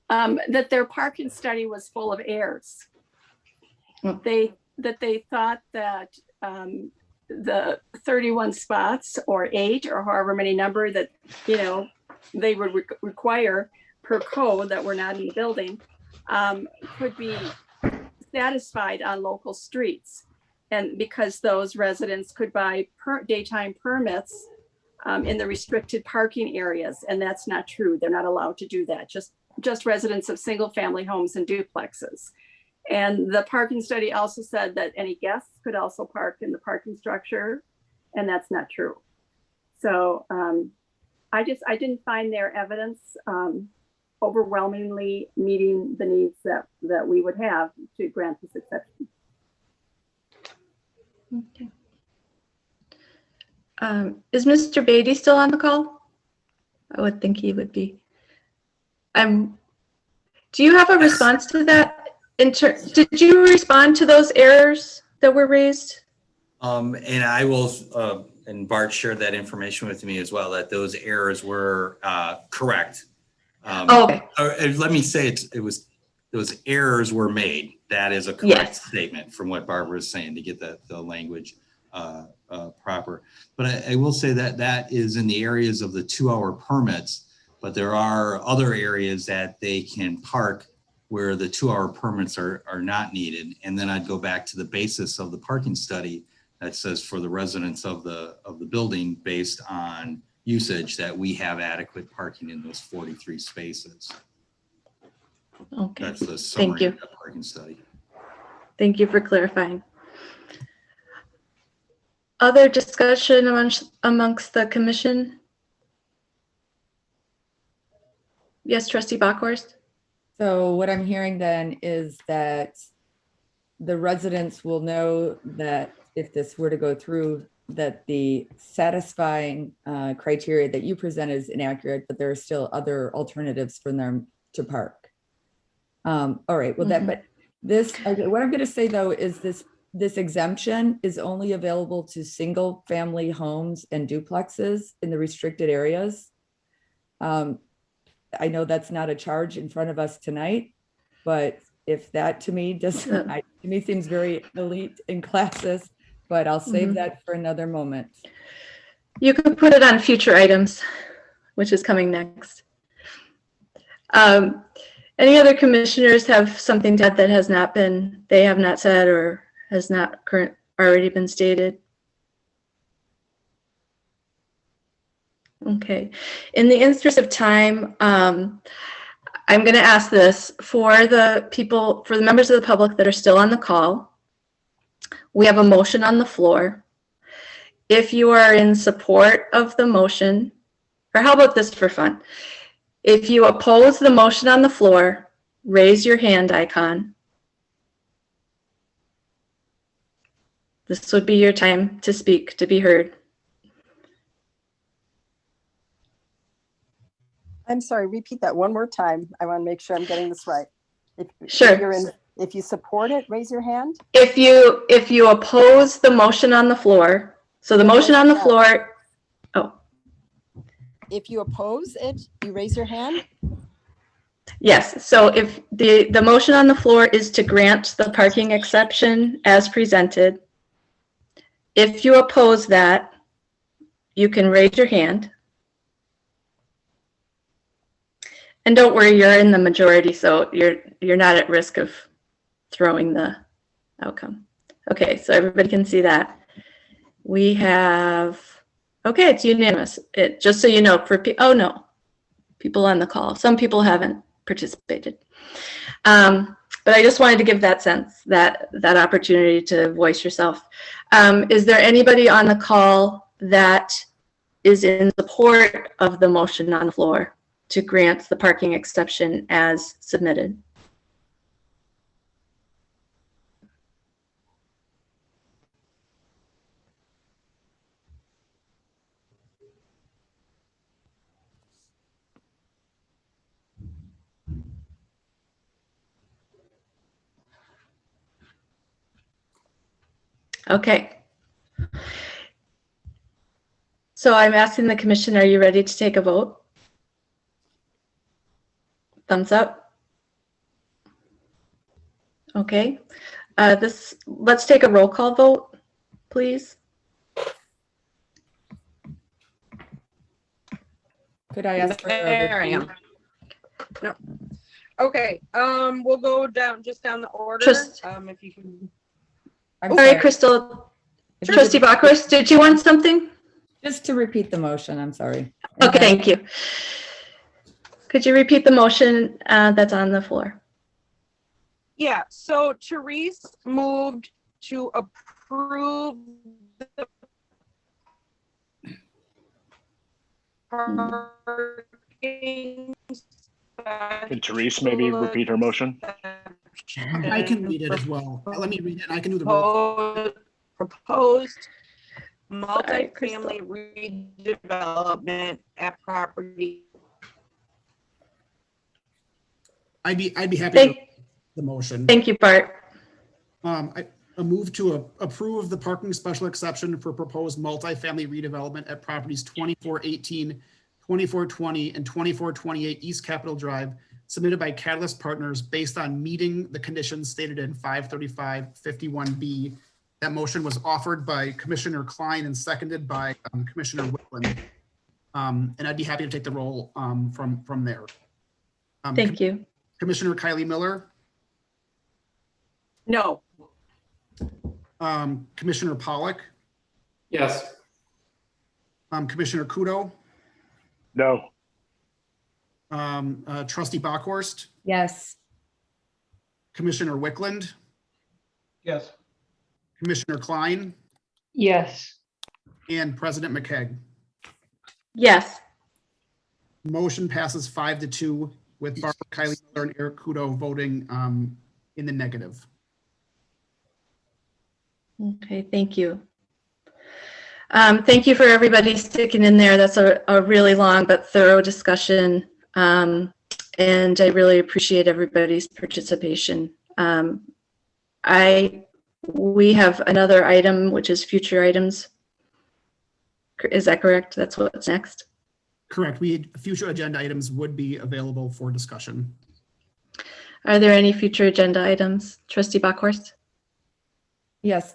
That their parking study was full of errors. That they thought that the 31 spots or 8 or however many number that, you know, they would require per code that were not in the building, could be satisfied on local streets. And because those residents could buy daytime permits in the restricted parking areas, and that's not true. They're not allowed to do that. Just residents of single family homes and duplexes. And the parking study also said that any guests could also park in the parking structure, and that's not true. So I didn't find their evidence overwhelmingly meeting the needs that we would have to grant this exception. Okay. Is Mr. Beatty still on the call? I would think he would be. Do you have a response to that? Did you respond to those errors that were raised? And I will, and Bart shared that information with me as well, that those errors were correct. Okay. Let me say those errors were made. That is a correct Yes. statement from what Barbara is saying to get the language proper. But I will say that is in the areas of the 2-hour permits, but there are other areas that they can park where the 2-hour permits are not needed. And then I'd go back to the basis of the parking study that says for the residents of the building, based on usage, that we have adequate parking in those 43 spaces. Okay. That's the summary Thank you. of the parking study. Thank you for clarifying. Other discussion amongst the commission? Yes, Trustee Bockhorst. So what I'm hearing then is that the residents will know that if this were to go through, that the satisfying criteria that you present is inaccurate, but there are still other alternatives for them to park. All right, well, but this, okay, what I'm going to say though is this exemption is only available to single family homes and duplexes in the restricted areas. I know that's not a charge in front of us tonight, but if that to me seems very elite and classist, but I'll save that for another moment. You can put it on future items, which is coming next. Any other commissioners have something to add that has not been, they have not said or has not already been stated? Okay. In the interest of time, I'm going to ask this for the members of the public that are still on the call. We have a motion on the floor. If you are in support of the motion, or how about this for fun? If you oppose the motion on the floor, raise your hand icon. This would be your time to speak, to be heard. I'm sorry, repeat that one more time. I want to make sure I'm getting this right. Sure. If you support it, raise your hand. If you oppose the motion on the floor, so the motion on the floor, If you oppose it, you raise your hand. yes. So if the motion on the floor is to grant the parking exception as presented, if you oppose that, you can raise your hand. And don't worry, you're in the majority, so you're not at risk of throwing the outcome. Okay, so everybody can see that. We have, okay, it's unanimous. Just so you know, people on the call. Some people haven't participated. But I just wanted to give that sense, that opportunity to voice yourself. Is there anybody on the call that is in support of the motion on the floor to grant the parking exception as submitted? Okay. So I'm asking the commission, are you ready to take a vote? Thumbs up. Okay. Let's take a roll call vote, please. Could I ask for There I a am. No. Okay, we'll go down the order. If you can. All right, Crystal. Trustee Bachhorst, did you want something? Just to repeat the motion, I'm sorry. Okay, thank you. Could you repeat the motion that's on the floor? Yeah, so Therese moved to approve the parking. Can Therese maybe repeat her motion? I can read it as well. Let me read it and I can do the roll. Proposed multifamily redevelopment at property. I'd be happy to the motion. Thank you, Bart. I move to approve the parking special exception for proposed multifamily redevelopment at properties 2418, 2420, and 2428 East Capitol Drive, submitted by Catalyst Partners based on meeting the conditions stated in 535-51B. That motion was offered by Commissioner Klein and seconded by Commissioner Whitland. And I'd be happy to take the roll from there. Thank you. Commissioner Kylie Miller. No. Commissioner Pollack. Yes. Commissioner Kudo. No. Trustee Bachhorst. Yes. Commissioner Wickland. Yes. Commissioner Klein. Yes. And President McKeag. Yes. Motion passes 5-2 with Barbara Kylie Miller and Eric Kudo voting in the negative. Okay, thank you. Thank you for everybody sticking in there. That's a really long but thorough discussion. And I really appreciate everybody's participation. We have another item, which is future items. Is that correct? That's what's next? Correct. Future agenda items would be available for discussion. Are there any future agenda items? Trustee Bachhorst? Yes.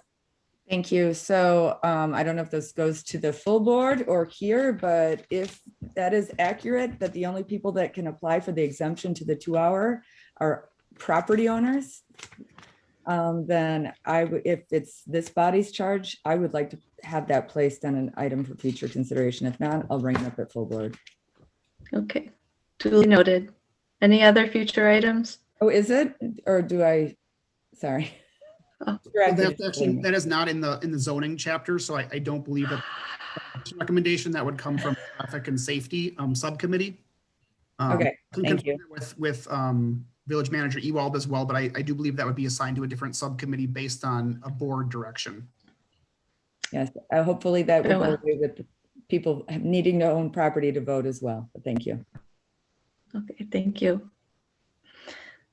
Thank you. So I don't know if this goes to the full board or here, but if that is accurate, that the only people that can apply for the exemption to the 2-hour are property owners, then if it's this body's charge, I would like to have that placed on an item for future consideration. If not, I'll bring it up at full board. Okay, duly noted. Any other future items? Oh, is it? Or do I, sorry. Oh. That is not in the zoning chapter, so I don't believe that recommendation that would come from traffic and safety subcommittee. Okay, thank you. With Village Manager Ewald as well, but I do believe that would be assigned to a different subcommittee based on a board direction. Yes, hopefully that will go away with people needing to own property to vote as well. But thank you. Okay, thank you.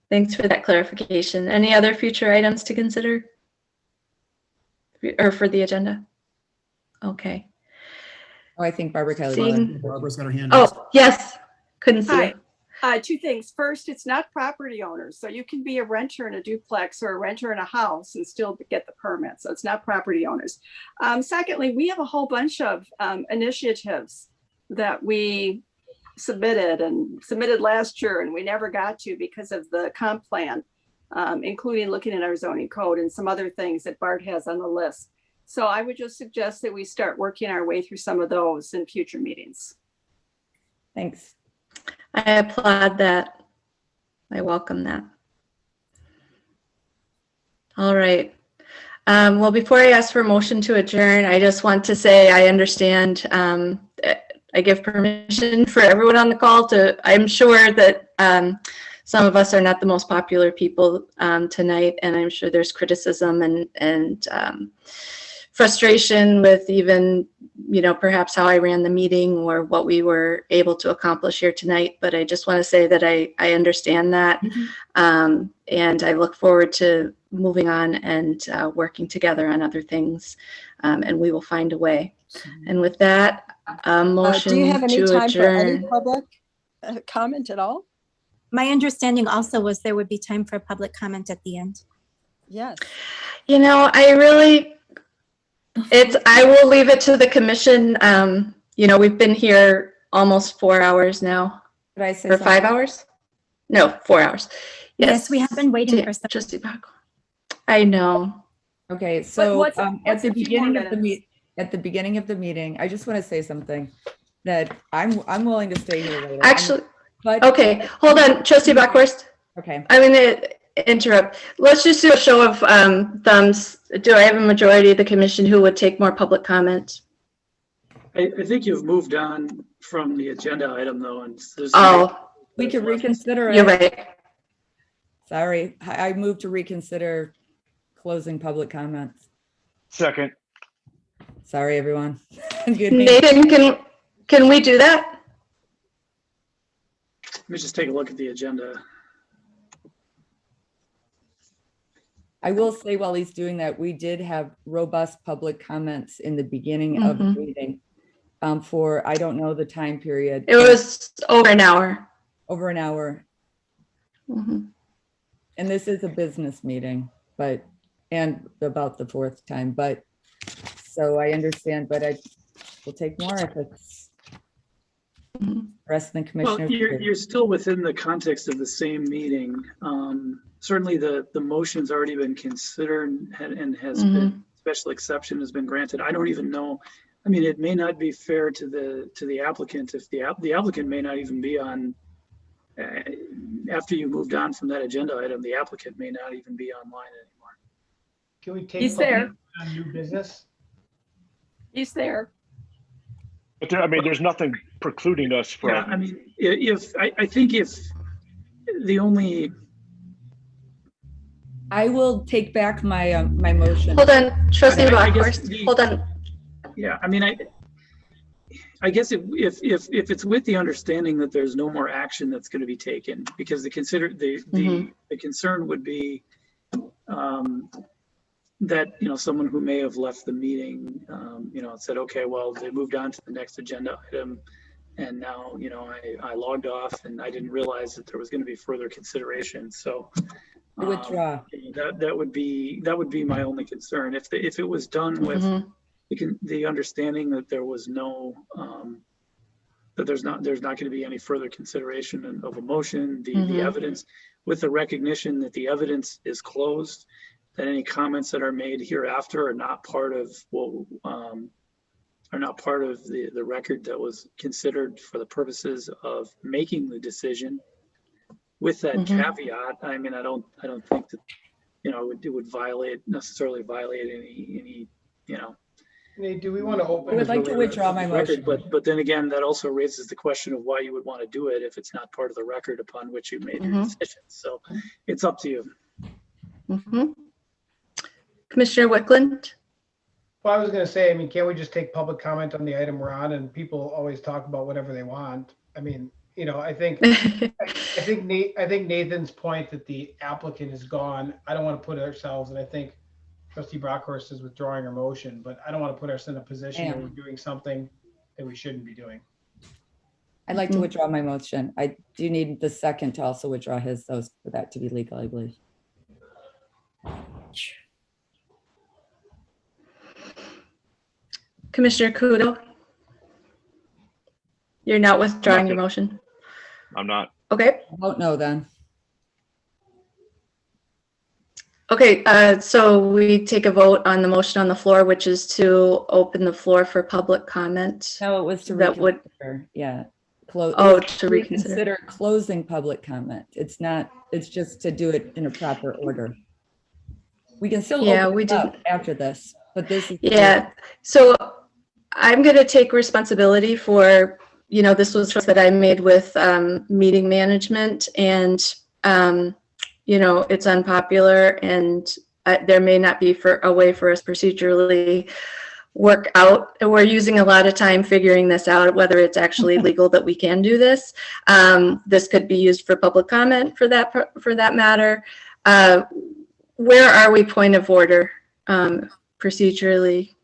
Thanks for that clarification. Any other future items to consider or for the agenda? Okay. Oh, I think Barbara Kelly. Barbara's got her hand up. Oh, yes. Couldn't see Hi. Two things. First, it's not property owners. So you can be a renter in a duplex or a renter in a house and still get the permit. So it's not property owners. Secondly, we have a whole bunch of initiatives that we submitted last year and we never got to because of the comp plan, including looking at our zoning code and some other things that Bart has on the list. So I would just suggest that we start working our way through some of those in future meetings. Thanks. I applaud that. I welcome that. All right. Well, before I ask for a motion to adjourn, I just want to say I understand. I give permission for everyone on the call to, I'm sure that some of us are not the most popular people tonight, and I'm sure there's criticism and frustration with even, perhaps how I ran the meeting or what we were able to accomplish here tonight. But I just want to say that I understand that. And I look forward to moving on and working together on other things. And we will find a way. And with that, motion do you have any to time adjourn. for any public comment at all? My understanding also was there would be time for public comment at the end. Yes. I will leave it to the commission. We've been here almost 4 hours now. Did I say Or 5 hours? No, 4 hours. Yes, we have been waiting for some. Trustee Bachor. I know. Okay, so what's at the a few more beginning of the minutes? at the beginning of the meeting, I just want to say something that I'm willing to stay here later. Actually, but okay, hold on, Trustee Bachor. Okay. I'm going to interrupt. Let's just do a show of thumbs. Do I have a majority of the commission who would take more public comment? I think you've moved on from the agenda item though, and there's. We can reconsider it. You're right. Sorry, I moved to reconsider closing public comments. Second. Sorry, everyone. Good Nathan, can we do that? Let me just take a look at the agenda. I will say while he's doing that, we did have robust public comments in the beginning of the meeting for, I don't know the time period. It was over an hour. Over an hour. And this is a business meeting, and about the fourth time, so I understand, but I will take more if it's rest of the commissioner. Well, you're still within the context of the same meeting. Certainly the motion's already been considered and has been, special exception has been granted. I don't even know. I mean, it may not be fair to the applicant if the applicant may not even be on, after you moved on from that agenda item, the applicant may not even be online anymore. Can we take He's there. on new business? He's there. But there, I mean, there's nothing precluding us from. Yeah, I mean, I think if the only. I will take back my my motion. Hold on, Trustee Bachor. Hold on. Yeah, I mean, I guess if it's with the understanding that there's no more action that's going to be taken, because the concern would be that, you know, someone who may have left the meeting, you know, said, okay, well, they moved on to the next agenda item, and now, you know, I logged off and I didn't realize that there was going to be further consideration. So withdraw. That would be my only concern. If it was done with the understanding that there was no that there's not going to be any further consideration of a motion, the evidence, with the recognition that the evidence is closed, that any comments that are made hereafter are not part of what are not part of the record that was considered for the purposes of making the decision. With that caveat, I mean, I don't think that, you know, it would necessarily violate any, you know. Nate, do we want to open? I would like to withdraw my motion. But then again, that also raises the question of why you would want to do it if it's not part of the record upon which you made your decision. So it's up to you. Commissioner Wickland? Well, I was going to say, I mean, can't we just take public comment on the item we're on, and people always talk about whatever they want? I mean, you know, I think Nathan's point that the applicant is gone, I don't want to put ourselves, and I think Trustee Brockhorst is withdrawing her motion, but I don't want to put us in a position where we're doing something that we shouldn't be doing. I'd like to withdraw my motion. I do need the second to also withdraw his, though, for that to be legal, I believe. Commissioner Kudo? You're not withdrawing your motion? I'm not. Okay. Vote no then. Okay, so we take a vote on the motion on the floor, which is to open the floor for public comment. No, it was to that would. Yeah. To reconsider closing public comment. It's not. It's just to do it in a proper order. We can still open it up after this, but this is. Yeah. So I'm going to take responsibility for, you know, this was that I made with meeting management, and you know, it's unpopular, and there may not be a way for us procedurally work out. We're using a lot of time figuring this out, whether it's actually legal that we can do this. This could be used for public comment for that matter. Where are we point of order procedurally,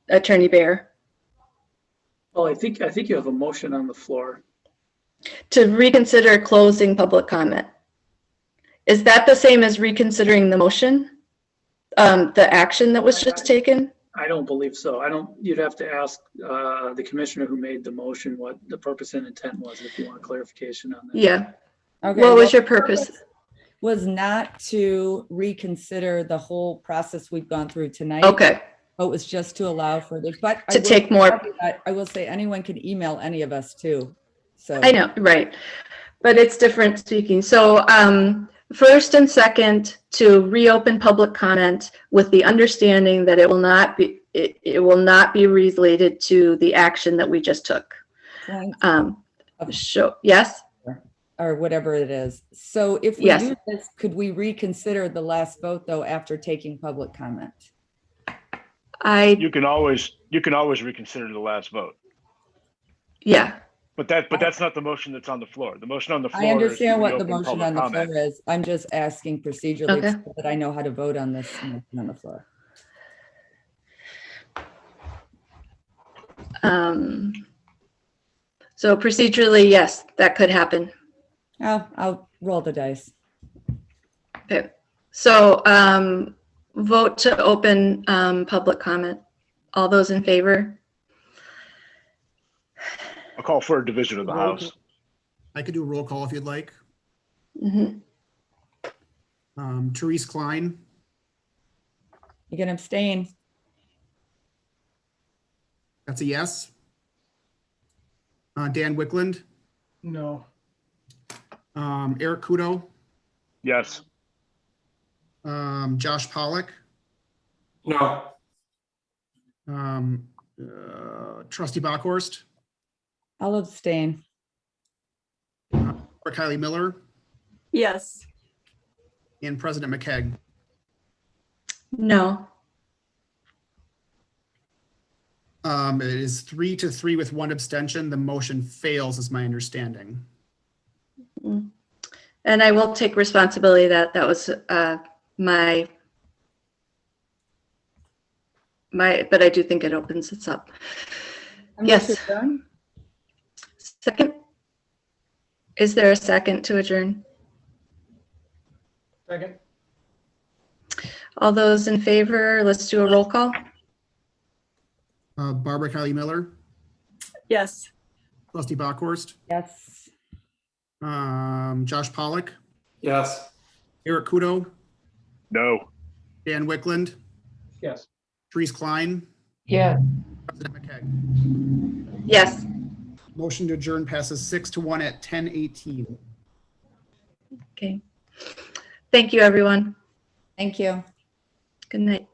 Attorney Baer? Well, I think you have a motion on the floor to reconsider closing public comment. Is that the same as reconsidering the motion, the action that was just taken? I don't believe so. You'd have to ask the commissioner who made the motion what the purpose and intent was if you want clarification on that. Yeah. Okay, What was well, your purpose? Was not to reconsider the whole process we've gone through tonight. Okay. It was just to allow for this, but To take more. I will say anyone can email any of us too. So I know, right. But it's different speaking. So first and second, to reopen public comment with the understanding that it will not be related to the action that we just took. Yes? Or whatever it is. So if we do this, could we reconsider the last vote though after taking public comment? You can always reconsider the last vote. Yeah. But that's not the motion that's on the floor. The motion on the floor. I understand is what the reopen motion public on the comment. floor is. I'm just asking procedurally Okay. so that I know how to vote on this motion on the floor. So procedurally, yes, that could happen. I'll roll the dice. Okay. So vote to open public comment. All those in favor? I'll call for a division of the House. I could do a roll call if you'd like. Mm-hmm. Therese Klein. You can abstain. That's a yes. Dan Wickland. No. Eric Kudo. Yes. Josh Pollock. No. Trustee Bockhorst. I'll abstain. Kylie Miller. Yes. And President McKeag. No. It is 3-3 with one abstention. The motion fails, is my understanding. And I will take responsibility that was my, but I do think it opens it up. Yes. Second. Is there a second to adjourn? Second. All those in favor, let's do a roll call. Barbara Kylie Miller. Yes. Trustee Bockhorst. Yes. Josh Pollock. Yes. Eric Kudo. No. Dan Wickland. Yes. Therese Klein. Yeah. President McKeag. Yes. Motion to adjourn passes 6-1 at 10:18. Okay. Thank you, everyone. Thank you. Good night.